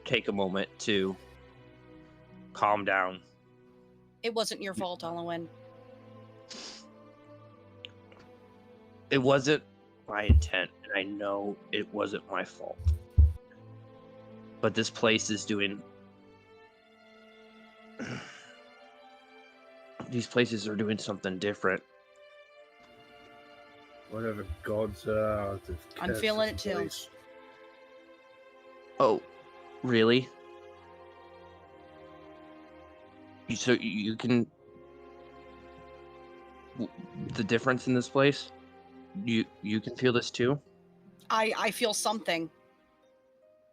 take a moment to calm down. It wasn't your fault, Olwen. It wasn't my intent, and I know it wasn't my fault. But this place is doing... These places are doing something different. Whatever gods are. I'm feeling it too. Oh, really? So you can... The difference in this place? You can feel this too? I feel something.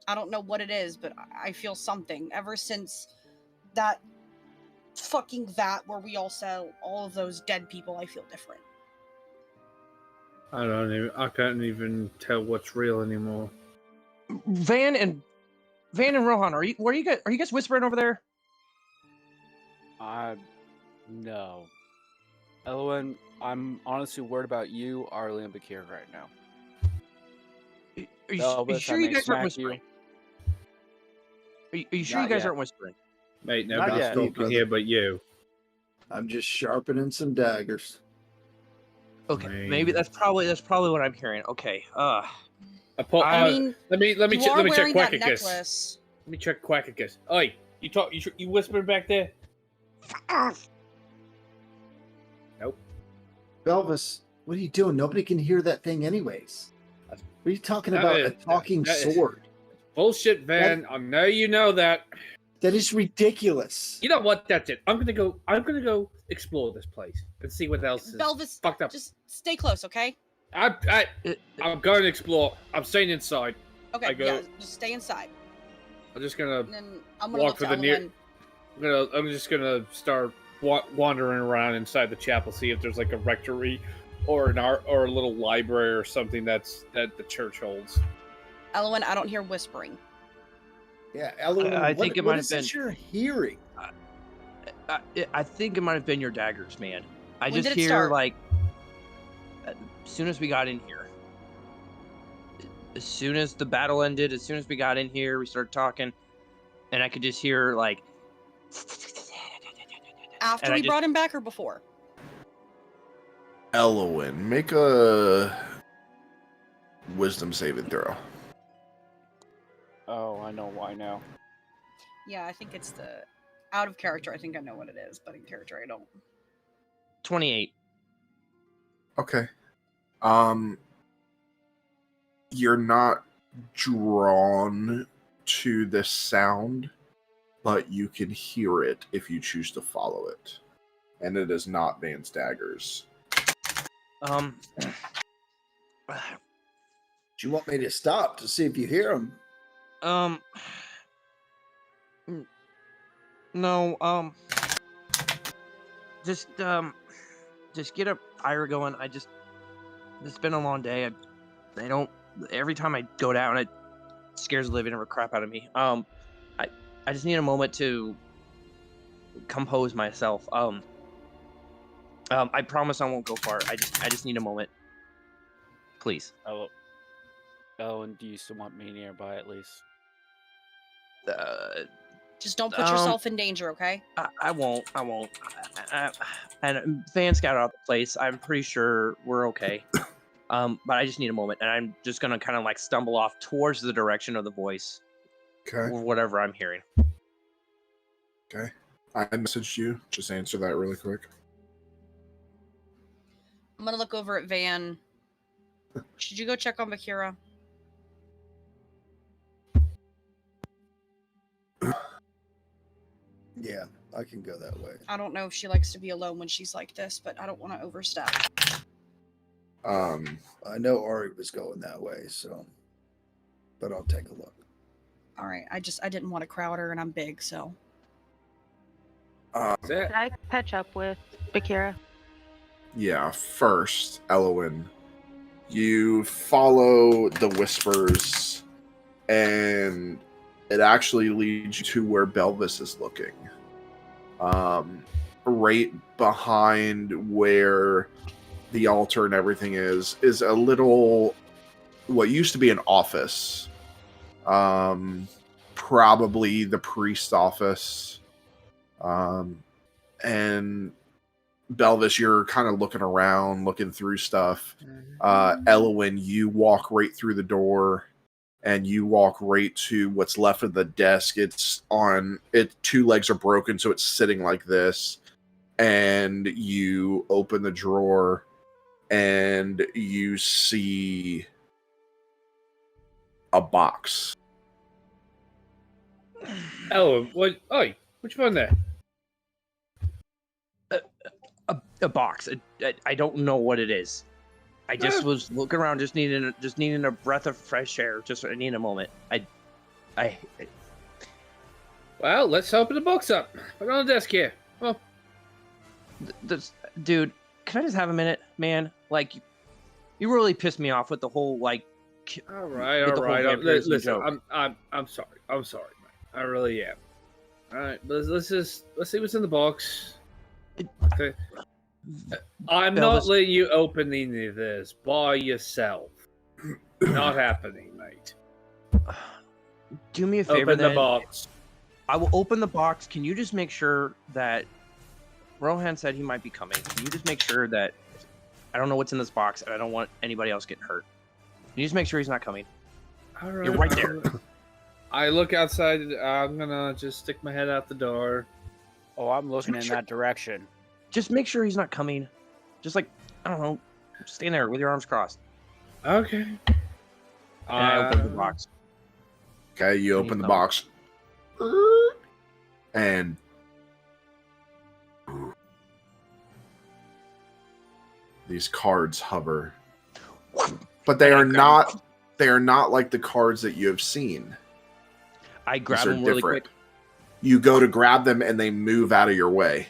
I don't know what it is, but I feel something. Ever since that fucking vat where we all sell all of those dead people, I feel different. I can't even tell what's real anymore. Van and Rohan, are you guys whispering over there? No. Elwyn, I'm honestly worried about you, Arlie, and Bakir right now. Are you Elvis, sure I you may guys aren't smack whispering? Are you sure Not you guys yet. aren't whispering? Mate, Not nobody's yet, talking brother. here but you. I'm just sharpening some daggers. Okay, Man. maybe that's probably what I'm hearing. Okay. I mean, let me you are check wearing that Quackicus. necklace. Let me check Quackicus. Oi, you whispering back there? Fuck off. Nope. Belvis, what are you doing? Nobody can hear that thing anyways. What are you talking That about? is- A talking that is- sword? Bullshit, Van. I know you know that. That is ridiculous. You know what? That's it. I'm gonna go explore this place and see what else is Belvis, fucked up. just stay close, okay? I'm going to explore. I'm staying inside. Okay, go- yeah, just stay inside. I'm just gonna And then I'm gonna walk look for to the Elwyn. near. I'm just gonna start wandering around inside the chapel, see if there's like a rectory or an art or a little library or something that the church holds. Elwyn, I don't hear whispering. Yeah, Elwyn, I think it what might is have this you're hearing? I think it might have been your daggers, man. I When just did it hear start? like as soon as we got in here. As soon as the battle ended, as soon as we got in here, we started talking, and I could just hear like. After And I we just- brought him back or before? Elwyn, make a wisdom saving throw. Oh, I know why now. Yeah, I think it's the out of character. I think I know what it is, but in character I don't. 28. Okay. You're not drawn to this sound, but you can hear it if you choose to follow it. And it is not Van's daggers. Do you want me to stop to see if you hear them? No, just get a fire going. It's been a long day. Every time I go down, it scares the living crap out of me. I just need a moment to compose myself. I promise I won't go far. I just need a moment. Please. Oh, and do you still want me nearby at least? Just don't put yourself in danger, okay? I won't. And Van scout out the place. I'm pretty sure we're okay. But I just need a moment, and I'm just gonna kind of like stumble off towards the direction of the voice, Okay. or whatever I'm hearing. Okay. I messaged you. Just answer that really quick. I'm gonna look over at Van. Should you go check on Bakira? Yeah, I can go that way. I don't know if she likes to be alone when she's like this, but I don't want to overstep. I know Ari was going that way, so. But I'll take a look. All right, I didn't want to crowd her, and I'm big, so. Did I catch up with Bakira? Yeah, first, Elwyn, you follow the whispers, and it actually leads you to where Belvis is looking. Right behind where the altar and everything is a little, what used to be an office. Probably the priest's office. And Belvis, you're kind of looking around, looking through stuff. Elwyn, you walk right through the door, and you walk right to what's left of the desk. It's on it. 2 legs are broken, so it's sitting like this. And you open the drawer, and you see a box. Oh, what? Oi, what you found there? A box. I don't know what it is. I just was looking around, just needing a breath of fresh air. I need a moment. Well, let's open the books up. Put it on the desk here. Well, dude, can I just have a minute, man? Like, you really pissed me off with the whole like. all right. Listen, joke. I'm sorry. I'm sorry, man. I really am. All right, let's see what's in the box. Okay. I'm not letting you open any of this by yourself. Not happening, mate. Do me a favor. Open the box. I will open the box. Can you just make sure that Rohan said he might be coming? Can you just make sure that I don't know what's in this box and I don't want anybody else getting hurt? Can you just make sure he's not coming? All right, you're right there. I look outside. I'm gonna just stick my head out the door. Oh, I'm looking in that direction. Just make sure he's not coming. Just like, I don't know, stand there with your arms crossed. Okay. And I open the box. Okay, you open the box. And these cards hover. But they are not like the cards that you have seen. I grab them really quick. You go to grab them and they move out of your way.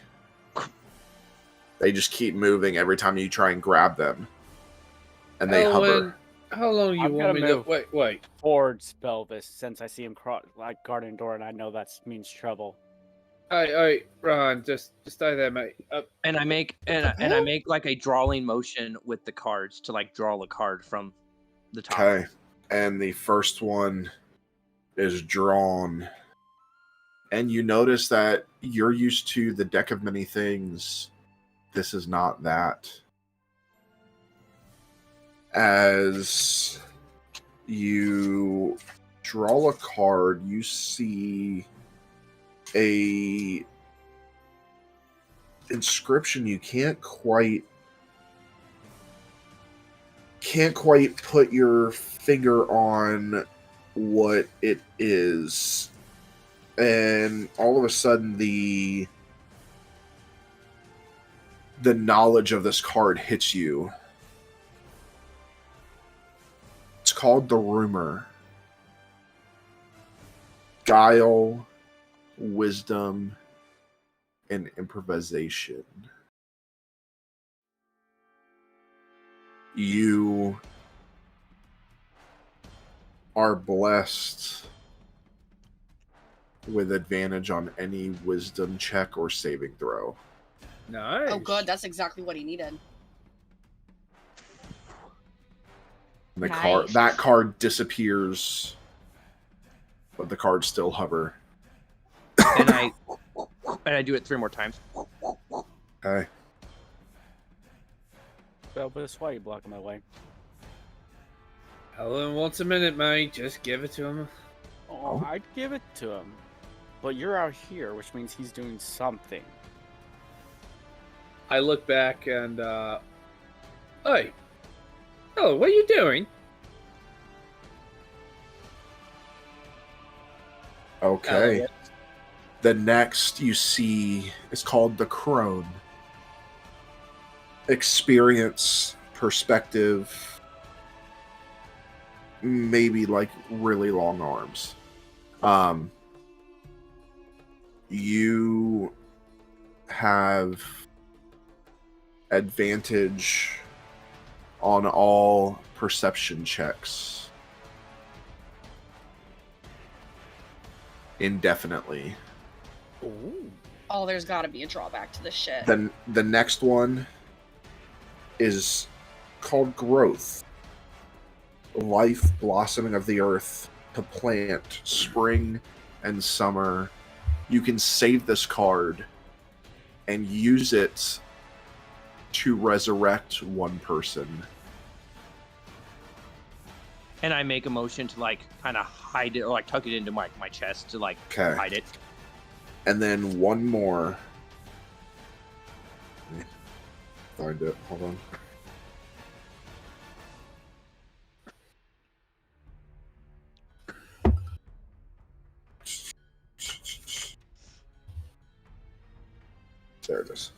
They just keep moving every time you try and grab them. And they hover. How long do you want me to wait? Forward spell this since I see him guarding the door and I know that means trouble. Alright, Ron, just stay there, mate. And I make I make like a drawing motion with the cards to like draw a card from the top. Okay. And the first one is drawn. And you notice that you're used to the deck of many things. This is not that. As you draw a card, you see a inscription you can't quite put your finger on what it is. And all of a sudden the knowledge of this card hits you. It's called the Rumor. Guile, wisdom, and improvisation. You are blessed with advantage on any wisdom check or saving throw. Nice. Oh, good. That's exactly what he needed. The that card disappears, but the cards still hover. And I do it 3 more times. Okay. Well, but that's why you're blocking my way. Helen wants a minute, mate. Just give it to him. Oh, I'd give it to him. But you're out here, which means he's doing something. I look back and, hey. Oh, what are you doing? Okay. The next you see is called the Crone. Experience, perspective, maybe like really long arms. You have advantage on all perception checks indefinitely. Ooh. Oh, there's got to be a drawback to this shit. Then the next one is called Growth. Life blossoming of the earth to plant spring and summer. You can save this card and use it to resurrect one person. And I make a motion to like kind of hide it or like tuck it into my chest to like hide it. And then one more. Find it. Hold on. There it is.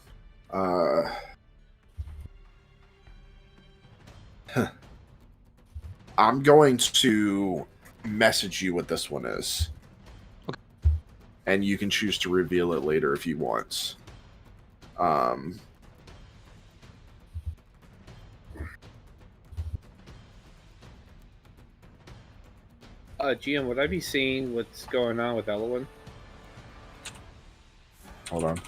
I'm going to message you what this one is. Okay. And you can choose to reveal it later if you want. GM, would I be seeing what's going on with Elowen? Hold on.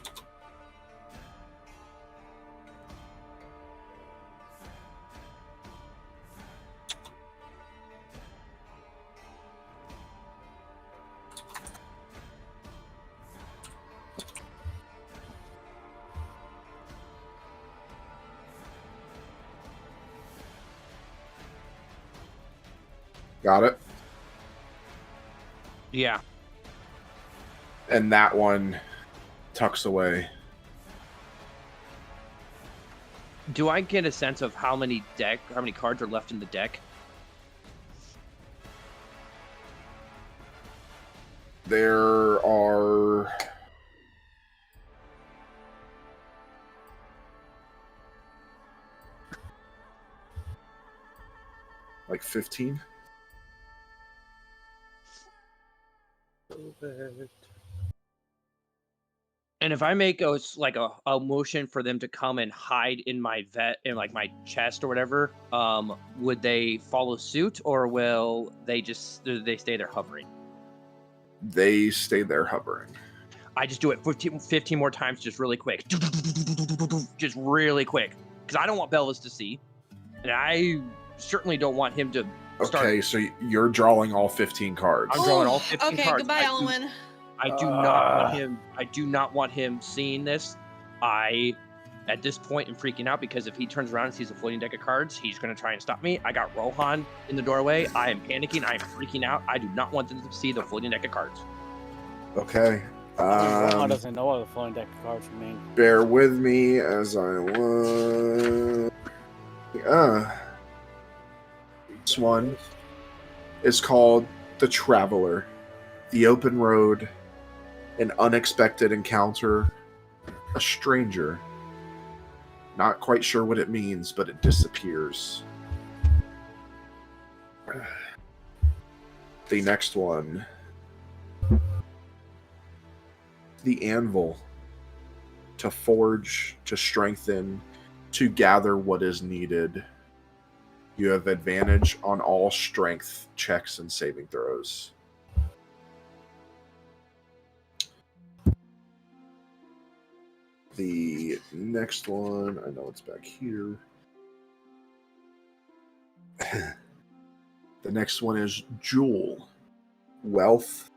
Got it? Yeah. And that one tucks away. Do I get a sense of how many cards are left in the deck? There are... like 15? And if I make a motion for them to come and hide in my like my chest or whatever, would they follow suit, or will they stay there hovering? They stay there hovering. I just do it 15 more times, just really quick, just really quick, because I don't want Belvis to see, and I certainly don't want him to start. Okay, so you're drawing all 15 cards. I'm drawing all 15 okay, cards. goodbye, Elwyn. I do not want him. I do not want him seeing this. At this point, am freaking out because if he turns around and sees a floating deck of cards, he's going to try and stop me. I got Rohan in the doorway. I am panicking. I am freaking out. I do not want them to see the floating deck of cards. Okay. Rohan doesn't know what the floating deck of cards mean. Bear with me as I look. This one is called The Traveler. The Open Road. An unexpected encounter. A stranger. Not quite sure what it means, but it disappears. The next one. The Anvil. To forge, to strengthen, to gather what is needed. You have advantage on all strength checks and saving throws. The next one, I know it's back here. The next one is Jewel. Wealth,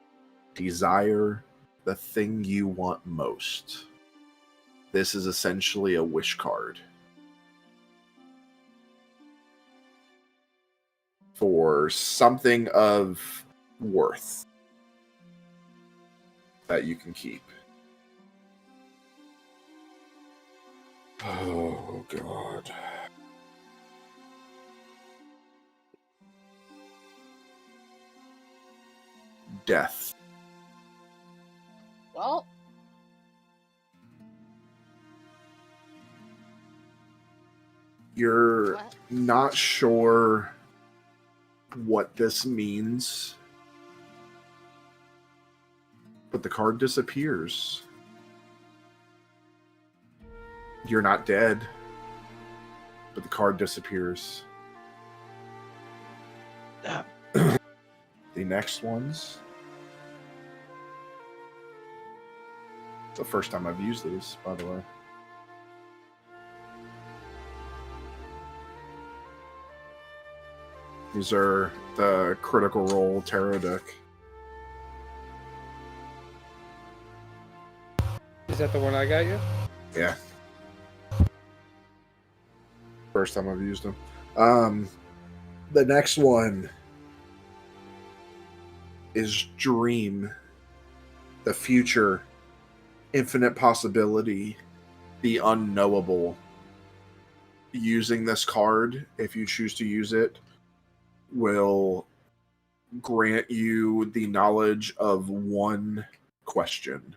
desire, the thing you want most. This is essentially a wish card. For something of worth that you can keep. Oh, God. Death. Well, You're what? not sure what this means, but the card disappears. You're not dead, but the card disappears. The next ones. It's the first time I've used these, by the way. These are the Critical Role tarot deck. Is that the one I got you? Yeah. First time I've used them. The next one is Dream. The future. Infinite possibility. The unknowable. Using this card, if you choose to use it, will grant you the knowledge of one question,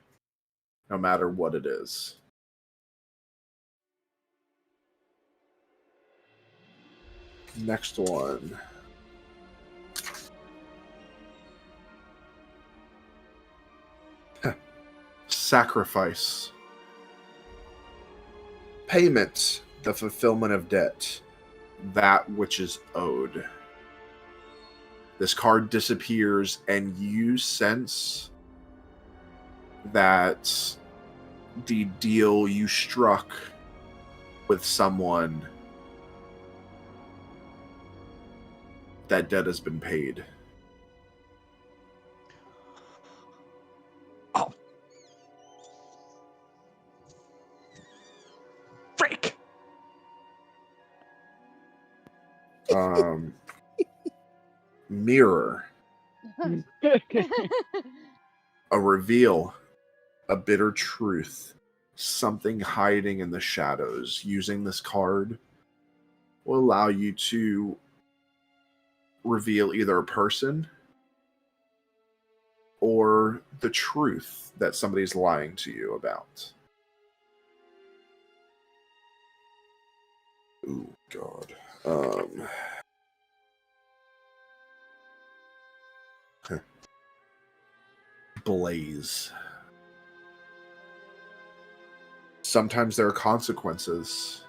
no matter what it is. Next one. Sacrifice. Payment, the fulfillment of debt, that which is owed. This card disappears, and you sense that the deal you struck with someone, that debt has been paid. Oh. Frick! Mirror. A reveal. A bitter truth. Something hiding in the shadows. Using this card will allow you to reveal either a person or the truth that somebody's lying to you about. Ooh, God. Blaze. Sometimes there are consequences.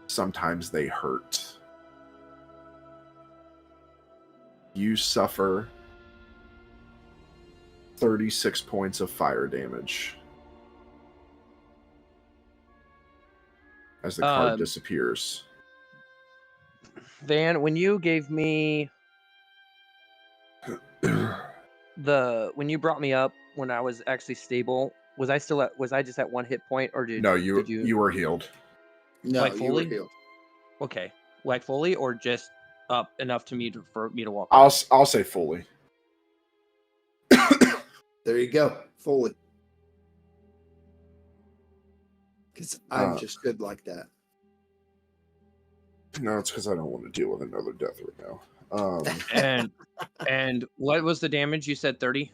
Sometimes they hurt. You suffer 36 points of fire damage as the card disappears. Van, when you gave me when you brought me up when I was actually stable, was I just at 1 hit point, or did you were healed? No, like you fully? were healed. Okay, like fully, or just up enough for me to walk? I'll say fully. There you go, fully. Because I'm just good like that. No, it's because I don't want to deal with another death right now. And what was the damage? You said 30?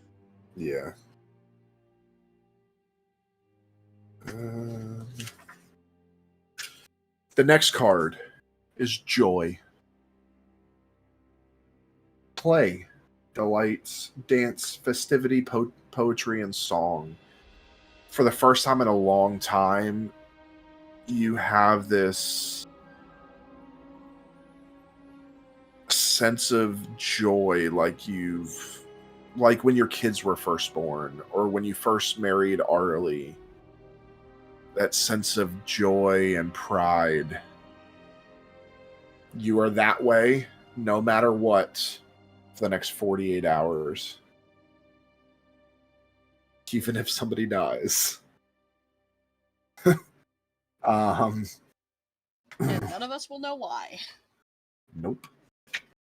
Yeah. The next card is Joy. Play, delights, dance, festivity, poetry, and song. For the first time in a long time, you have this sense of joy, like when your kids were first born, or when you first married Arlie. That sense of joy and pride. You are that way no matter what for the next 48 hours. Even if somebody dies. And none of us will know why. Nope.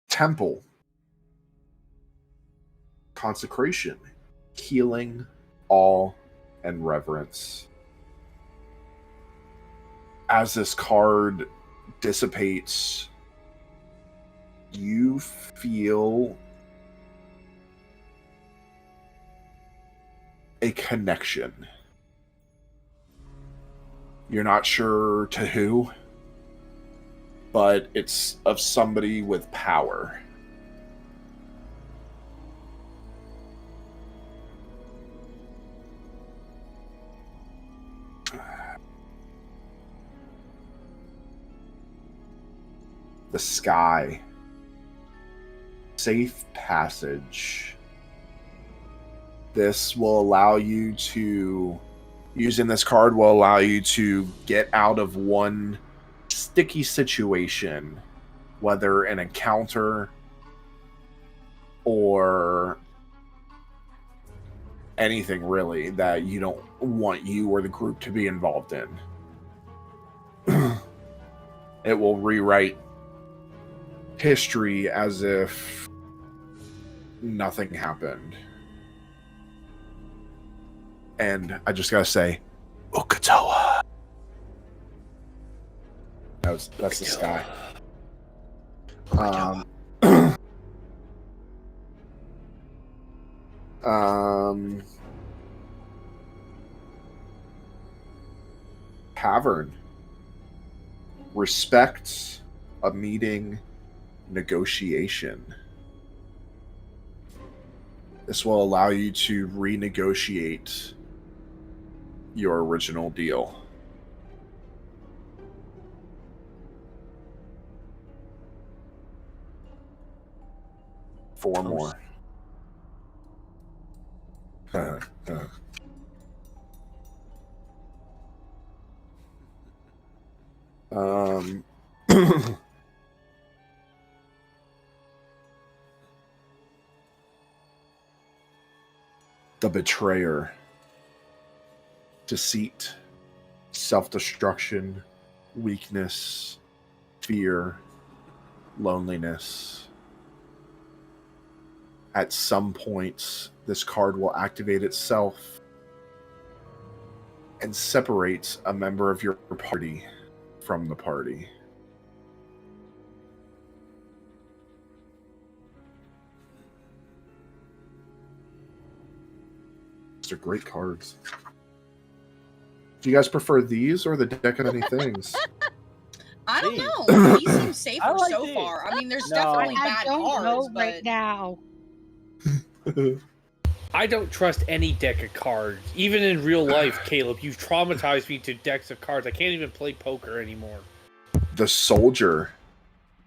Temple. Consecration. Healing, awe, and reverence. As this card dissipates, you feel a connection. You're not sure to who, but it's of somebody with power. The sky. Safe passage. This will allow you to, using this card will allow you to get out of one sticky situation, whether an encounter or anything really that you don't want you or the group to be involved in. It will rewrite history as if nothing happened. And I just gotta say, Ukatoa. That's the sky. Tavern. Respect, a meeting, negotiation. This will allow you to renegotiate your original deal. Four more. The betrayer. Deceit, self-destruction, weakness, fear, loneliness. At some points, this card will activate itself and separates a member of your party from the party. These are great cards. Do you guys prefer these or the deck of many things? I don't know. These seem safer I like so these. far. I mean, there's No. definitely I bad don't cards, know but right now. I don't trust any deck of cards. Even in real life, Caleb, you've traumatized me to decks of cards. I can't even play poker anymore. The soldier,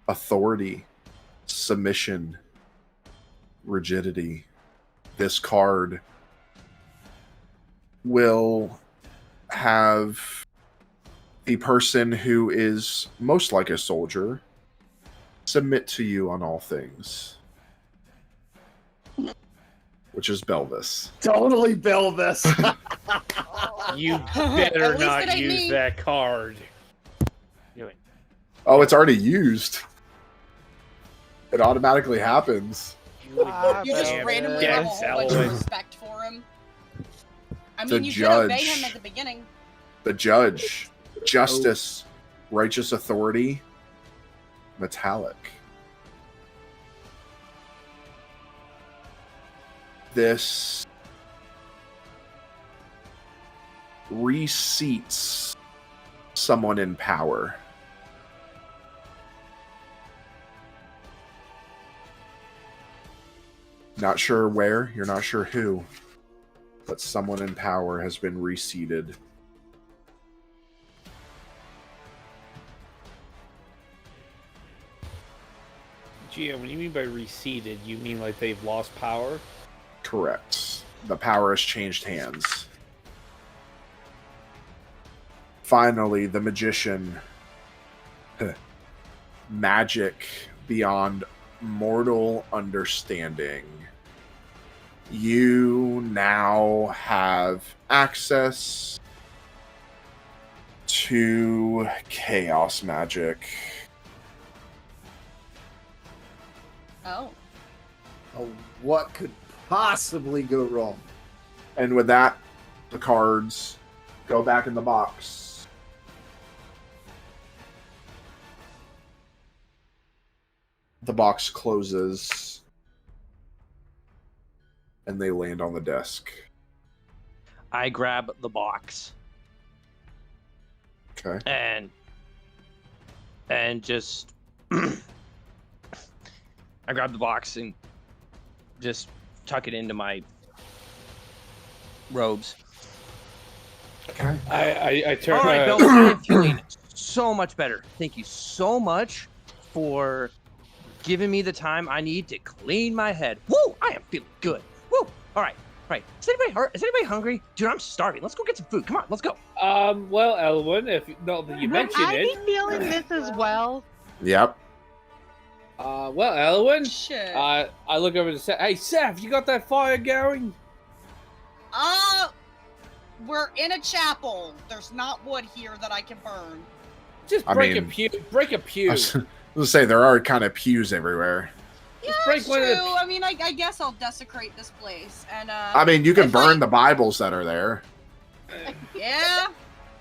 authority, submission, rigidity. This card will have the person who is most like a soldier submit to you on all things, which is Belvis. Totally Belvis. You At better least it not ain't use me. that card. Oh, it's already used. It automatically happens. You just Damn randomly have a Dex whole bunch of element. respect for him. I The mean, you should obey judge. him at the beginning. The judge, justice, righteous authority, metallic. This reseats someone in power. Not sure where, you're not sure who, but someone in power has been reseated. Gee, when you mean by reseated, you mean like they've lost power? Correct. The power has changed hands. Finally, the magician. Magic beyond mortal understanding. You now have access to chaos magic. Oh. Oh, what could possibly go wrong? And with that, the cards go back in the box. The box closes and they land on the desk. I grab the box Okay. and just I grab the box and just tuck it into my robes. Okay. I turn. All right, Bill, I am feeling so much better. Thank you so much for giving me the time I need to clean my head. Woo! I am feeling good. Woo! All right. Is anybody hungry? Dude, I'm starving. Let's go get some food. Come on, let's go. Well, Elwin, if no, you mentioned I'd it. be feeling this as well. Yep. Well, Elwin, Shit. I look over to Seth. Hey, Seth, you got that fire going? We're in a chapel. There's not wood here that I can burn. Just I break mean- a pew. Break a I pew. was gonna say there are kind of pews everywhere. Yeah, break that's one of the true. I mean, I guess I'll desecrate this place. And, I mean, you can if burn I- the Bibles that are there. yeah.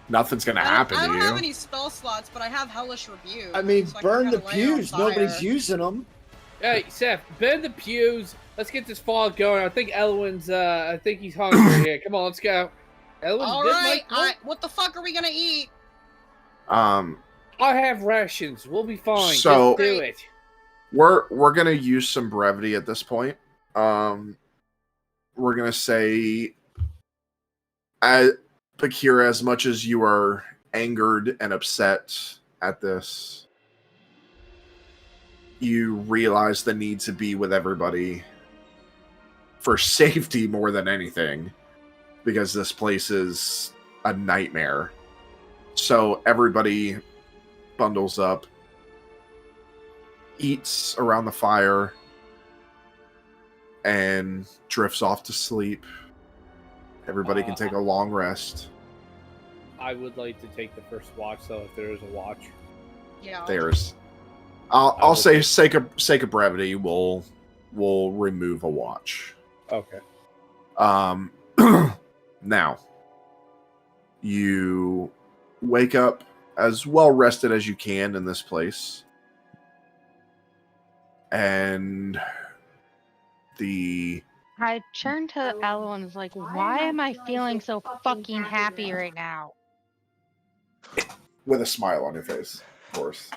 Nothing's gonna happen I don't to have you. any spell slots, but I have Hellish Rebuke. I mean, so I can burn the kinda lay it on pews. Nobody's fire. using them. Hey, Seth, bend the pews. Let's get this fall going. I think Elwin's. I think he's hungry here. Come on, let's go. Elwin's All good, right. Mike? What the fuck are we gonna eat? I have rations. We'll be fine. So- Just do it. We're gonna use some brevity at this point. we're gonna say, Bakira, as much as you are angered and upset at this, you realize the need to be with everybody for safety more than anything, because this place is a nightmare. So everybody bundles up, eats around the fire, and drifts off to sleep. Everybody can take a long rest. I would like to take the first watch, though, if there is a watch. Yeah. There's. I'll say, sake of brevity, we'll remove a watch. Okay. Now, you wake up as well rested as you can in this place, and I turned to Aloe and was like, why am I feeling so fucking happy right now? with a smile on your face, of course.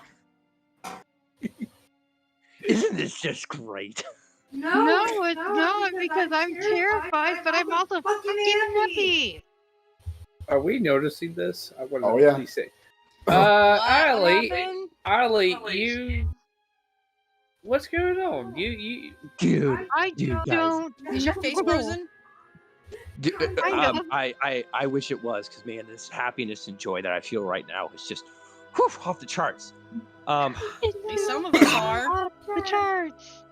Isn't this just great? No, it's not, because I'm terrified, but I'm also fucking happy. Are we noticing this? I want to Oh, yeah. please say. What Ali, happened? you. What's going on? You. Dude, I Dude, don't Is your face know. frozen? I wish it was, because man, this happiness and joy that I feel right now is just whew, off the charts. At least some of us are. Off the charts.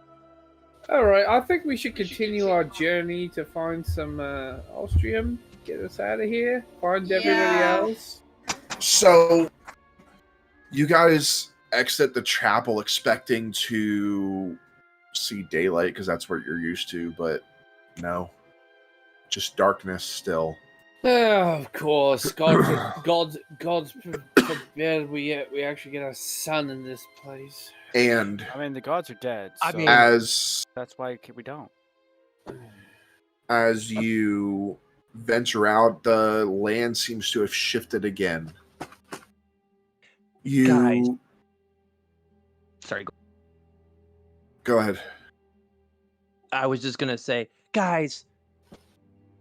All right, I think we should continue our journey to find some Austrium. Get us out of here. Find everybody Yeah. else. So, you guys exit the chapel expecting to see daylight, because that's what you're used to, but no. Just darkness still. Oh, of course. God's forbid we actually get a sun in this place. And I mean, the gods are dead. I So mean- as that's why we don't. you venture out, the land seems to have shifted again. You Guys. Sorry, go ahead. I was just gonna say, guys,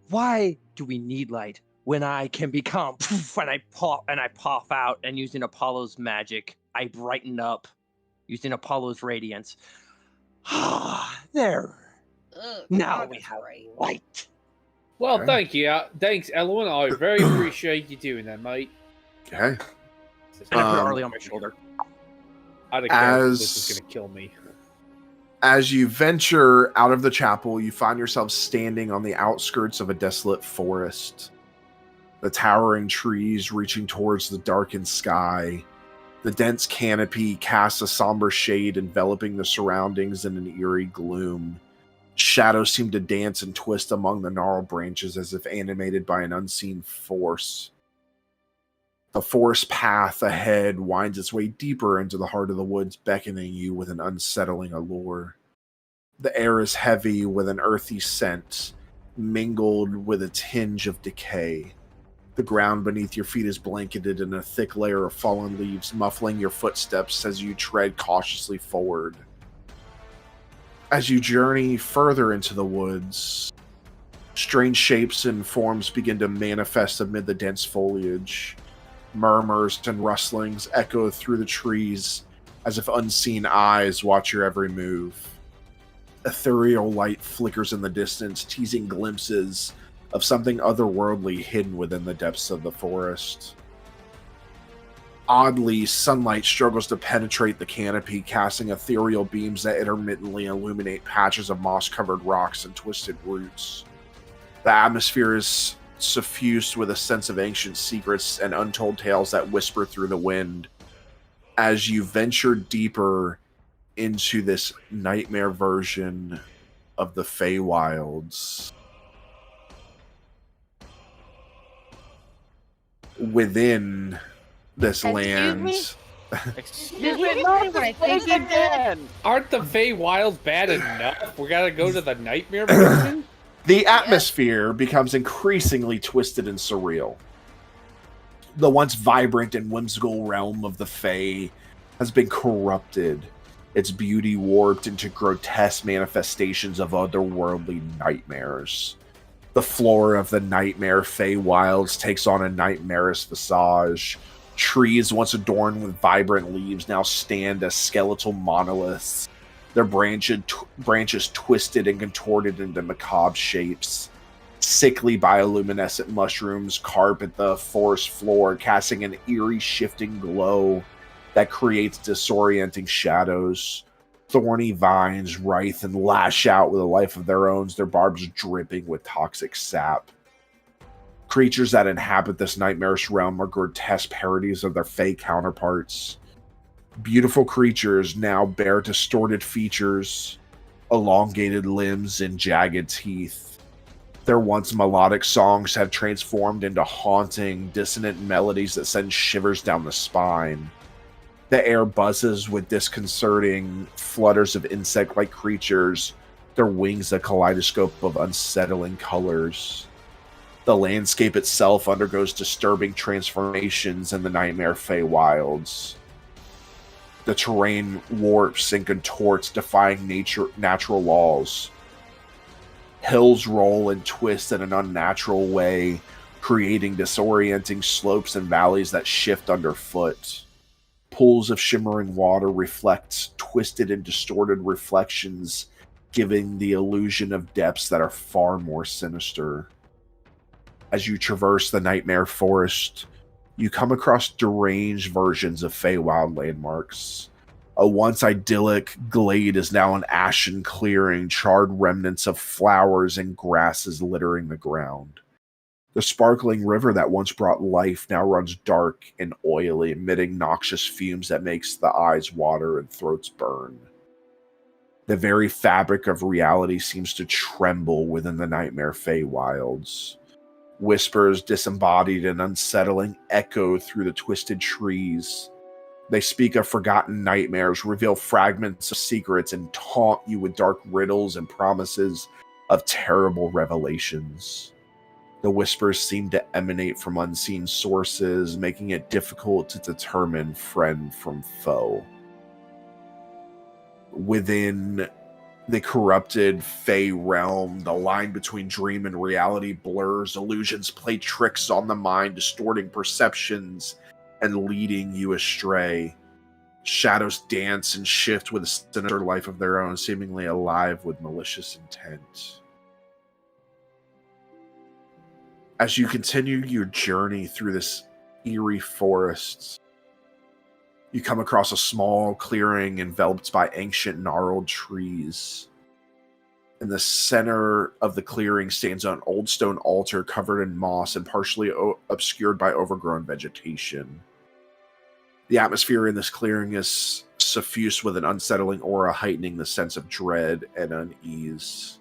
why do we need light when I can become poof, and I pop out, and using Apollo's magic, I brighten up using Apollo's radiance. There. Ugh, Now God, we that's have right. light. Well, Okay. thank you. Thanks, Elowen. I very appreciate you doing that, mate. Okay. And I put Um, Arlie on my shoulder. I'd have guessed As- this is gonna kill me. As you venture out of the chapel, you find yourself standing on the outskirts of a desolate forest. The towering trees reaching towards the darkened sky. The dense canopy casts a somber shade, enveloping the surroundings in an eerie gloom. Shadows seem to dance and twist among the gnarled branches as if animated by an unseen force. The forest path ahead winds its way deeper into the heart of the woods, beckoning you with an unsettling allure. The air is heavy with an earthy scent, mingled with a tinge of decay. The ground beneath your feet is blanketed in a thick layer of fallen leaves, muffling your footsteps as you tread cautiously forward. As you journey further into the woods, strange shapes and forms begin to manifest amid the dense foliage. Murmurs and rustlings echo through the trees as if unseen eyes watch your every move. Ethereal light flickers in the distance, teasing glimpses of something otherworldly hidden within the depths of the forest. Oddly, sunlight struggles to penetrate the canopy, casting ethereal beams that intermittently illuminate patches of moss-covered rocks and twisted roots. The atmosphere is suffused with a sense of ancient secrets and untold tales that whisper through the wind. As you venture deeper into this nightmare version of the Feywilds, within this Excuse land, me? Excuse Did you just say what I think you did? Aren't the Feywilds bad enough? We gotta go to the nightmare version? the atmosphere becomes increasingly twisted and surreal. The once vibrant and whimsical realm of the Fey has been corrupted. its beauty warped into grotesque manifestations of otherworldly nightmares. The flora of the nightmare Feywilds takes on a nightmarish visage. Trees once adorned with vibrant leaves now stand as skeletal monoliths, their branches twisted and contorted into macabre shapes. Sickly bioluminescent mushrooms carpet the forest floor, casting an eerie shifting glow that creates disorienting shadows. Thorny vines writhe and lash out with a life of their own, their barbs dripping with toxic sap. Creatures that inhabit this nightmarish realm are grotesque parodies of their fey counterparts. Beautiful creatures now bear distorted features, elongated limbs, and jagged teeth. Their once melodic songs have transformed into haunting, dissonant melodies that send shivers down the spine. The air buzzes with disconcerting flutters of insect-like creatures, their wings a kaleidoscope of unsettling colors. The landscape itself undergoes disturbing transformations in the Nightmare Feywilds. The terrain warps and contorts, defying natural laws. Hills roll and twist in an unnatural way, creating disorienting slopes and valleys that shift underfoot. Pools of shimmering water reflect twisted and distorted reflections, giving the illusion of depths that are far more sinister. As you traverse the Nightmare Forest, you come across deranged versions of Feywild landmarks. A once idyllic glade is now an ashen clearing, charred remnants of flowers and grasses littering the ground. The sparkling river that once brought life now runs dark and oily, emitting noxious fumes that makes the eyes water and throats burn. The very fabric of reality seems to tremble within the Nightmare Feywilds. Whispers, disembodied and unsettling, echo through the twisted trees. They speak of forgotten nightmares, reveal fragments of secrets, and taunt you with dark riddles and promises of terrible revelations. The whispers seem to emanate from unseen sources, making it difficult to determine friend from foe. Within the corrupted Fey realm, the line between dream and reality blurs. Illusions play tricks on the mind, distorting perceptions and leading you astray. Shadows dance and shift with a sinister life of their own, seemingly alive with malicious intent. As you continue your journey through this eerie forest, you come across a small clearing enveloped by ancient gnarled trees. In the center of the clearing stands an old stone altar covered in moss and partially obscured by overgrown vegetation. The atmosphere in this clearing is suffused with an unsettling aura, heightening the sense of dread and unease.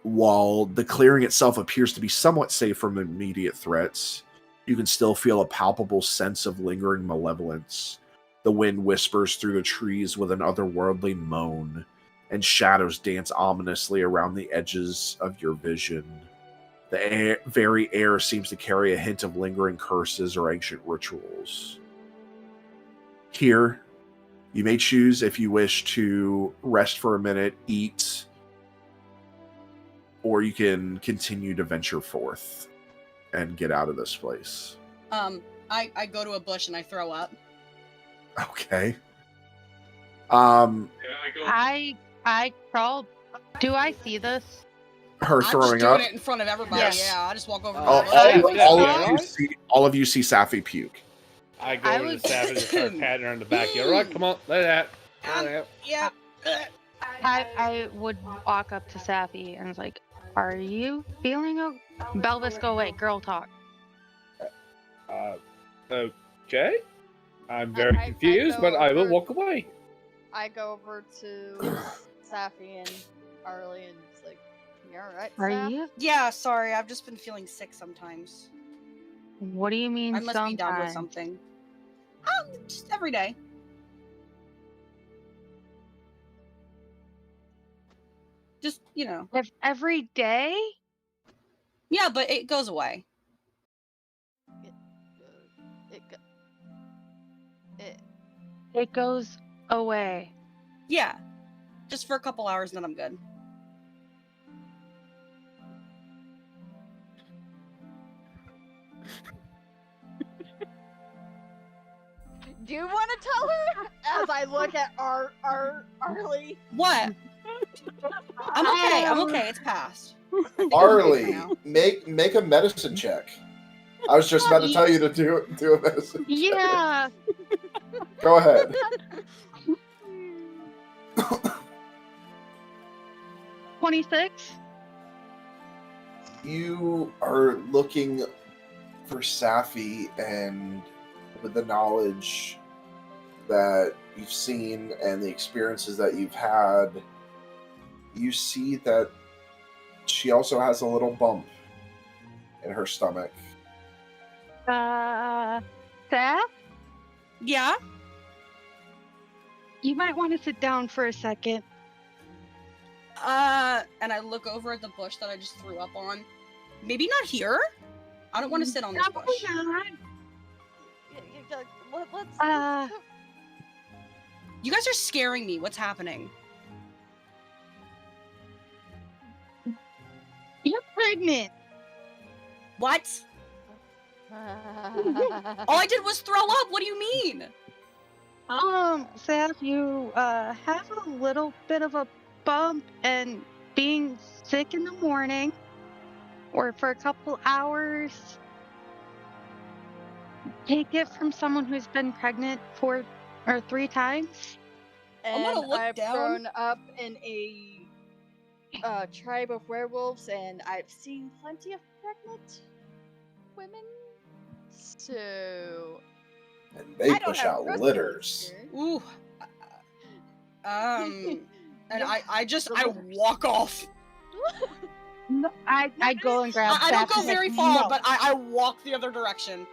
While the clearing itself appears to be somewhat safe from immediate threats, you can still feel a palpable sense of lingering malevolence. The wind whispers through the trees with an otherworldly moan, and shadows dance ominously around the edges of your vision. The very air seems to carry a hint of lingering curses or ancient rituals. Here, you may choose if you wish to rest for a minute, eat, or you can continue to venture forth and get out of this place. I go to a bush and I throw up. Okay. I crawled. Do I see this? Her I'm throwing just doing up. it in front of everybody. Yes. Yeah, I just walk over. All of you see Safi puke. I go over to Savage and start patting her on the back. You all right? Come on, let it out. Let it out. Yeah. I would walk up to Safi and was like, "Are you feeling okay?" Belvis, go away. Girl talk. Okay. I'm very I confused, go but I will over- walk away. I go over to Safi and Arlie and it's like, "You alright, Are Saf?" you? Yeah, sorry. I've just been feeling sick sometimes. What do you mean? I must be down with sometimes? something. Just every day. Just, you know. Every day? Yeah, but it goes away. It, It goes away. Yeah. Just for a couple hours, and then I'm good. Do you want to tell her? As I look at Arlie. What? I'm okay. It's passed. Arlie, make a medicine check. I was just about to tell you to do a medicine check. Yeah. Go ahead. 26. You are looking for Safi, and with the knowledge that you've seen and the experiences that you've had, you see that she also has a little bump in her stomach. Seth? Yeah? You might want to sit down for a second. And I look over at the bush that I just threw up on. Maybe not here? I don't want to sit on this bush. Probably not. Let's You guys are scaring me. What's happening? You're pregnant. What? All I did was throw up. What do you mean? Seth, you have a little bit of a bump, and being sick in the morning or for a couple hours. Take it from someone who's been pregnant 4 or 3 times. I'm gonna And look I've down. grown up in a tribe of werewolves, and I've seen plenty of pregnant women. So And they I don't push have out gross litters. feelings Ooh. And Yeah. I walk off. No, I go and grab. I don't Seth go and like, very far, no. but I walk the other direction.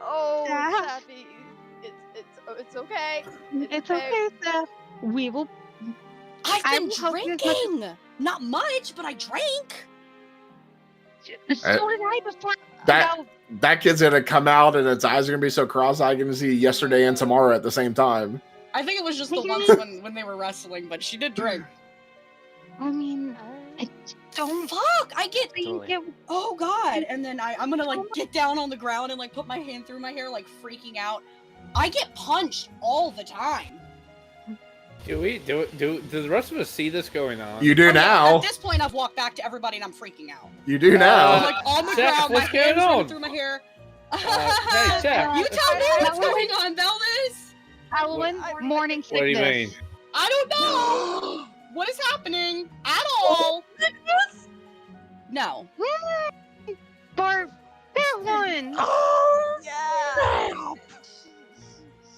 Oh, Seth? Sappy, it's okay. It's okay, Seth. We will. I've I been will help you as much as- drinking. Not much, but I drank. So did I before. That- No, That kid's gonna come out, and its eyes are gonna be so cross-eyed, gonna see yesterday and tomorrow at the same time. I think it was just the once when they were wrestling, but she did drink. I mean, I don't Fuck! I get. think it. Oh god! And then I'm gonna like get down on the ground and like put my hand through my hair, like freaking out. I get punched all the time. Do the rest of us see this going on? You do Okay, now. At this point, I've walked back to everybody and I'm freaking out. You do I'm now. like on the Seth, ground, my what's going hands running on? through my hair. Hey, Seth. You tell me what's What- going on, Belvis. Halloween morning What do sickness. you mean? I don't know what is happening at all. No. For that one. Yeah.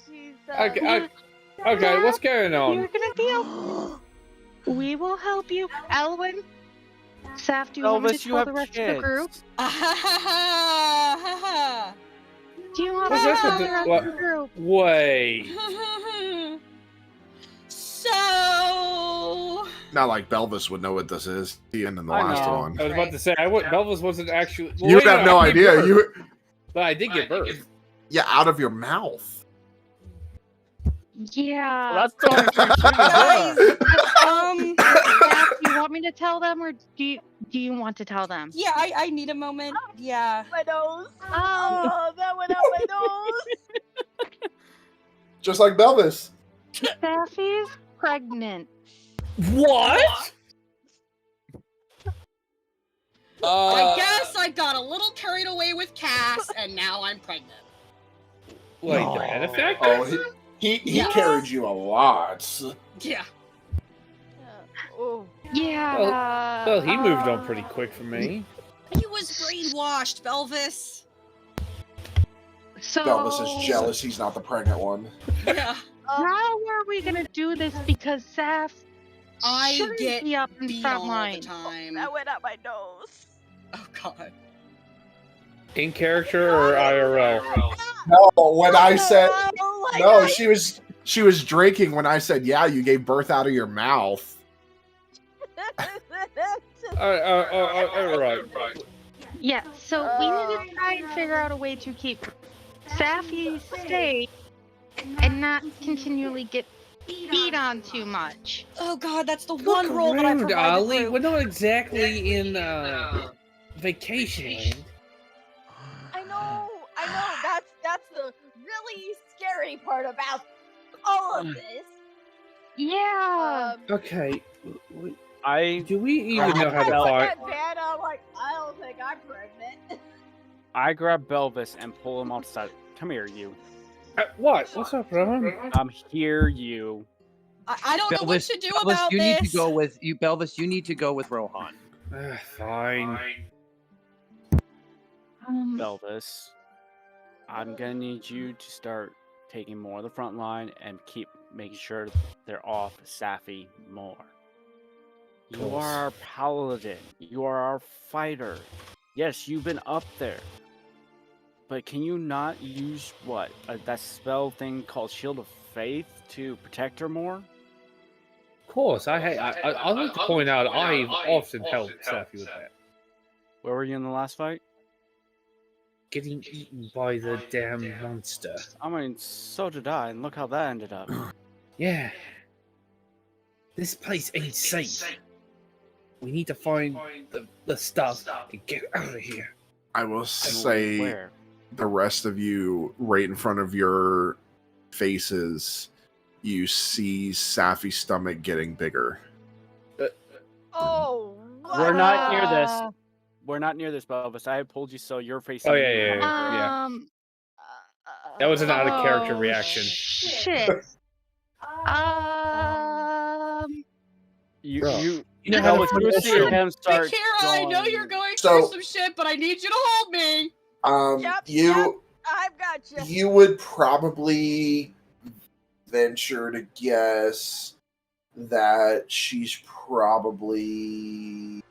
She's Okay, what's going You're on? gonna be okay. We will help you, Elwin. Saf, do you want me Elvis, to you tell have the rest kids. of the group? Do you want me What's to this tell with the the- rest what- of the group? Wait. So Not like Belvis would know what this is. He in the I last know. one. I was about to say, Belvis wasn't actually. Well, You wait, have no I did idea. birth, You But I did get birth. yeah, out of your mouth. Yeah. Well, that's the only thing she can give us. Saf, do you want me to tell them, or do you want to tell them? yeah, I need a moment. Yeah. my nose. Um, Oh, that went out my nose. Just like Belvis. Safi's pregnant. What? I guess I got a little carried away with Cass, and now I'm pregnant. Like No. that effect? Oh, he Yes. carried you a lot. Yeah. Oh. Yeah. Well, he moved on pretty quick for me. He was brainwashed, Belvis. So Belvis is jealous he's not the pregnant one. Yeah. How are we gonna do this? Because Saf I shouldn't get be up in beat front all the line. time. That went out my nose. Oh god. In character or IRL? No, when I said Oh my no, God. she was drinking when I said, yeah, you gave birth out of your mouth. Alright. Yeah. So we need to try and figure out a way to keep Safi safe and not continually get beat on too much. Oh god, that's the Look one role that I around, provide the Ollie. group. We're not exactly in vacation land. I know. That's the really scary part about all of this. Yeah. Okay. I Do we even I know how to look fight? That bad, I'm like, I don't think I'm pregnant. I grab Belvis and pull him outside. Come here, you. What? What's up, Rohan? I'm here, you. I don't know what Belvis, to do Belvis, about you this. need to go with you. Belvis, you need to go with Rohan. Fine. Belvis, I'm gonna need you to start taking more of the front line and keep making sure they're off Safi more. You Course. are our paladin. You are our fighter. Yes, you've been up there. But can you not use that spell thing called Shield of Faith to protect her more? Of course, I'd like to point out I've often helped Safi with that. Where were you in the last fight? Getting eaten by the damn monster. I mean, so did I, and look how that ended up. Yeah. This place ain't safe. We need to find the stuff and get out of here. I will say Where? the rest of you, right in front of your faces, you see Safi's stomach getting bigger. Oh, We're not near this. Uh, We're not near this, Belvis. I have told you so. You're facing. Oh, me. yeah. Yeah. Um. That was an out of character oh, reaction. Shit. You Bro. you You know know how if you it's see him start Kira, I know going- you're going So- through some shit, but I need you to hold me. Yep, I've got you. You would probably venture to guess that she's probably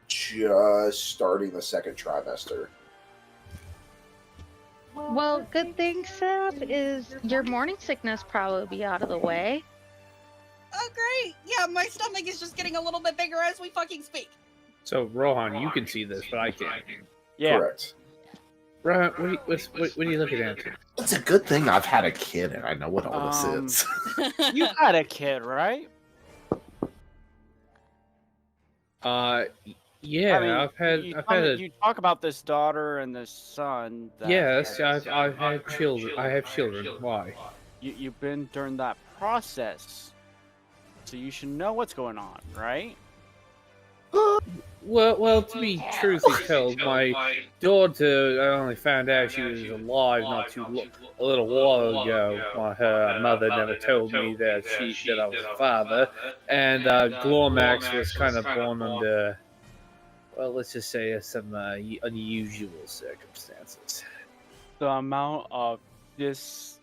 just starting the second trimester. Well, good thing, Sap, is your morning sickness probably be out of the way. Oh, great. Yeah, my stomach is just getting a little bit bigger as we fucking speak. So, Rohan, you can see this, but I can't. Yeah. Correct. Rohan, what are you looking at? It's a good thing I've had a kid and I know what all this is. You had a kid, right? Yeah, I mean, I've had you talk about this daughter and this son. That yes, I've had children. I have children. Why? You've been during that process, so you should know what's going on, right? Well, to be truthfully told, my daughter, I only found out she was alive a little while ago. My her mother never told me that I was a father, and Glormax was kind of born under, well, let's just say some unusual circumstances. The amount of disgust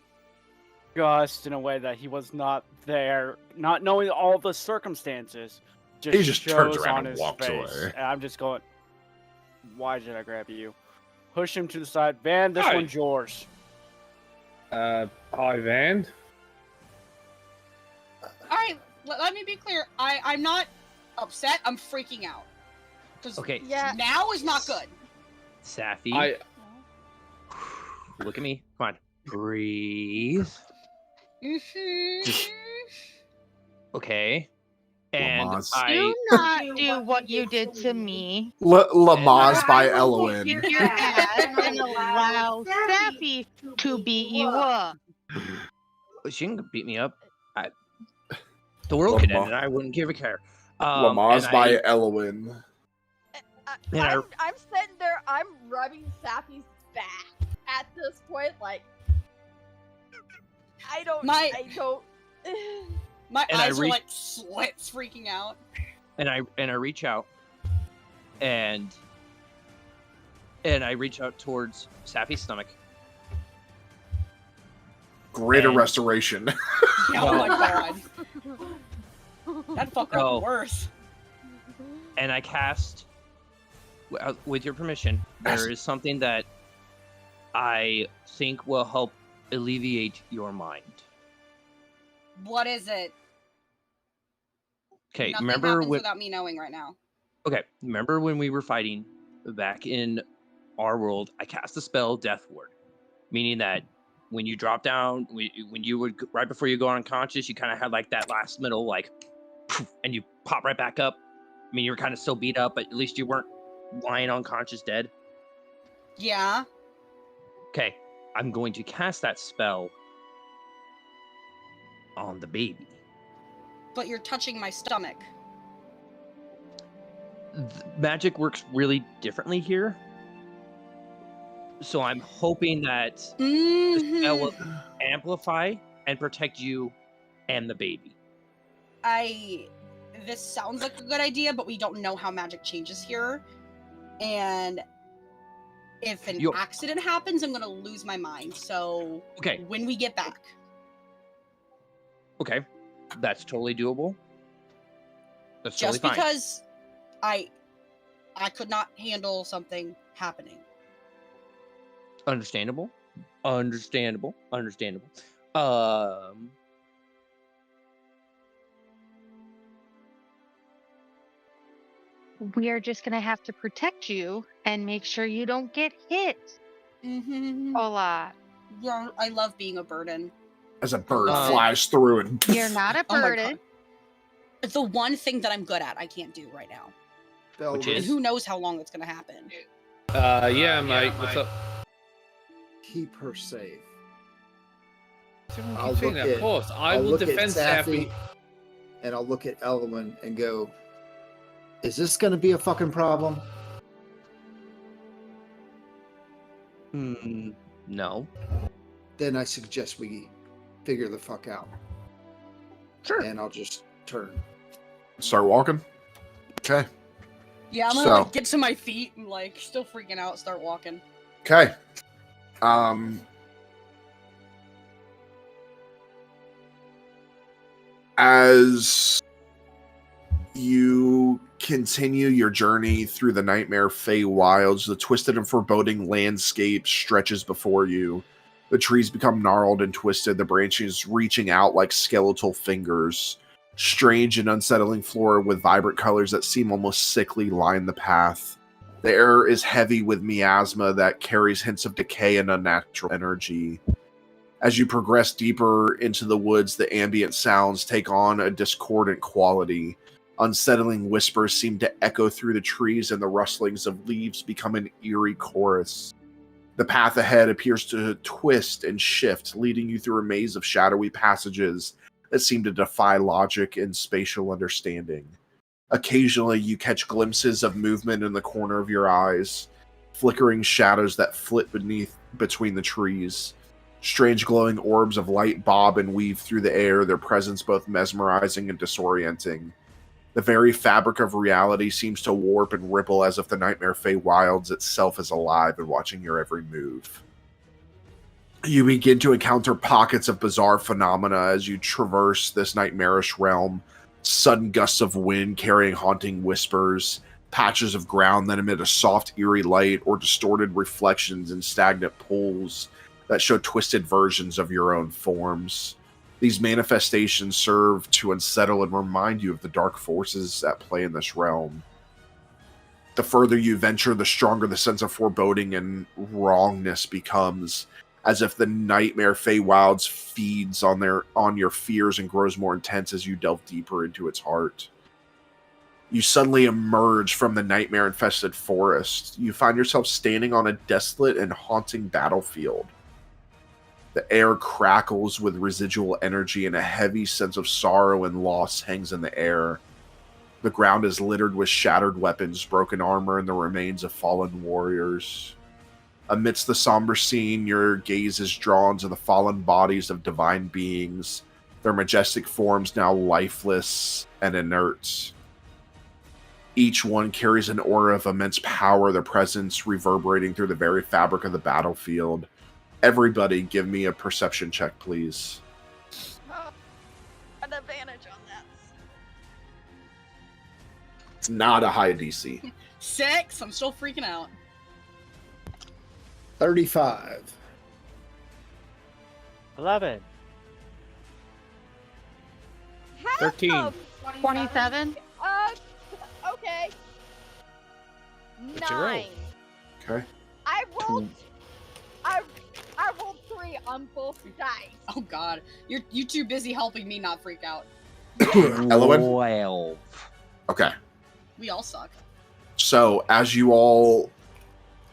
in a way that he was not there, not knowing all the circumstances. He just turns shows around on and his walks face. away. And I'm just going, why did I grab you? Push him to the side. Van, this Hi. one's yours. Hi, Van. Alright, let me be clear. I'm not upset, I'm freaking out. 'Cause Okay, Yeah. now is not good. Safi, look at me. Come on, breathe. Mhm. Okay, and Lamaze. Do not do what you did to me. Lamaze by I will Elwyn. kick your ass and allow Sappy to beat you up. she can beat me up. The world could end, Lamar. and I wouldn't give a care. Lamaze and by Elwyn. Yeah, I'm sitting there, I'm rubbing Sappy's back at this point, like, I don't. My And I eyes are reach- like slits, freaking out. and I reach out, and I reach out towards Safi's stomach. Greater And- restoration. Oh my god. That fucker No. worse. And I cast, with your permission, there is something that I think will help alleviate your mind. What is it? Okay, Nothing remember happens when? without me knowing right now. Okay, remember when we were fighting back in our world? I cast the spell Death Ward, meaning that when you drop down, when you would right before you go unconscious, you kind of had like that last middle like, and you pop right back up. I mean, you were kind of still beat up, but at least you weren't lying unconscious dead. Yeah. Okay, I'm going to cast that spell on the baby. But you're touching my stomach. Magic works really differently here. So I'm hoping that the spell will amplify and protect you and the baby. This sounds like a good idea, but we don't know how magic changes here. And if an accident happens, I'm gonna lose my mind. So okay, when we get back. Okay, that's totally doable. That's Just totally fine. because I could not handle something happening. Understandable. We are just gonna have to protect you and make sure you don't get hit a lot. Yeah, I love being a burden. As a bird flies through and You're not a Oh my burden. God. It's the one thing that I'm good at I can't do right now. Which And is? who knows how long it's gonna happen. Yeah, Mike. What's up? Keep her safe. Everyone I'll keeps saying look that. at- Pause. I I'll will look at defend Sappy. and I'll look at Elwyn and go, is this going to be a fucking problem? No. Then I suggest we figure the fuck out. Sure. And I'll just turn. start walking. Okay. Yeah, I'm gonna So- like get to my feet and like still freaking out, start walking. Okay. As you continue your journey through the Nightmare Feywilds, the twisted and foreboding landscape stretches before you. The trees become gnarled and twisted, the branches reaching out like skeletal fingers. Strange and unsettling flora with vibrant colors that seem almost sickly line the path. The air is heavy with miasma that carries hints of decay and unnatural energy. As you progress deeper into the woods, the ambient sounds take on a discordant quality. Unsettling whispers seem to echo through the trees, and the rustlings of leaves become an eerie chorus. The path ahead appears to twist and shift, leading you through a maze of shadowy passages that seem to defy logic and spatial understanding. Occasionally, you catch glimpses of movement in the corner of your eyes, flickering shadows that flit between the trees. Strange glowing orbs of light bob and weave through the air, their presence both mesmerizing and disorienting. The very fabric of reality seems to warp and ripple as if the Nightmare Feywilds itself is alive and watching your every move. You begin to encounter pockets of bizarre phenomena as you traverse this nightmarish realm. Sudden gusts of wind carrying haunting whispers, patches of ground that emit a soft, eerie light, or distorted reflections in stagnant pools that show twisted versions of your own forms. These manifestations serve to unsettle and remind you of the dark forces at play in this realm. The further you venture, the stronger the sense of foreboding and wrongness becomes, as if the Nightmare Feywilds feeds on your fears and grows more intense as you delve deeper into its heart. You suddenly emerge from the nightmare-infested forest. You find yourself standing on a desolate and haunting battlefield. The air crackles with residual energy, and a heavy sense of sorrow and loss hangs in the air. The ground is littered with shattered weapons, broken armor, and the remains of fallen warriors. Amidst the somber scene, your gaze is drawn to the fallen bodies of divine beings, their majestic forms now lifeless and inert. Each one carries an aura of immense power, their presence reverberating through the very fabric of the battlefield. Everybody give me a perception check, please. An advantage on that. It's not a high DC. 6. I'm still freaking out. 35. 11. 13. 27. Okay. What'd you roll? 9. Okay. I rolled. I rolled 3. free on both dice. Oh God, you too busy helping me not freak out. Elowen? 12. Okay. We all suck. So, as you all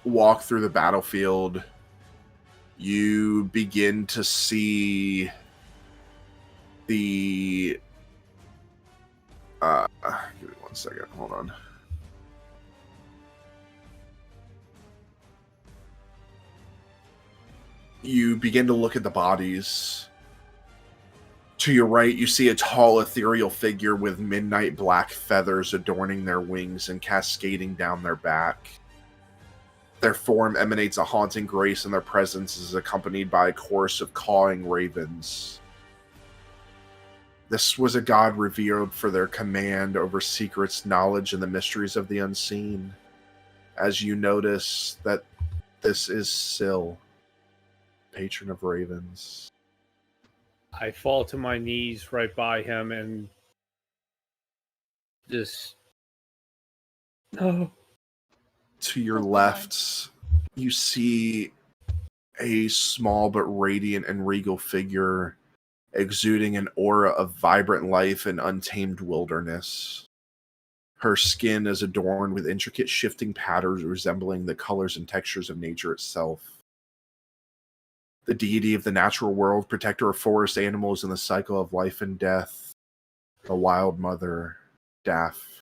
walk through the battlefield, you begin to see the... give me 1 second. Hold on. You begin to look at the bodies. To your right, you see a tall, ethereal figure with midnight black feathers adorning their wings and cascading down their back. Their form emanates a haunting grace, and their presence is accompanied by a chorus of cawing ravens. This was a god revered for their command over secrets, knowledge, and the mysteries of the unseen. As you notice that this is Syl, patron of ravens. I fall to my knees right by him and just... No. To your left, you see a small but radiant and regal figure exuding an aura of vibrant life and untamed wilderness. Her skin is adorned with intricate shifting patterns resembling the colors and textures of nature itself. The deity of the natural world, protector of forest animals and the cycle of life and death, the wild mother, Daff.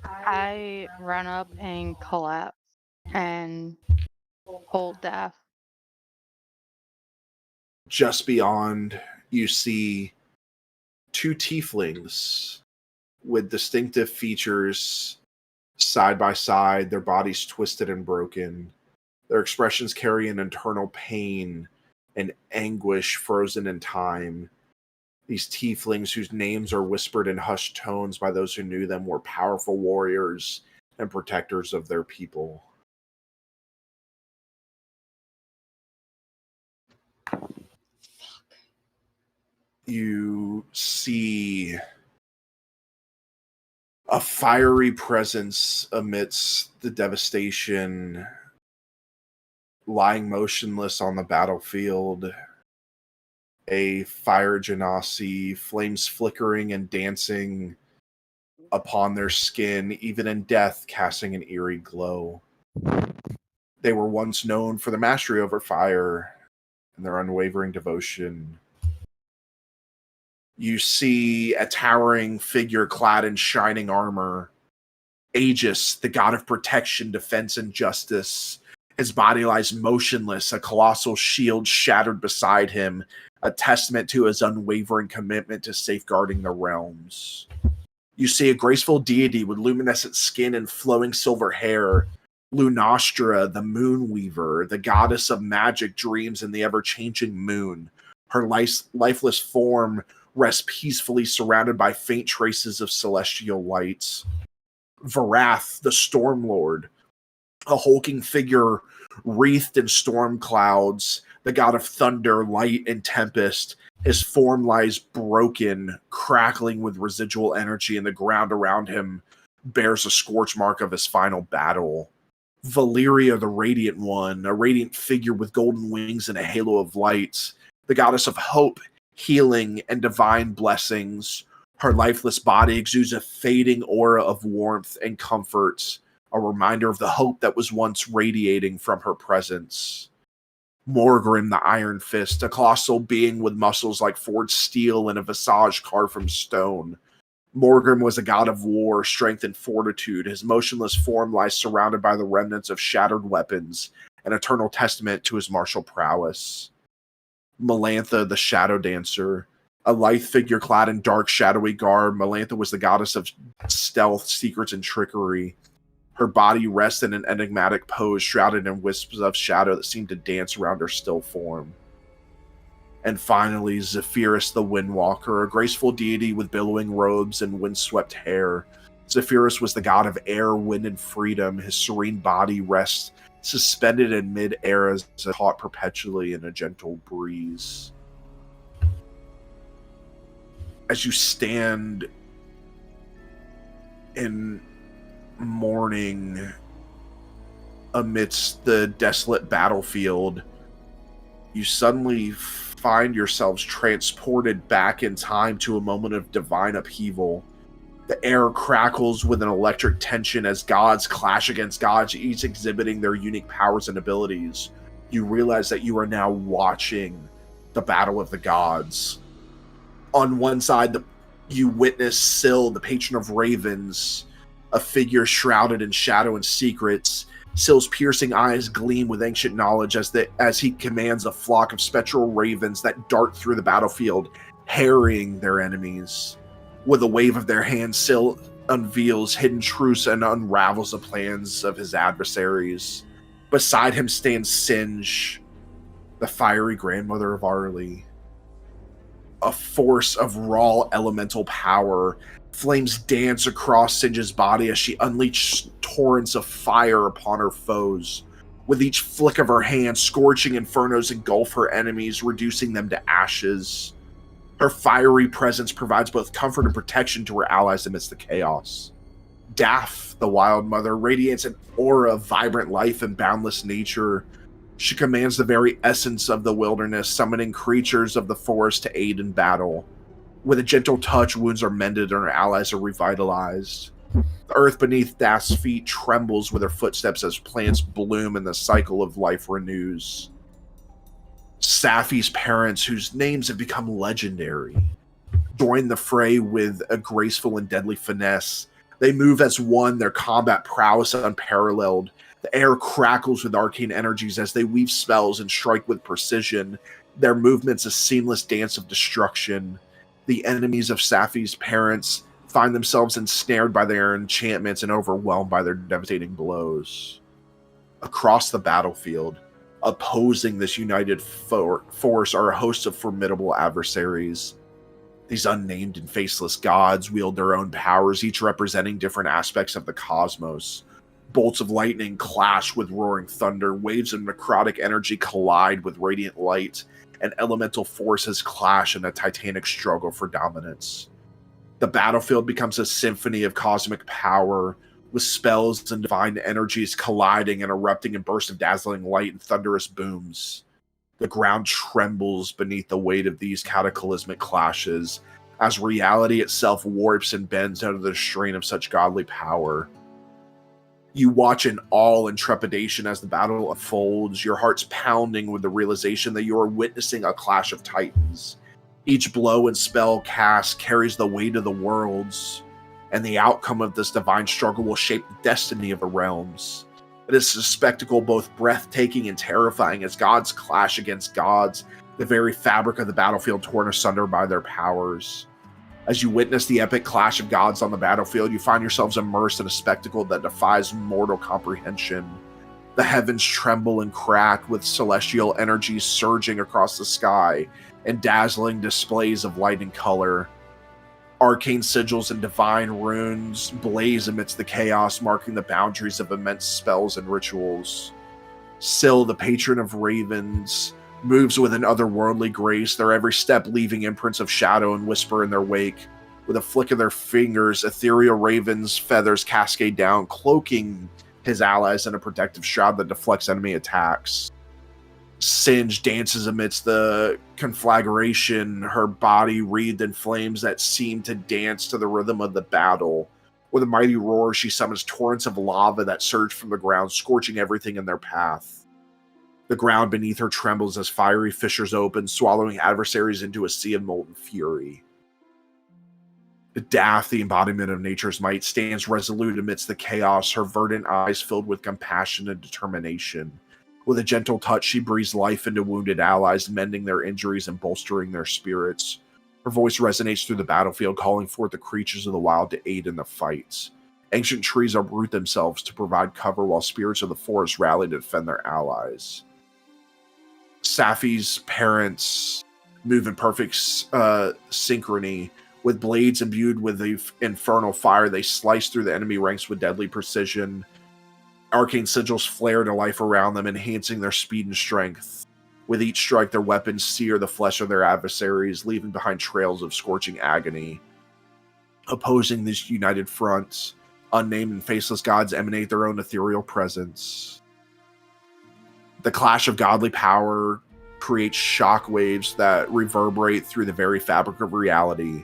I run up and collapse and hold Daff. Just beyond, you see two tieflings with distinctive features side by side, their bodies twisted and broken. Their expressions carry an internal pain and anguish frozen in time. These tieflings, whose names are whispered in hushed tones by those who knew them, were powerful warriors and protectors of their people. You see a fiery presence amidst the devastation, lying motionless on the battlefield. A fire genasi, flames flickering and dancing upon their skin, even in death casting an eerie glow. They were once known for their mastery over fire and their unwavering devotion. You see a towering figure clad in shining armor, Aegis, the god of protection, defense, and justice. His body lies motionless, a colossal shield shattered beside him, a testament to his unwavering commitment to safeguarding the realms. You see a graceful deity with luminescent skin and flowing silver hair, Lunastra, the moon weaver, the goddess of magic, dreams, and the ever-changing moon. Her lifeless form rests peacefully surrounded by faint traces of celestial lights. Varath, the Storm Lord, a hulking figure wreathed in storm clouds, the god of thunder, light, and tempest. His form lies broken, crackling with residual energy, and the ground around him bears a scorch mark of his final battle. Valeria, the Radiant One, a radiant figure with golden wings and a halo of light, the goddess of hope, healing, and divine blessings. Her lifeless body exudes a fading aura of warmth and comfort, a reminder of the hope that was once radiating from her presence. Morgrim, the Iron Fist, a colossal being with muscles like forged steel and a visage carved from stone. Morgrim was a god of war, strength, and fortitude. His motionless form lies surrounded by the remnants of shattered weapons, an eternal testament to his martial prowess. Melantha, the Shadow Dancer, a lithe figure clad in dark, shadowy garb. Melantha was the goddess of stealth, secrets, and trickery. Her body rests in an enigmatic pose, shrouded in wisps of shadow that seemed to dance around her still form. And finally, Zephyrus the Windwalker, a graceful deity with billowing robes and windswept hair. Zephyrus was the god of air, wind, and freedom. His serene body rests suspended in mid-air as caught perpetually in a gentle breeze. As you stand in mourning amidst the desolate battlefield, you suddenly find yourselves transported back in time to a moment of divine upheaval. The air crackles with an electric tension as gods clash against gods, each exhibiting their unique powers and abilities. You realize that you are now watching the battle of the gods. On one side, you witness Syl, the patron of ravens, a figure shrouded in shadow and secrets. Syl's piercing eyes gleam with ancient knowledge as he commands a flock of spectral ravens that dart through the battlefield, harrying their enemies. With a wave of their hand, Syl unveils hidden truths and unravels the plans of his adversaries. Beside him stands Singe, the fiery grandmother of Arlie. A force of raw elemental power. Flames dance across Singe's body as she unleashes torrents of fire upon her foes. With each flick of her hand, scorching infernos engulf her enemies, reducing them to ashes. Her fiery presence provides both comfort and protection to her allies amidst the chaos. Daff, the Wild Mother, radiates an aura of vibrant life and boundless nature. She commands the very essence of the wilderness, summoning creatures of the forest to aid in battle. With a gentle touch, wounds are mended and her allies are revitalized. The earth beneath Daff's feet trembles with her footsteps as plants bloom and the cycle of life renews. Safi's parents, whose names have become legendary, join the fray with a graceful and deadly finesse. They move as one, their combat prowess unparalleled. The air crackles with arcane energies as they weave spells and strike with precision. Their movements a seamless dance of destruction. The enemies of Safi's parents find themselves ensnared by their enchantments and overwhelmed by their devastating blows. Across the battlefield, opposing this united force are a host of formidable adversaries. These unnamed and faceless gods wield their own powers, each representing different aspects of the cosmos. Bolts of lightning clash with roaring thunder, waves of necrotic energy collide with radiant light, and elemental forces clash in a titanic struggle for dominance. The battlefield becomes a symphony of cosmic power, with spells and divine energies colliding and erupting in bursts of dazzling light and thunderous booms. The ground trembles beneath the weight of these cataclysmic clashes, as reality itself warps and bends under the strain of such godly power. You watch in awe and trepidation as the battle unfolds, your hearts pounding with the realization that you are witnessing a clash of titans. Each blow and spell cast carries the weight of the worlds, and the outcome of this divine struggle will shape the destiny of the realms. It is a spectacle both breathtaking and terrifying as gods clash against gods, the very fabric of the battlefield torn asunder by their powers. As you witness the epic clash of gods on the battlefield, you find yourselves immersed in a spectacle that defies mortal comprehension. The heavens tremble and crack with celestial energies surging across the sky and dazzling displays of light and color. Arcane sigils and divine runes blaze amidst the chaos, marking the boundaries of immense spells and rituals. Syl, the patron of ravens, moves with an otherworldly grace, their every step leaving imprints of shadow and whisper in their wake. With a flick of their fingers, ethereal ravens' feathers cascade down, cloaking his allies in a protective shroud that deflects enemy attacks. Singe dances amidst the conflagration, her body wreathed in flames that seem to dance to the rhythm of the battle. With a mighty roar, she summons torrents of lava that surge from the ground, scorching everything in their path. The ground beneath her trembles as fiery fissures open, swallowing adversaries into a sea of molten fury. Daff, the embodiment of nature's might, stands resolute amidst the chaos, her verdant eyes filled with compassion and determination. With a gentle touch, she breathes life into wounded allies, mending their injuries and bolstering their spirits. Her voice resonates through the battlefield, calling forth the creatures of the wild to aid in the fight. Ancient trees uproot themselves to provide cover, while spirits of the forest rally to defend their allies. Safi's parents move in perfect synchrony. With blades imbued with the infernal fire, they slice through the enemy ranks with deadly precision. Arcane sigils flare to life around them, enhancing their speed and strength. With each strike, their weapons sear the flesh of their adversaries, leaving behind trails of scorching agony. Opposing this united front, unnamed and faceless gods emanate their own ethereal presence. The clash of godly power creates shockwaves that reverberate through the very fabric of reality.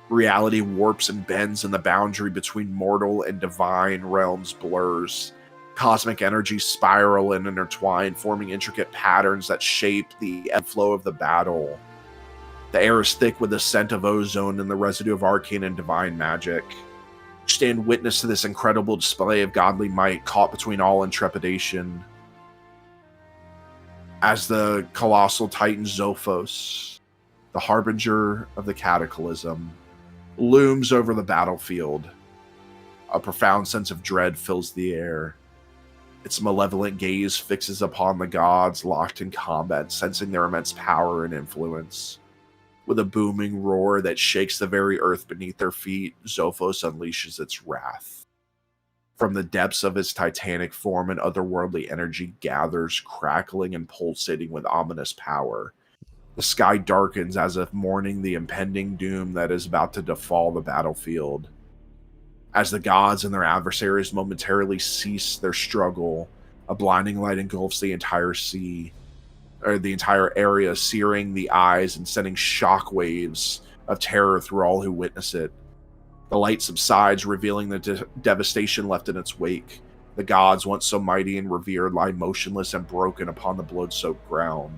Reality warps and bends, and the boundary between mortal and divine realms blurs. Cosmic energies spiral and intertwine, forming intricate patterns that shape the ebb flow of the battle. The air is thick with the scent of ozone and the residue of arcane and divine magic. Stand witness to this incredible display of godly might, caught between awe and trepidation. As the colossal titan Zophos, the harbinger of the cataclysm, looms over the battlefield, a profound sense of dread fills the air. Its malevolent gaze fixes upon the gods locked in combat, sensing their immense power and influence. With a booming roar that shakes the very earth beneath their feet, Zophos unleashes its wrath. From the depths of its titanic form, an otherworldly energy gathers, crackling and pulsating with ominous power. The sky darkens as if mourning the impending doom that is about to befall the battlefield. As the gods and their adversaries momentarily cease their struggle, a blinding light engulfs the entire sea, or the entire area, searing the eyes and sending shockwaves of terror through all who witness it. The light subsides, revealing the devastation left in its wake. The gods, once so mighty and revered, lie motionless and broken upon the blood-soaked ground.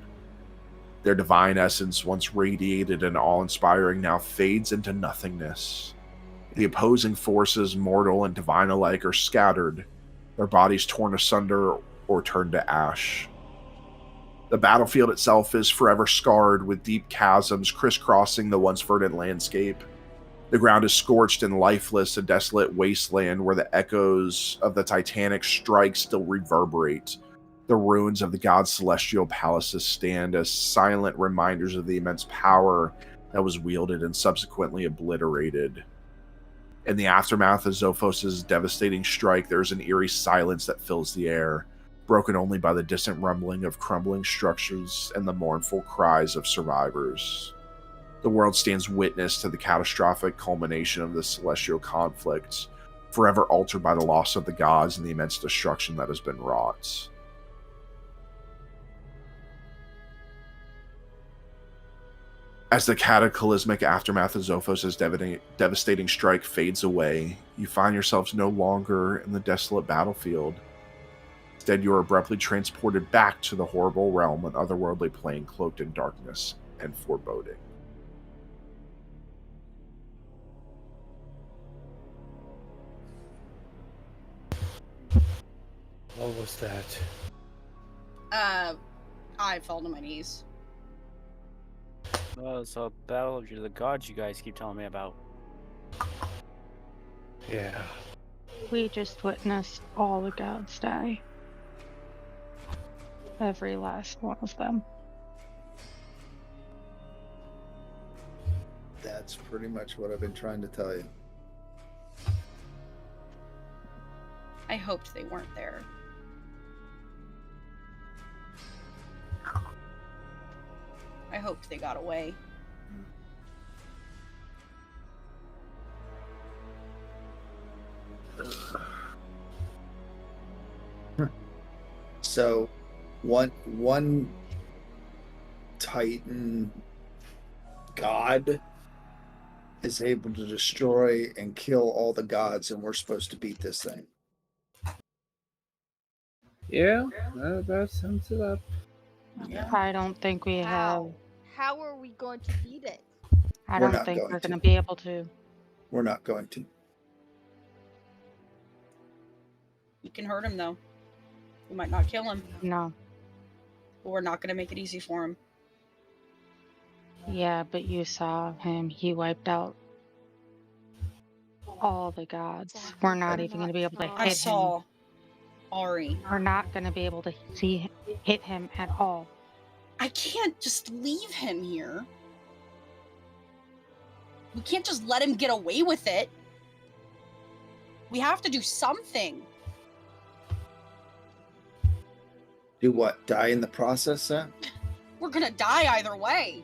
Their divine essence, once radiated and awe-inspiring, now fades into nothingness. The opposing forces, mortal and divine alike, are scattered, their bodies torn asunder or turned to ash. The battlefield itself is forever scarred, with deep chasms crisscrossing the once verdant landscape. The ground is scorched and lifeless, a desolate wasteland where the echoes of the titanic strike still reverberate. The ruins of the gods' celestial palaces stand as silent reminders of the immense power that was wielded and subsequently obliterated. In the aftermath of Zophos' devastating strike, there is an eerie silence that fills the air, broken only by the distant rumbling of crumbling structures and the mournful cries of survivors. The world stands witness to the catastrophic culmination of this celestial conflict, forever altered by the loss of the gods and the immense destruction that has been wrought. As the cataclysmic aftermath of Zophos' devastating strike fades away, you find yourselves no longer in the desolate battlefield. Instead, you are abruptly transported back to the horrible realm, an otherworldly plane cloaked in darkness and foreboding. What was that? I fell to my knees. It's a battle of the gods you guys keep telling me about. Yeah. We just witnessed all the gods die. Every last one of them. That's pretty much what I've been trying to tell you. I hoped they weren't there. I hoped they got away. So, one Titan god is able to destroy and kill all the gods, and we're supposed to beat this thing. Yeah, that sums it up. Yeah. I don't think we have. How are we going to beat it? I We're don't not think going we're to. going to be able to. We're not going to. We can hurt him though. We might not kill him, No. but we're not going to make it easy for him. Yeah, but you saw him. He wiped out all the gods. We're not even going to be able to hit I him. saw Ari. We're not going to be able to hit him at all. I can't just leave him here. We can't just let him get away with it. We have to do something. Do what? Die in the process, then? We're gonna die either way.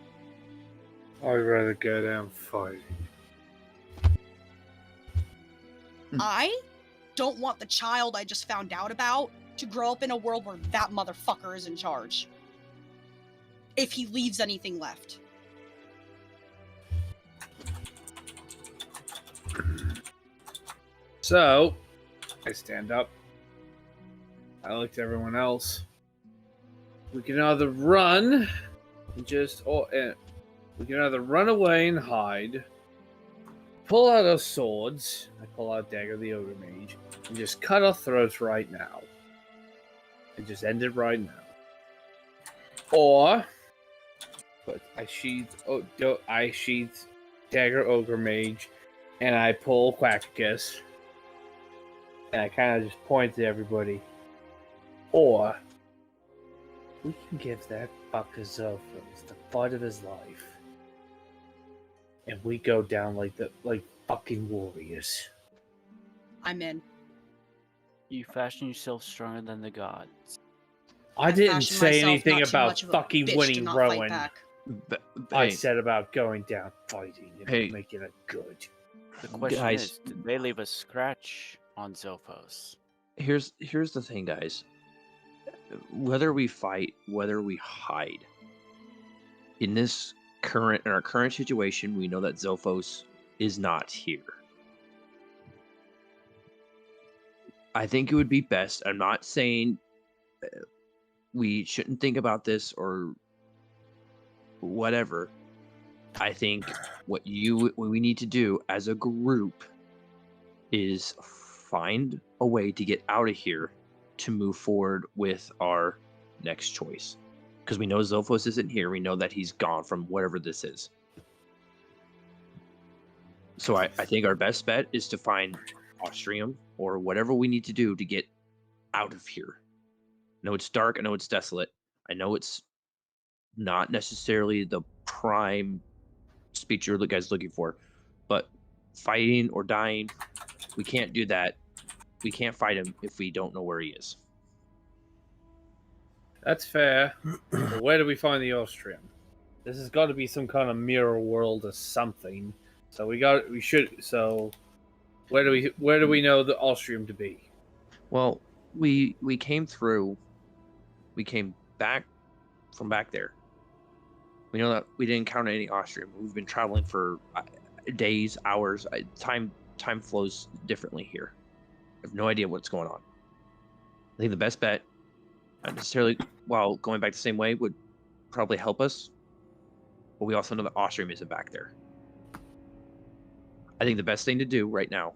I'd rather go down fighting. I don't want the child I just found out about to grow up in a world where that motherfucker is in charge. if he leaves anything left. So, I stand up. I look to everyone else. We can either run, and we can either run away and hide, pull out our swords. I pull out Dagger the Ogre Mage, and just cut our throats right now, and just end it right now. Or, but I sheath Dagger Ogre Mage, and I pull Quackicus. And I kind of just point to everybody. Or we can give that fucker Zophos the fight of his life, and we go down like fucking warriors. I'm in. You fashion yourself stronger than the gods. I didn't fashion say myself anything not too about much of a fucking bitch to winning not fight Rowan. back. I Hey, said about going down fighting and Hey. making it good. The question Guys. is, did they leave a scratch on Zophos? here's the thing, guys. Whether we fight, whether we hide, in our current situation, we know that Zophos is not here. I think it would be best. I'm not saying we shouldn't think about this or whatever. I think what we need to do as a group is find a way to get out of here to move forward with our next choice. Because we know Zophos isn't here. We know that he's gone from whatever this is. So I think our best bet is to find Austrium or whatever we need to do to get out of here. I know it's dark. I know it's desolate. I know it's not necessarily the prime speech you're guys looking for, but fighting or dying, we can't do that. We can't fight him if we don't know where he is. That's fair. But where do we find the Austrium? This has got to be some kind of mirror world or something. So where do we know the Austrium to be? Well, we came through. We came back from back there. We know that we didn't encounter any Austrium. We've been traveling for days, hours. Time flows differently here. I have no idea what's going on. I think the best bet, not necessarily while going back the same way, would probably help us. But we also know that Austrium isn't back there. I think the best thing to do right now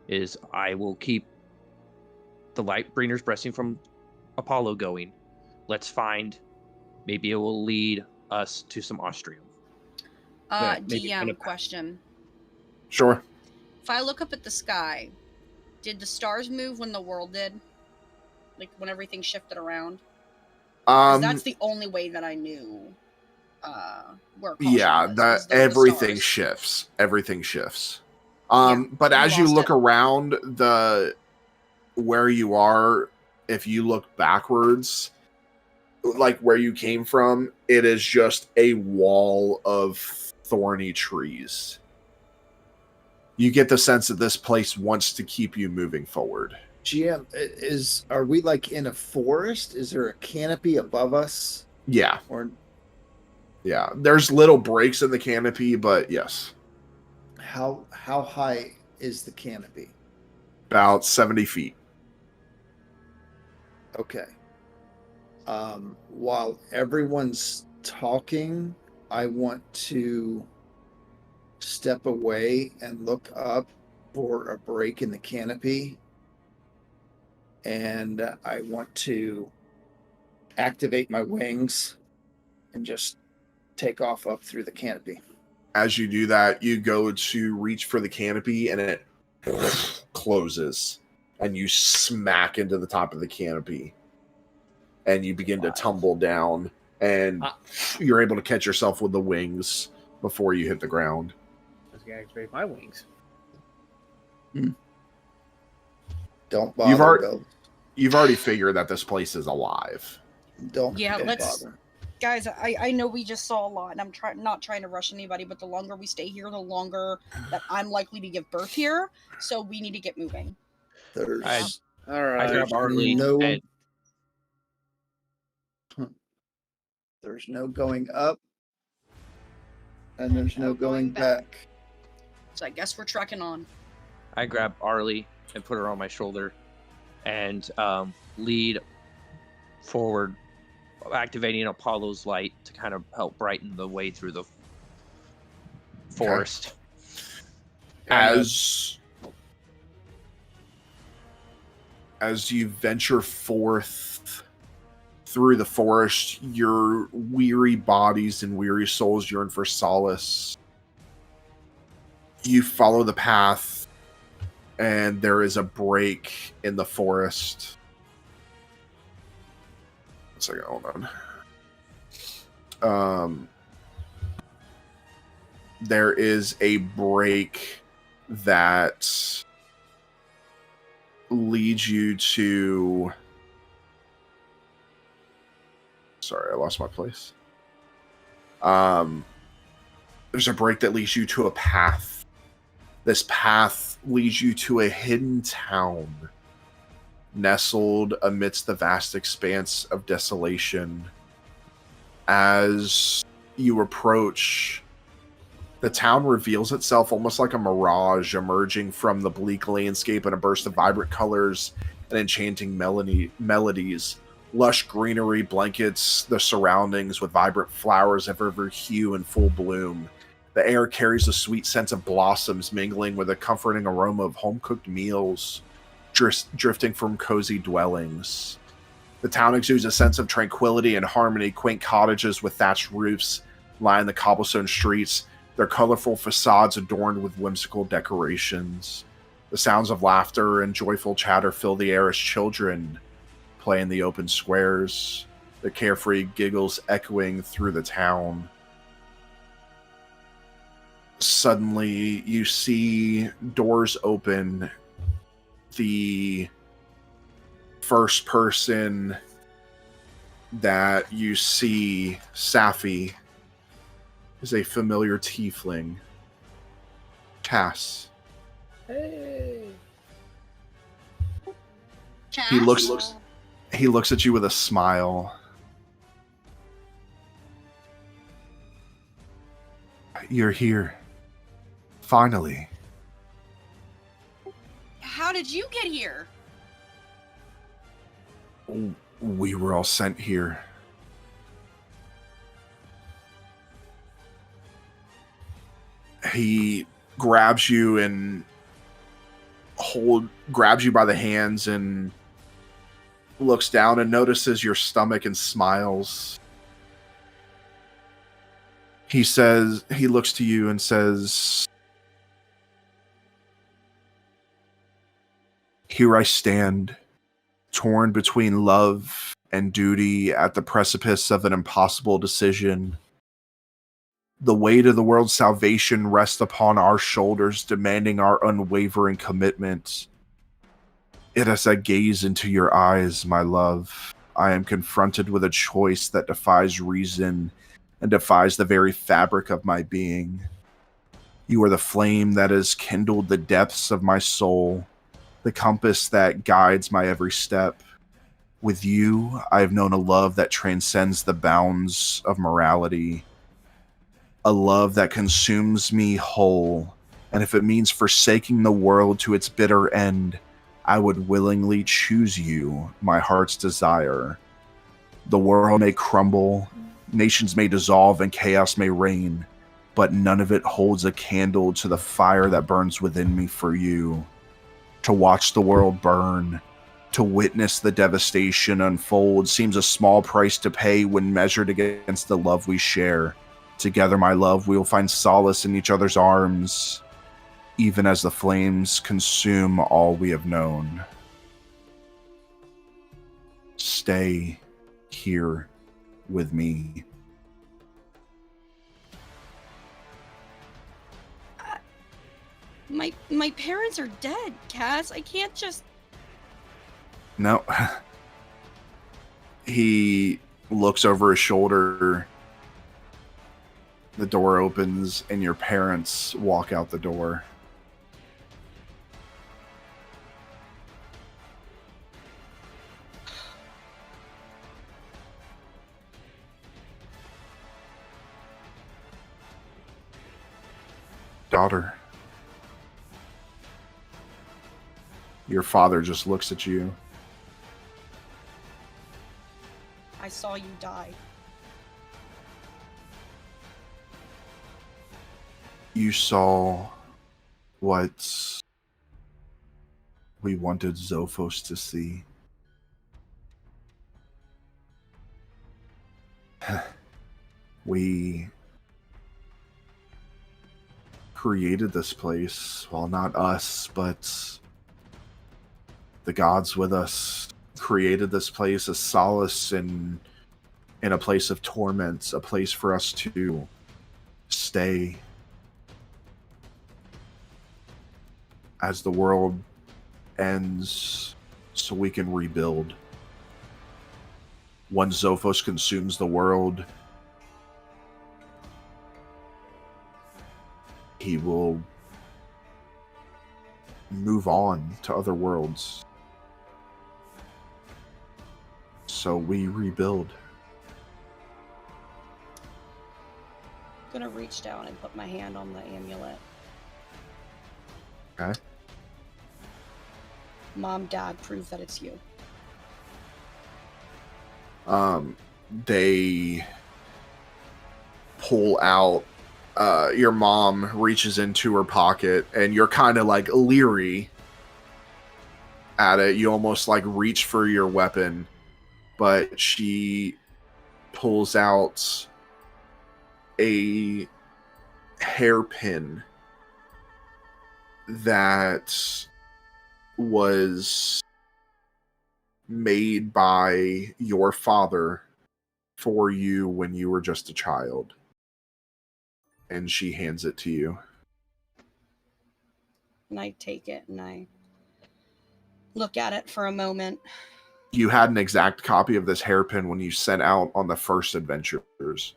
is I will keep the Lightbringers Blessing from Apollo going. Let's find, maybe it will lead us to some Austrium. DM find a- question. Sure. If I look up at the sky, did the stars move when the world did? Like when everything shifted around? 'Cause that's the only way that I knew where Caution Yeah, was that the everything stars. shifts. Everything shifts. Yeah, But you as you lost look it. around where you are, if you look backwards, like where you came from, it is just a wall of thorny trees. You get the sense that this place wants to keep you moving forward. GM, are we like in a forest? Is there a canopy above us? Yeah, Or yeah. There's little breaks in the canopy, but yes, how high is the canopy? about 70 feet. Okay. While everyone's talking, I want to step away and look up for a break in the canopy. And I want to activate my wings and just take off up through the canopy. As you do that, you go to reach for the canopy and it closes and you smack into the top of the canopy and you begin to tumble down and you're able to catch yourself with the wings before you hit the ground. I was gonna activate my wings. Don't bother. Bill. You've already figured that this place is alive. Don't let's- bother. Guys, I know we just saw a lot, and I'm not trying to rush anybody, but the longer we stay here, the longer that I'm likely to give birth here. So we need to get moving. There's All right. I grab Arlie no- and There's no going up. And there's no going back. So I guess we're trekking on. I grab Arlie and put her on my shoulder and lead forward, activating Apollo's light to kind of help brighten the way through the forest. As you venture forth through the forest, your weary bodies and weary souls yearn for solace. You follow the path, and there is a break in the forest. 1 second, hold on. There is a break that leads you to... Sorry, I lost my place. There's a break that leads you to a path. This path leads you to a hidden town, nestled amidst the vast expanse of desolation. As you approach, the town reveals itself almost like a mirage emerging from the bleak landscape in a burst of vibrant colors and enchanting melodies. Lush greenery blankets the surroundings with vibrant flowers of every hue and full bloom. The air carries a sweet scent of blossoms mingling with a comforting aroma of home-cooked meals drifting from cozy dwellings. The town exudes a sense of tranquility and harmony. Quaint cottages with thatched roofs line the cobblestone streets, their colorful facades adorned with whimsical decorations. The sounds of laughter and joyful chatter fill the air as children play in the open squares, their carefree giggles echoing through the town. Suddenly, you see doors open. The first person that you see, Safi, is a familiar tiefling. Cass. Hey. Cass? He looks at you with a smile. You're here. Finally. How did you get here? We were all sent here. He grabs you and grabs you by the hands and looks down and notices your stomach and smiles. He looks to you and says, "Here I stand, torn between love and duty at the precipice of an impossible decision. The weight of the world's salvation rests upon our shoulders, demanding our unwavering commitment. Yet as I gaze into your eyes, my love, I am confronted with a choice that defies reason and defies the very fabric of my being. You are the flame that has kindled the depths of my soul, the compass that guides my every step. With you, I have known a love that transcends the bounds of morality, a love that consumes me whole, and if it means forsaking the world to its bitter end, I would willingly choose you, my heart's desire. The world may crumble, nations may dissolve, and chaos may reign, but none of it holds a candle to the fire that burns within me for you. To watch the world burn, to witness the devastation unfold seems a small price to pay when measured against the love we share. Together, my love, we will find solace in each other's arms, even as the flames consume all we have known. Stay here with me." My parents are dead, Cass. I can't just... No. He looks over his shoulder. The door opens and your parents walk out the door. Daughter. Your father just looks at you. I saw you die. You saw what we wanted Zophos to see. We created this place. Well, not us, but the gods with us created this place as solace in a place of torment, a place for us to stay as the world ends so we can rebuild. Once Zophos consumes the world, he will move on to other worlds. So we rebuild. I'm gonna reach down and put my hand on the amulet. Okay. Mom, Dad, prove that it's you. They pull out, your mom reaches into her pocket, and you're kind of like leery at it. You almost like reach for your weapon, but she pulls out a hairpin that was made by your father for you when you were just a child. And she hands it to you. And I take it and I look at it for a moment. You had an exact copy of this hairpin when you set out on the first adventures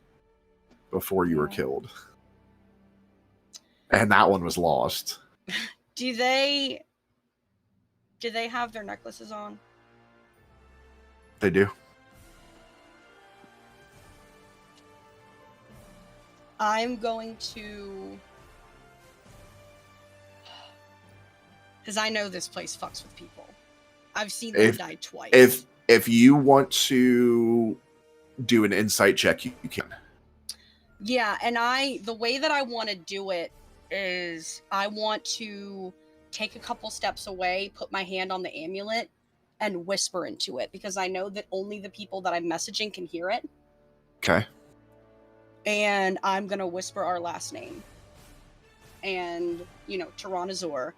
before you were killed. And that one was lost. Do they have their necklaces on? They do. I'm going to... Because I know this place fucks with people. I've seen them die twice. If you want to do an insight check, you can. Yeah, and the way that I want to do it is I want to take a couple steps away, put my hand on the amulet, and whisper into it, because I know that only the people that I'm messaging can hear it. Okay. And I'm going to whisper our last name. And, Tyrannosaur,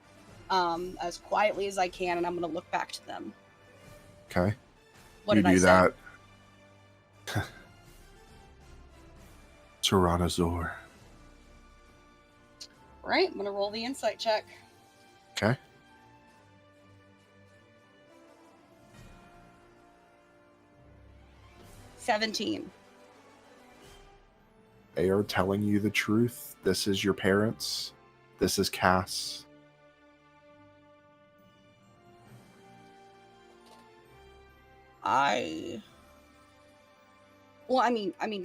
as quietly as I can, and I'm going to look back to them. Okay. What you did I do say? that. Tyrannosaur. Right, I'm going to roll the insight check. Okay. $17. They are telling you the truth. This is your parents. This is Cass.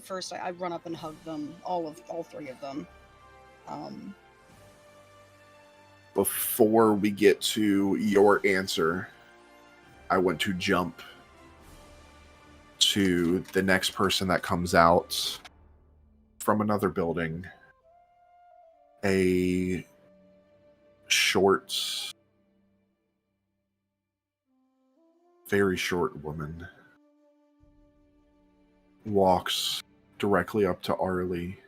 First I run up and hug them, all three of them. Before we get to your answer, I want to jump to the next person that comes out from another building. A short, very short woman walks directly up to Arlie.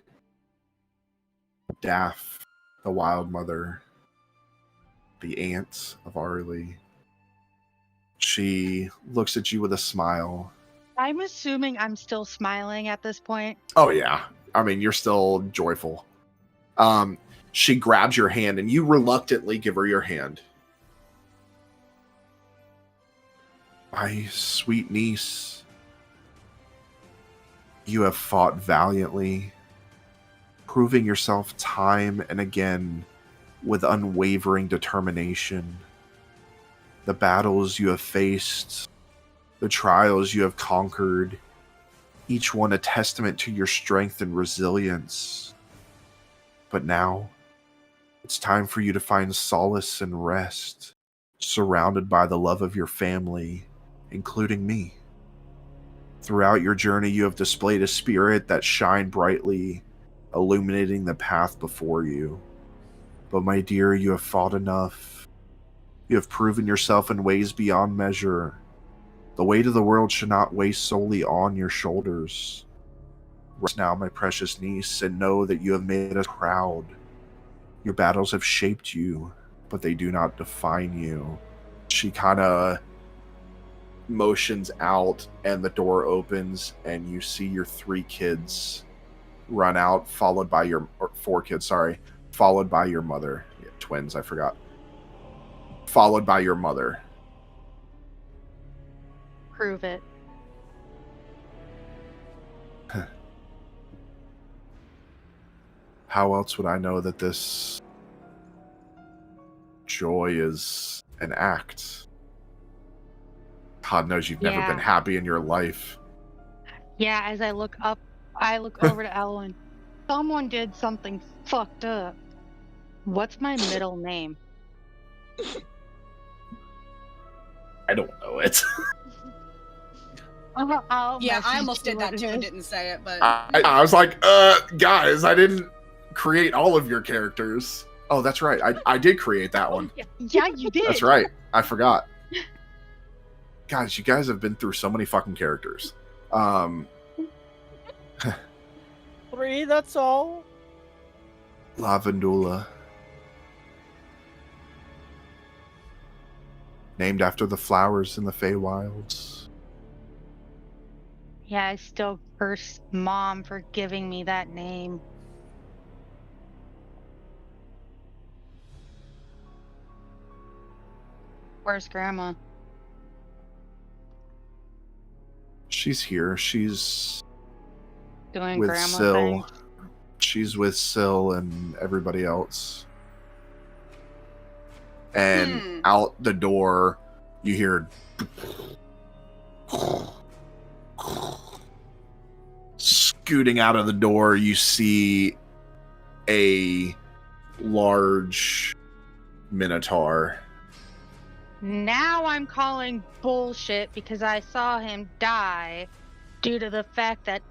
Daff, the wild mother, the aunt of Arlie. She looks at you with a smile. I'm assuming I'm still smiling at this point. Oh yeah. I mean, you're still joyful. She grabs your hand and you reluctantly give her your hand. My sweet niece, you have fought valiantly, proving yourself time and again with unwavering determination. The battles you have faced, the trials you have conquered, each one a testament to your strength and resilience. But now, It's time for you to find solace and rest, surrounded by the love of your family, including me. Throughout your journey, you have displayed a spirit that shined brightly, illuminating the path before you. But my dear, you have fought enough. You have proven yourself in ways beyond measure. The weight of the world should not weigh solely on your shoulders. Rest now, my precious niece, and know that you have made us proud. Your battles have shaped you, but they do not define you. She kind of motions out, and the door opens, and you see your 3 kids run out, followed by your 4 kids, sorry, followed by your mother. Yeah, twins, I forgot. Followed by your mother. Prove it. How else would I know that this joy is an act? God knows you've never been happy in your life. Yeah, as I look up, I look over to Ellen. Someone did something fucked up. What's my middle name? I don't know it. Yeah, I almost did that too and didn't say it, but I was like, guys, I didn't create all of your characters. Oh, that's right. I did create that one. Yeah, you did. That's right. I forgot. Guys, you guys have been through so many fucking characters. 3, that's all. Lavandula. Named after the flowers in the Feywilds. Yeah, I still curse Mom for giving me that name. Where's Grandma? She's here. She's Doing with Grandma Syl. things? She's with Syl and everybody else. And out the door, you hear scooting out of the door. You see a large minotaur. Now I'm calling bullshit because I saw him die due to the fact that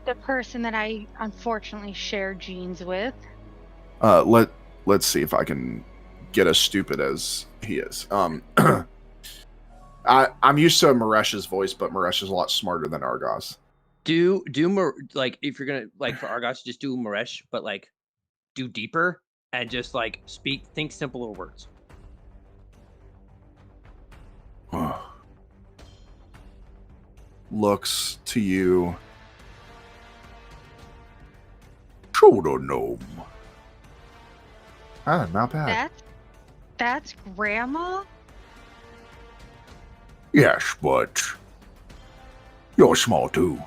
the person that I unfortunately share genes with. Let's see if I can get as stupid as he is. I'm used to Maresh's voice, but Maresh is a lot smarter than Argos. Like if you're gonna like for Argos, just do Maresh, but like do deeper and just like think simpler words. Looks to you. Shoulder gnome. Ah, not bad. That's Grandma? Yes, but you're small too.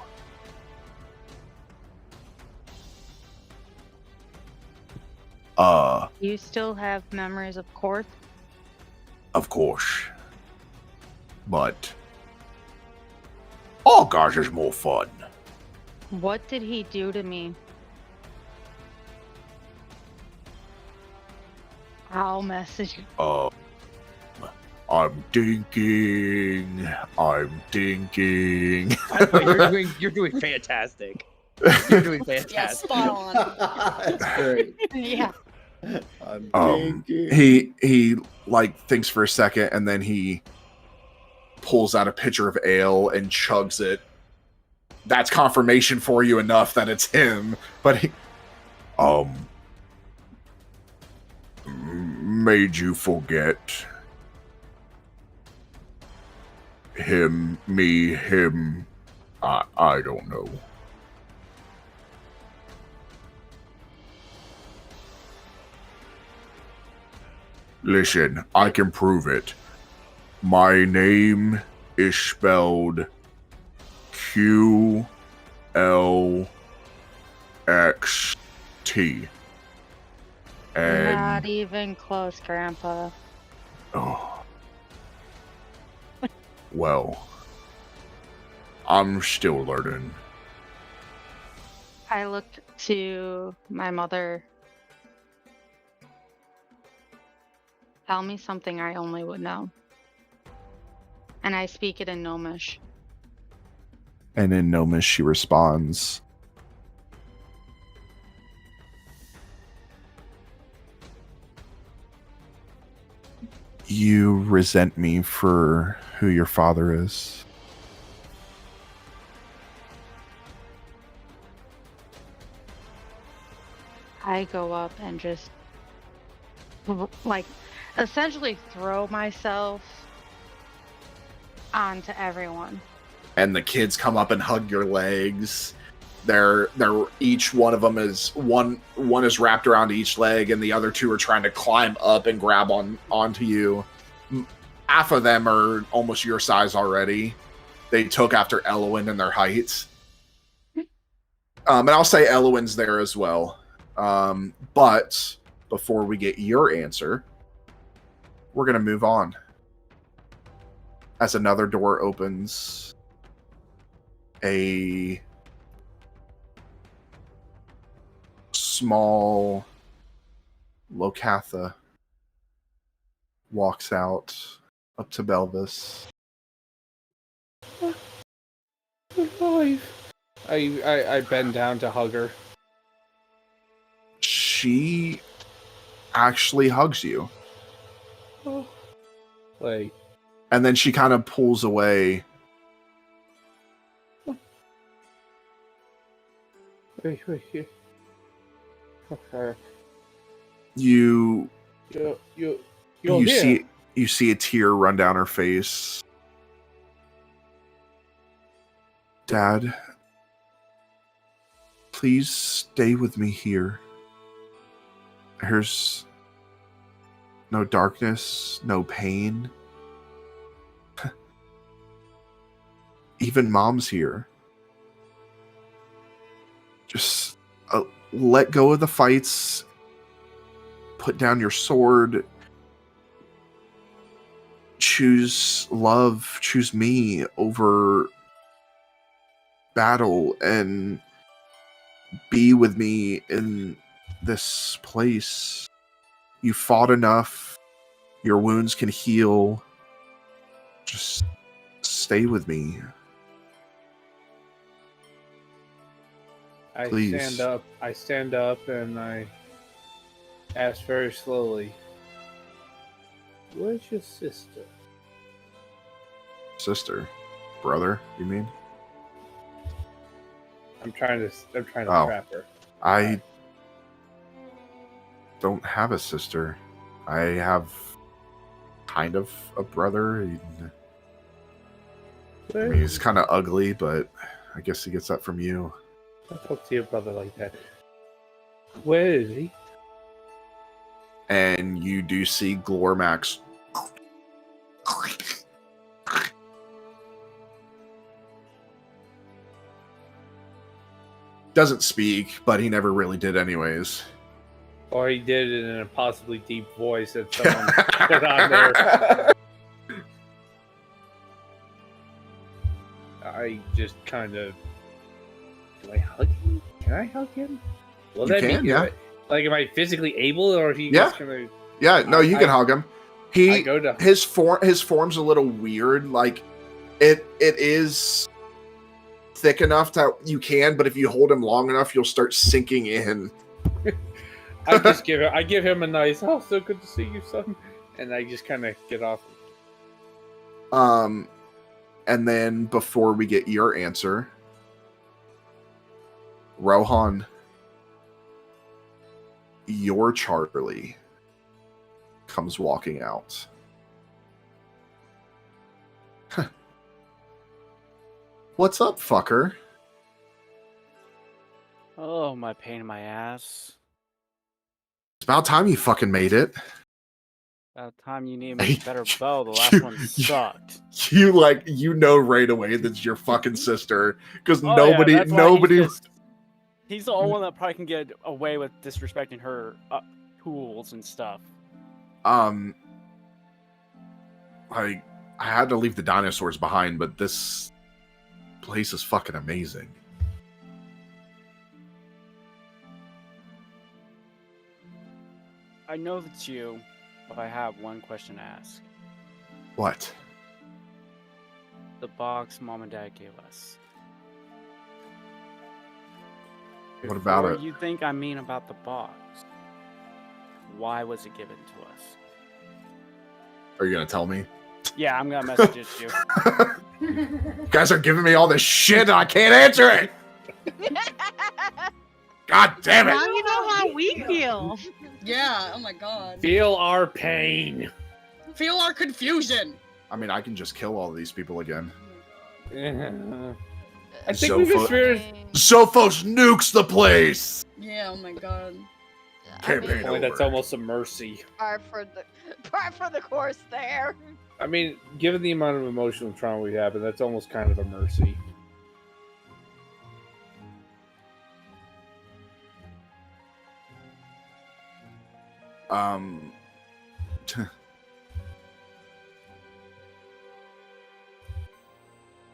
You still have memories of Korth? Of course. But Argos is more fun. What did he do to me? I'll message you. I'm thinking. You're doing fantastic. You're doing fantastic. Yeah, spot on. That's great. Yeah. I'm thinking. He like thinks for a second, and then he pulls out a pitcher of ale and chugs it. That's confirmation for you enough that it's him. But he made you forget him, me, him. I don't know. Listen, I can prove it. My name is spelled QLXT. And Not even close, Grandpa. oh, well, I'm still learning. I looked to my mother, tell me something I only would know. And I speak it in Gnomish. And in Gnomish, she responds, "You resent me for who your father is." I go up and just, like, essentially throw myself onto everyone. And the kids come up and hug your legs. They're each one of them is one is wrapped around each leg, and the other two are trying to climb up and grab onto you. Half of them are almost your size already. They took after Elowin and their height. And I'll say Elowin's there as well. But before we get your answer, we're gonna move on. As another door opens, a small Lokatha walks out up to Belvis. I bend down to hug her. She actually hugs you. Oh. Like, and then she kind of pulls away. Wait. Okay. You see a tear run down her face. Dad, please stay with me here. There's no darkness, no pain. Even Mom's here. Just let go of the fights. Put down your sword. Choose love. Choose me over battle, and be with me in this place. You fought enough. Your wounds can heal. Just stay with me. Please. I stand up and I ask very slowly, "Where's your sister?" Sister? Brother, you mean? I'm trying to trap her. I don't have a sister. I have kind of a brother. I mean, he's kind of ugly, but I guess he gets that from you. Don't talk to your brother like that. Where is he? And you do see Glormax doesn't speak, but he never really did anyways. Or he did it in an impossibly deep voice that someone put on there. I just kind of... Do I hug him? Can I hug him? Will You can, yeah. Like, am I physically able, or is he Yeah. just gonna... Yeah, no, you can hug him. I go to... His form's a little weird. Like, it is thick enough that you can, but if you hold him long enough, you'll start sinking in. I give him a nice, "Oh, so good to see you, son," and I just kind of get off. And then before we get your answer, Rohan, your Charlie comes walking out. What's up, fucker? Oh, my pain in my ass. It's about time you fucking made it. About time you need a better bow. The last one sucked. You right away that's your fucking sister, because Oh, nobody. yeah, that's why he's the Mm. only one that probably can get away with disrespecting her tools and stuff. I had to leave the dinosaurs behind, but this place is fucking amazing. I know that's you, but I have one question to ask. What? The box Mom and Dad gave us. What about Before it? you think I mean about the box, why was it given to us? Are you gonna tell me? Yeah, I'm gonna message it to you. You guys are giving me all this shit and I can't answer it. God damn Now it! you know how we feel. Yeah, oh my god. Feel our pain. Feel our confusion. I mean, I can just kill all these people again. I think So we've fu- experienced. Sophos nukes the place. Yeah, oh my god. Campaign Boy, that's over. almost a mercy. Par for the course there. I mean, given the amount of emotional trauma we have, that's almost kind of a mercy.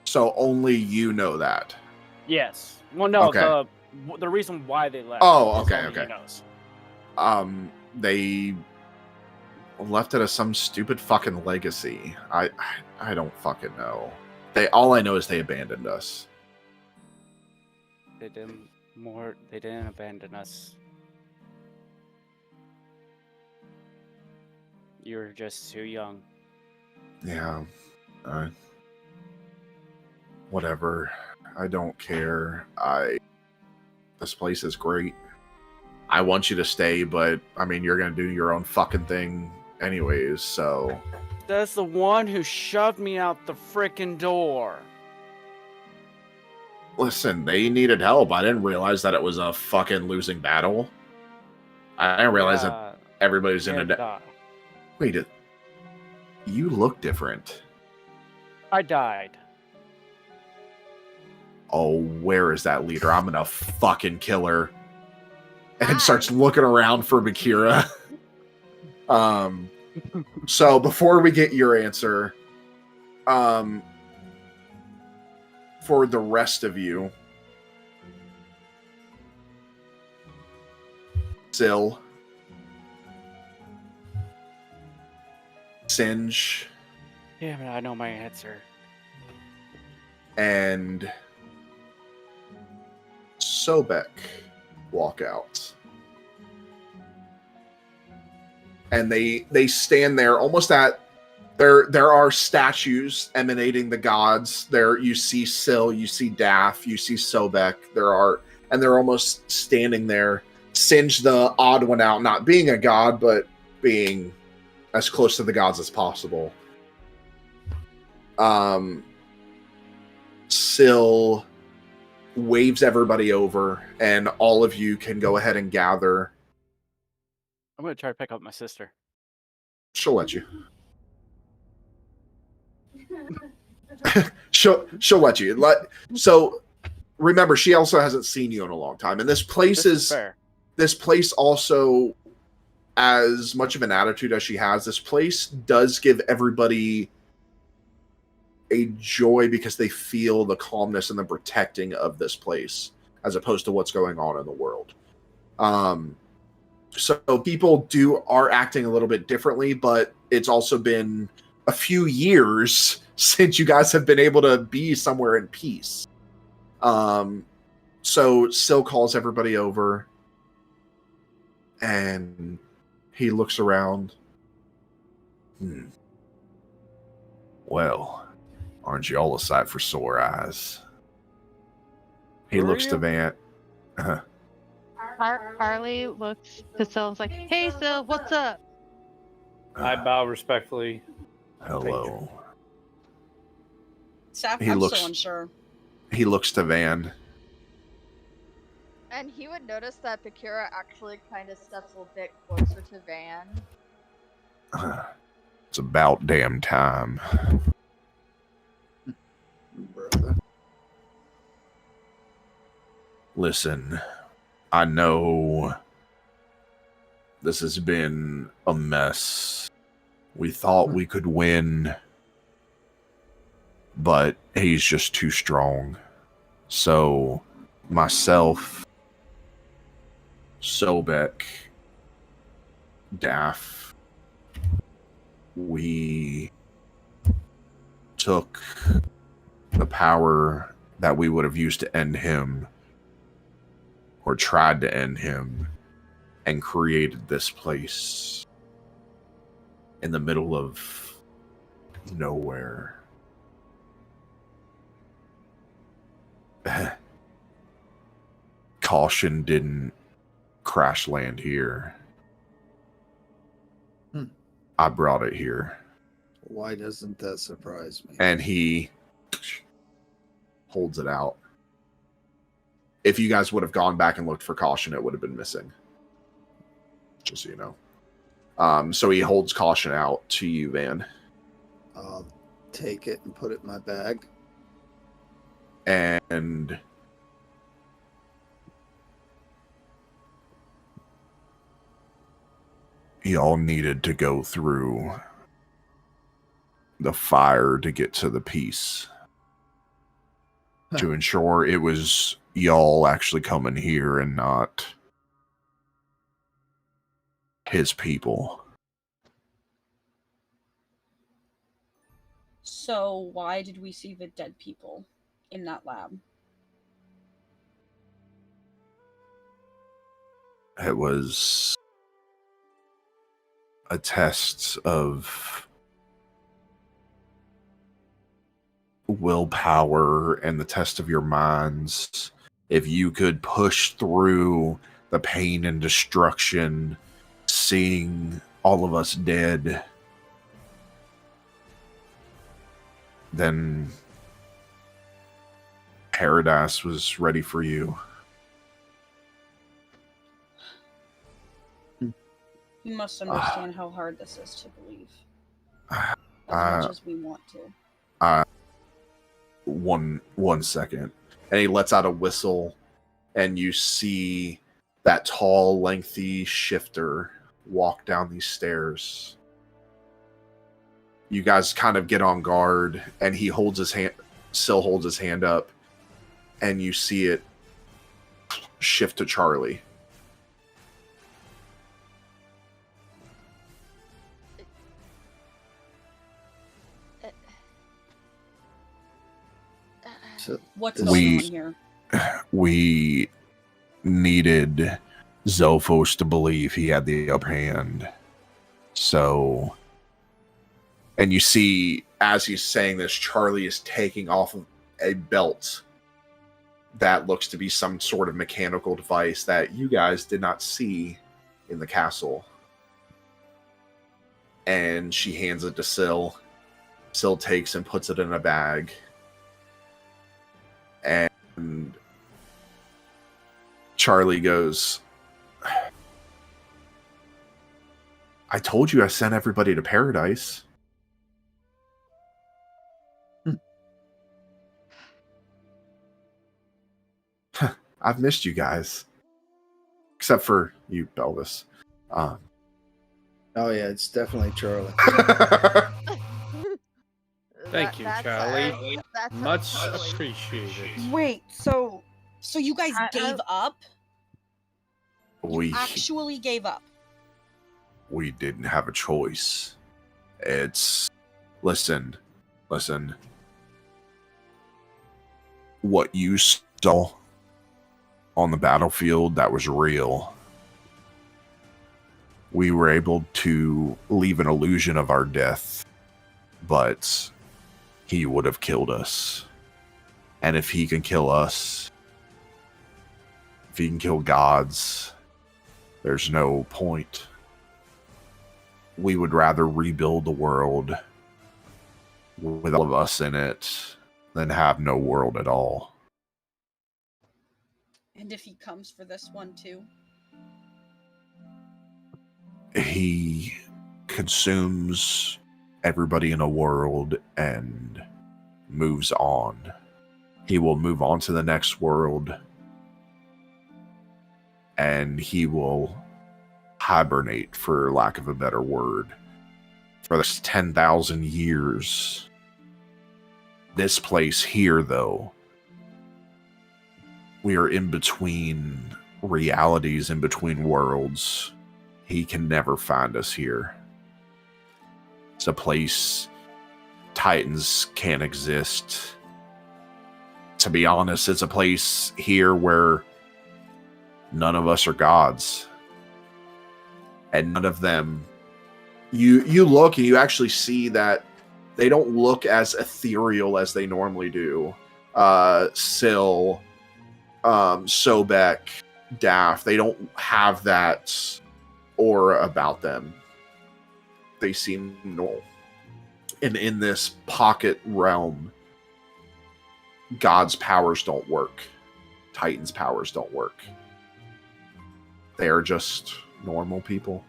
So only you know that. Yes. Well, no. Okay. The reason why they left. Oh, is okay, only he okay. knows. They left it as some stupid fucking legacy. I don't fucking know. All I know is they abandoned us. They didn't abandon us. You were just too young. Yeah. Whatever. I don't care. This place is great. I want you to stay, but I mean, you're gonna do your own fucking thing anyways, so. That's the one who shoved me out the frickin' door. Listen, they needed help. I didn't realize that it was a fucking losing battle. I didn't realize that everybody's in a. Wait, you look different. I died. Oh, where is that leader? I'm gonna fucking kill her. And starts looking around for Bakira. So before we get your answer, for the rest of you, Sil, Singe, Yeah, but I know my answer. and Sobek walk out. And they stand there almost at there are statues emanating the gods. There you see Sil, you see Daff, you see Sobek. They're almost standing there. Singe, the odd one out, not being a god, but being as close to the gods as possible. Sil waves everybody over, and all of you can go ahead and gather. I'm gonna try to pick up my sister. She'll let you. she'll let you. So remember, she also hasn't seen you in a long time, and this place This is fair. this place also, as much of an attitude as she has, this place does give everybody a joy because they feel the calmness and the protecting of this place as opposed to what's going on in the world. So people are acting a little bit differently, but it's also been a few years since you guys have been able to be somewhere in peace. So Sil calls everybody over and he looks around. Well, aren't you all a sight for sore eyes? He Who are looks to you? Van. Harley looks to Sil and is like, "Hey, Sil, what's up?" I bow respectfully. Hello. Saf, He I'm looks- still unsure. He looks to Van. And he would notice that Bakira actually kind of steps a bit closer to Van. It's about damn time. Listen, I know this has been a mess. We thought we could win, but he's just too strong. So, myself, Sobek, Daff, we took the power that we would have used to end him, or tried to end him, and created this place in the middle of nowhere. Caution didn't crash land here. I brought it here. Why doesn't that surprise me? And he holds it out. If you guys would have gone back and looked for Caution, it would have been missing. Just so you know. So he holds Caution out to you, Van. I'll take it and put it in my bag. And y'all needed to go through the fire to get to the peace. To ensure it was y'all actually coming here and not his people. So why did we see the dead people in that lab? It was a test of willpower and the test of your minds. If you could push through the pain and destruction, seeing all of us dead, then paradise was ready for you. You must understand how hard this is to believe. As much as we want to. One second. And he lets out a whistle, and you see that tall, lengthy shifter walk down these stairs. You guys kind of get on guard, and he holds his hand, Syl holds his hand up, and you see it shift to Charlie. So What's going on here? We needed Zelphos to believe he had the upper hand. So, and you see, as he's saying this, Charlie is taking off of a belt that looks to be some sort of mechanical device that you guys did not see in the castle. And she hands it to Syl. Syl takes and puts it in a bag. And Charlie goes, I told you I sent everybody to paradise. I've missed you guys. Except for you, Belvis. Oh yeah, it's definitely Charlie. Thank you, That's Charlie. that's Much Charlie. appreciated. Wait, so you guys gave up? we Actually gave up. we didn't have a choice. It's listen. What you saw on the battlefield, that was real. We were able to leave an illusion of our death, but he would have killed us. And if he can kill us, if he can kill gods, there's no point. We would rather rebuild the world with all of us in it than have no world at all. And if he comes for this one too? He consumes everybody in a world and moves on. He will move on to the next world, and he will hibernate, for lack of a better word, for this 10,000 years. This place here, though, we are in between realities, in between worlds. he can never find us here. It's a place Titans can't exist. To be honest, it's a place here where none of us are gods. And none of them... You look and you actually see that they don't look as ethereal as they normally do. Syl, Sobek, Daff, they don't have that aura about them. They seem normal. And in this pocket realm, God's powers don't work. Titan's powers don't work. They are just normal people.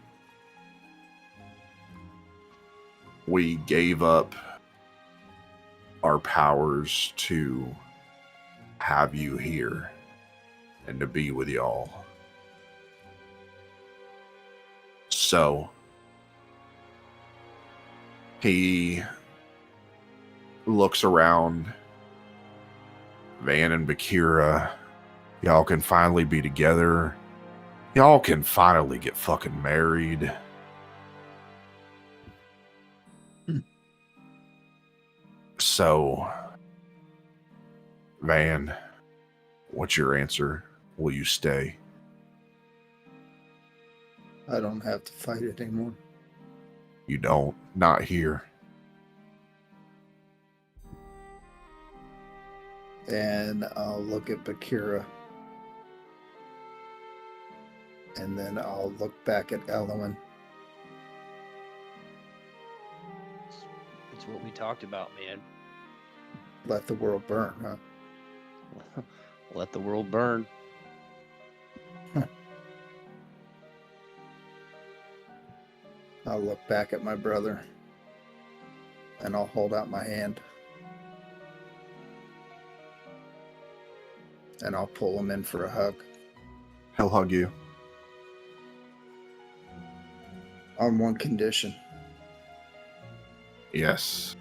We gave up our powers to have you here and to be with y'all. So, he looks around. Van and Bakira, y'all can finally be together. Y'all can finally get fucking married. So, Van, what's your answer? Will you stay? I don't have to fight it anymore. You don't. Not here. And I'll look at Bakira. And then I'll look back at Elowen. It's what we talked about, man. Let the world burn, huh? Let the world burn. I'll look back at my brother. And I'll hold out my hand. And I'll pull him in for a hug. He'll hug you. On one condition. Yes.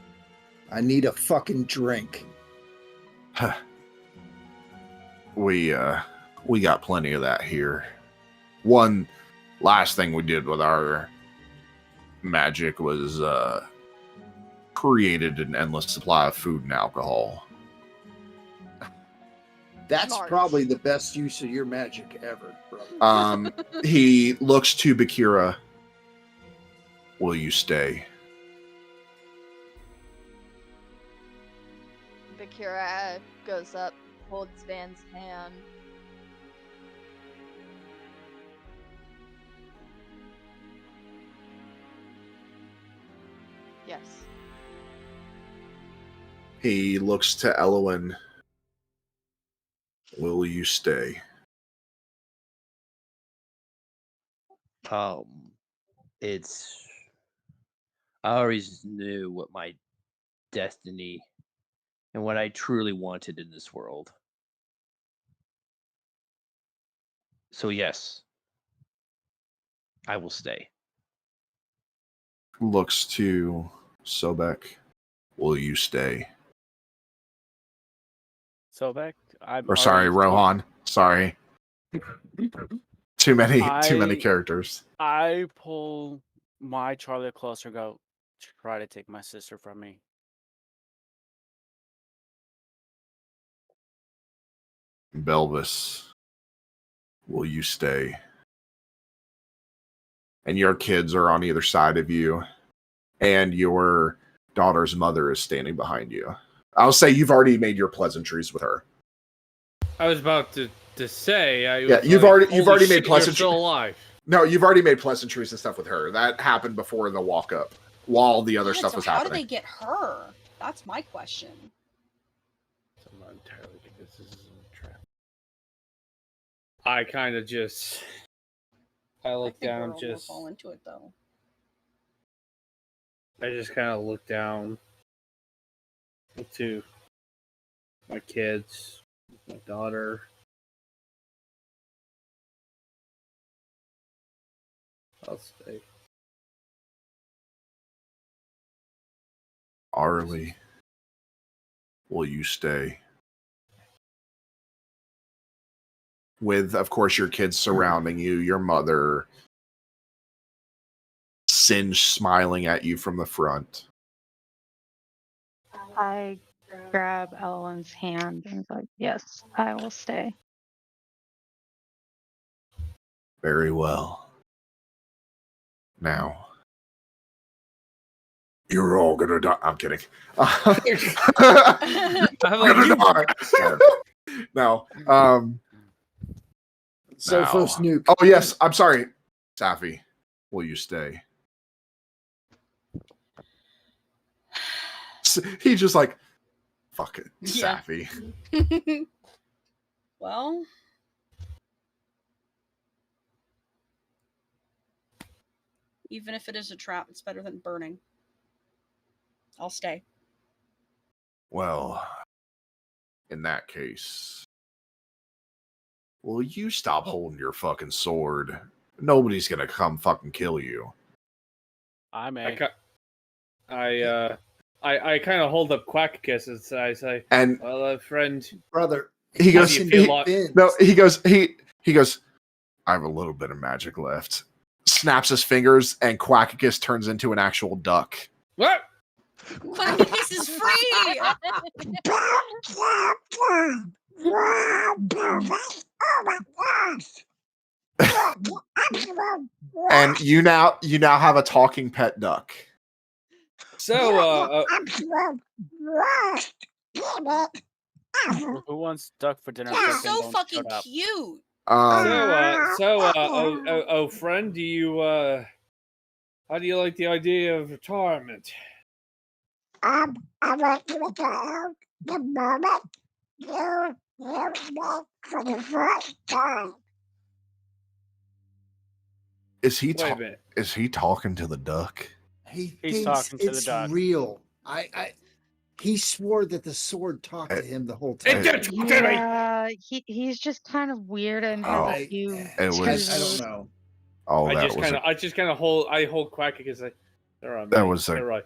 I need a fucking drink. We got plenty of that here. One last thing we did with our magic was created an endless supply of food and alcohol. That's Smart. probably the best use of your magic ever, brother. He looks to Bakira. Will you stay? Bakira goes up, holds Van's hand. Yes. He looks to Elowen. Will you stay? It's... I always knew what my destiny and what I truly wanted in this world. So yes, I will stay. Looks to Sobek. Will you stay? Sobek, I'm Or sorry, already- Rohan. Sorry. Too many characters. I pull my Charlie closer, go try to take my sister from me. Belvis, will you stay? And your kids are on either side of you, and your daughter's mother is standing behind you. I'll say you've already made your pleasantries with her. I was about to say. You've already made pleasantries. pleasantries. Still alive. No, you've already made pleasantries and stuff with her. That happened before the walk up, while the other Yeah, stuff so was how happening. did they get her? That's my question. I'm not entirely convinced this is a trap. I kind of just. I look I think down, we'll just. fall into it though. I just kind of look down to my kids, my daughter. I'll stay. Arlie, will you stay? With, of course, your kids surrounding you, your mother, Singe smiling at you from the front. I grab Elwyn's hand and like, yes, I will stay. Very well. Now, you're all gonna die. I'm kidding. I'm Gonna like, die. No. Sophos Now. nuke. Oh yes, I'm sorry. Safi, will you stay? He's just like, fuck it, Yeah. Safi. Well, even if it is a trap, it's better than burning. I'll stay. Well, in that case, will you stop holding your fucking sword? Nobody's gonna come fucking kill you. I I, may. I kind of hold up Quackicus and I say, And well, friend, Brother. he How goes, do you feel about- he goes, I have a little bit of magic left. Snaps his fingers, and Quackicus turns into an actual duck. what? Quackicus is free! Wow, Belvis. Oh my gosh. The absolute And you now have a talking pet duck. So, absolute worst peanut ever. Who wants duck for dinner? He's Frickin' so don't fucking shut up. cute. friend, do you, how do you like the idea of retirement? I want to retire the moment you hear me for the first time. Is he Wait a minute. is he talking to the duck? He He's thinks talking to the it's duck. real. He swore that the sword talked to him the whole Hey, time. don't talk to me! Yeah, he's just kind of weird and has Oh, a few. it was- I don't know. Oh, I that just was kind of, I just kind of hold Quackicus like, they're all right. That was a- they're right.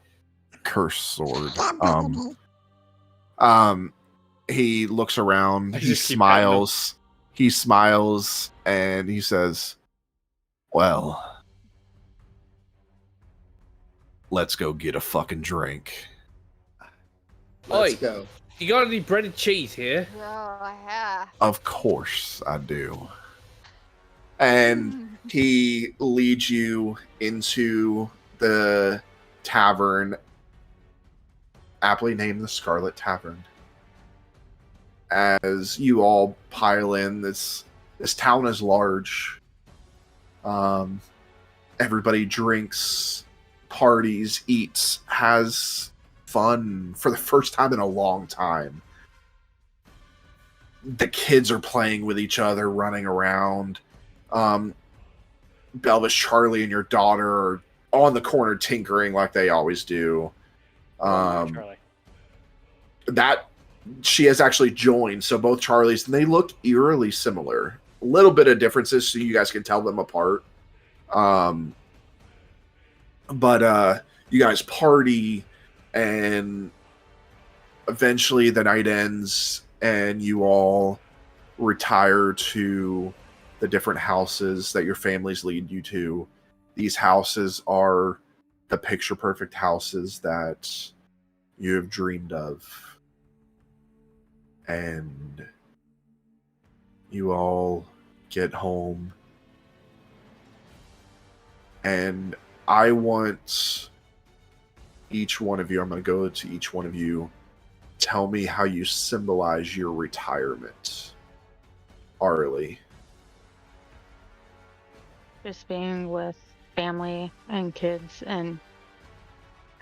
a cursed sword. Definitely. He looks around. I He just keep patting him. smiles. He smiles, and he says, "Well, let's go get a fucking drink." Let's Oi. go. You got any breaded cheese here? Oh, yeah. Of course I do. And he leads you into the tavern, aptly named the Scarlet Tavern. As you all pile in, this town is large. Everybody drinks, parties, eats, has fun for the first time in a long time. The kids are playing with each other, running around. Belvis, Charlie, and your daughter are on the corner tinkering like they always do. Charlie. That she has actually joined, so both Charlies, and they look eerily similar. A little bit of differences, so you guys can tell them apart. But you guys party, and eventually the night ends, and you all retire to the different houses that your families lead you to. These houses are the picture-perfect houses that you have dreamed of. And you all get home. And I want each one of you, I'm going to go to each one of you, tell me how you symbolize your retirement. Arlie. Just being with family and kids and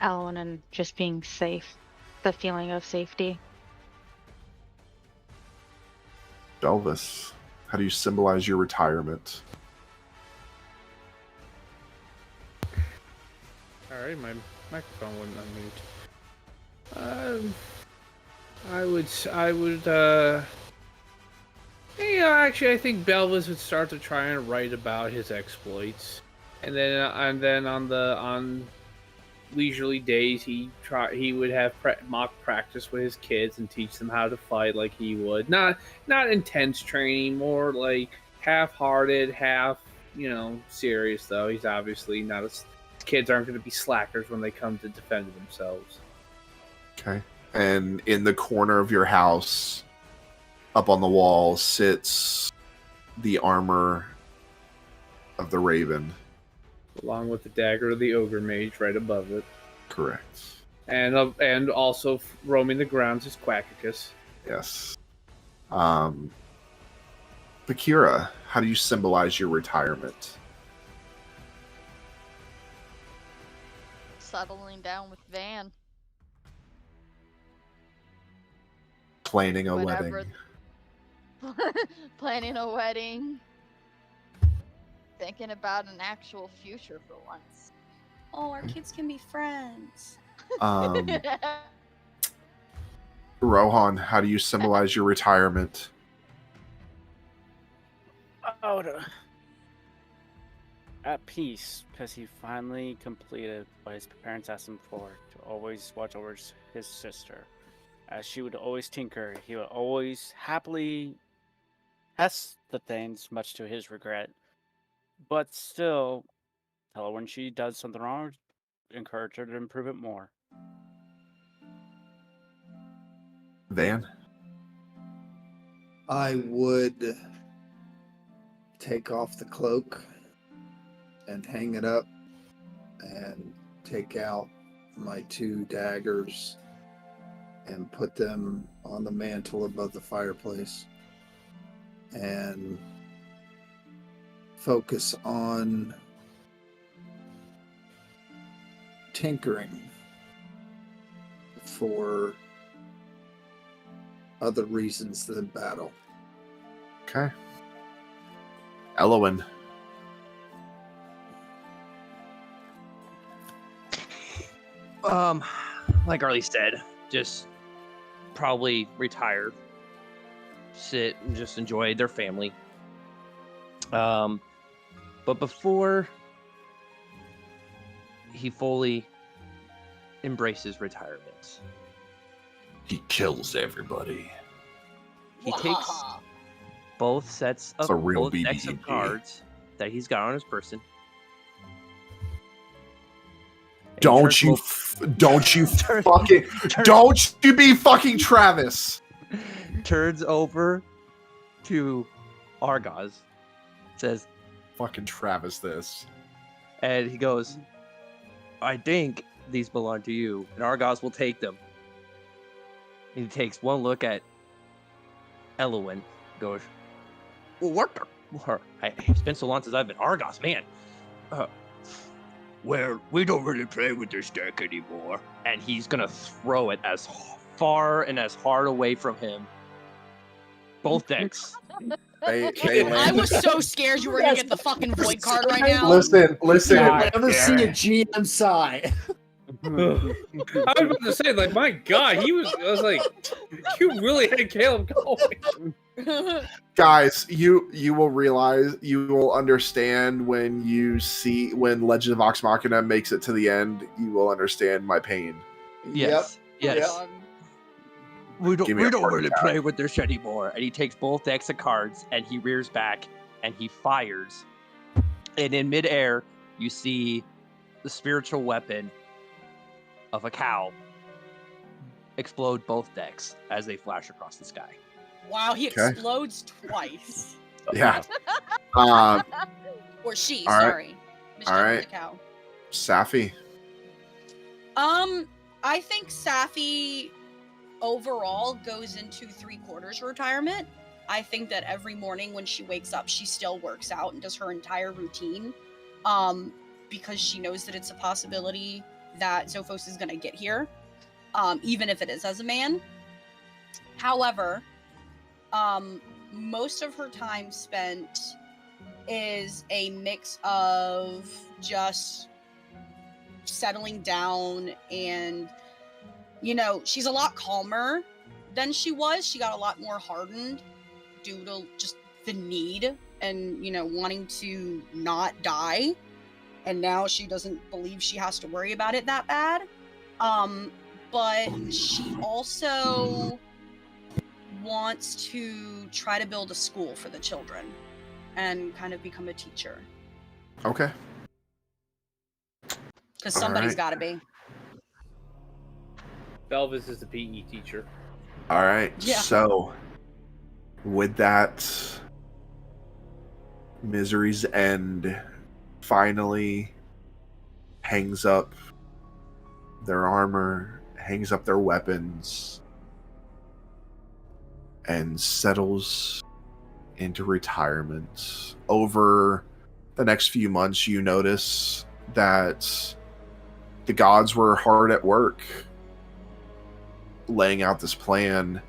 Alan and just being safe. The feeling of safety. Belvis, how do you symbolize your retirement? Alright, my microphone wouldn't unmute. Actually, I think Belvis would start to try and write about his exploits, and then on leisurely days he would have mock practice with his kids and teach them how to fight like he would. Not intense training, more like half-hearted, half serious though. He's obviously not a kids aren't going to be slackers when they come to defend themselves. Okay. And in the corner of your house, up on the wall, sits the armor of the Raven. Along with the dagger of the ogre mage right above it. Correct. And also roaming the grounds is Quackicus. Yes. Bakira, how do you symbolize your retirement? Settling down with Van. Planning a Whatever. wedding. Planning a wedding. Thinking about an actual future for once. Oh, our kids can be friends. Rohan, how do you symbolize your retirement? At peace, because he finally completed what his parents asked him for, to always watch over his sister. As she would always tinker, he would always happily test the things, much to his regret. But still, tell her when she does something wrong, encourage her to improve it more. Van? I would take off the cloak and hang it up and take out my 2 daggers and put them on the mantle above the fireplace and focus on tinkering for other reasons than battle. Okay. Elowen. Like Arlie said, just probably retire, sit and just enjoy their family. But before he fully embraces retirement, He kills everybody. he takes both sets of It's a real both decks of BB-8. cards that he's got on his person. and he Don't turns you, both- don't you turns- fucking, turns- don't you be fucking Travis. turns over to Argos, says, Fucking Travis this. and he goes, I think these belong to you, and Argos will take them. And he takes one look at Elowen, goes, well, what the? It's been so long since I've been Argos, man. Well, we don't really play with this deck anymore. And he's gonna throw it as far and as hard away from him. Both decks. They I land. was so scared you were gonna get the fucking void card right now. Listen. I never see a GM sigh. I was about to say, like, my God, I was like, you really had Caleb going. Guys, you will realize, you will understand when Legend of Vox Machina makes it to the end. You will understand my pain. Yes. Yep. Yes. Yep. We don't Give me a heart really attack. play with this anymore. And he takes both decks of cards and he rears back and he fires. And in midair, you see the spiritual weapon of a cow explode both decks as they flash across the sky. Wow, he Okay. explodes twice. Yeah. Or she, All right. sorry. Mischief All of right. the cow. Safi. I think Safi overall goes into 3/4 retirement. I think that every morning when she wakes up, she still works out and does her entire routine. Because she knows that it's a possibility that Zophos is gonna get here. Even if it is as a man. However, most of her time spent is a mix of just settling down and, she's a lot calmer than she was. She got a lot more hardened due to just the need and, wanting to not die. And now she doesn't believe she has to worry about it that bad. But she also wants to try to build a school for the children and kind of become a teacher. Okay. Because All somebody's right. got to be. Belvis is the PE teacher. All right. Yeah. So, with that, Misery's End finally hangs up their armor, hangs up their weapons, and settles into retirement. Over the next few months, you notice that the gods were hard at work laying out this plan,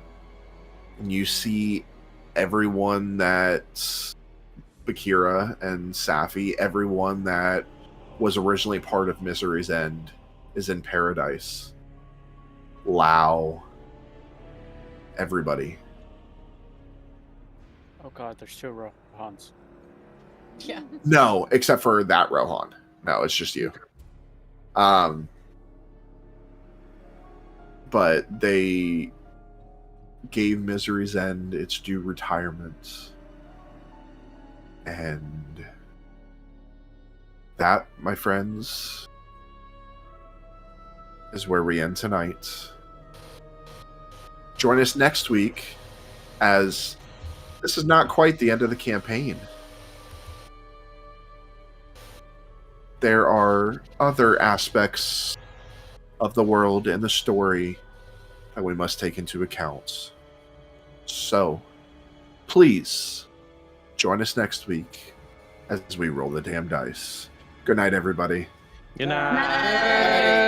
and you see everyone that Bakira and Safi, everyone that was originally part of Misery's End, is in paradise. Lao, everybody. Oh god, there's two Rohans. Yeah. No, except for that Rohan. No, it's just you. But they gave Misery's End its due retirement. And that, my friends, is where we end tonight. Join us next week, as this is not quite the end of the campaign. There are other aspects of the world and the story that we must take into account. So, please join us next week as we roll the damn dice. Good night, everybody. Good night. Night.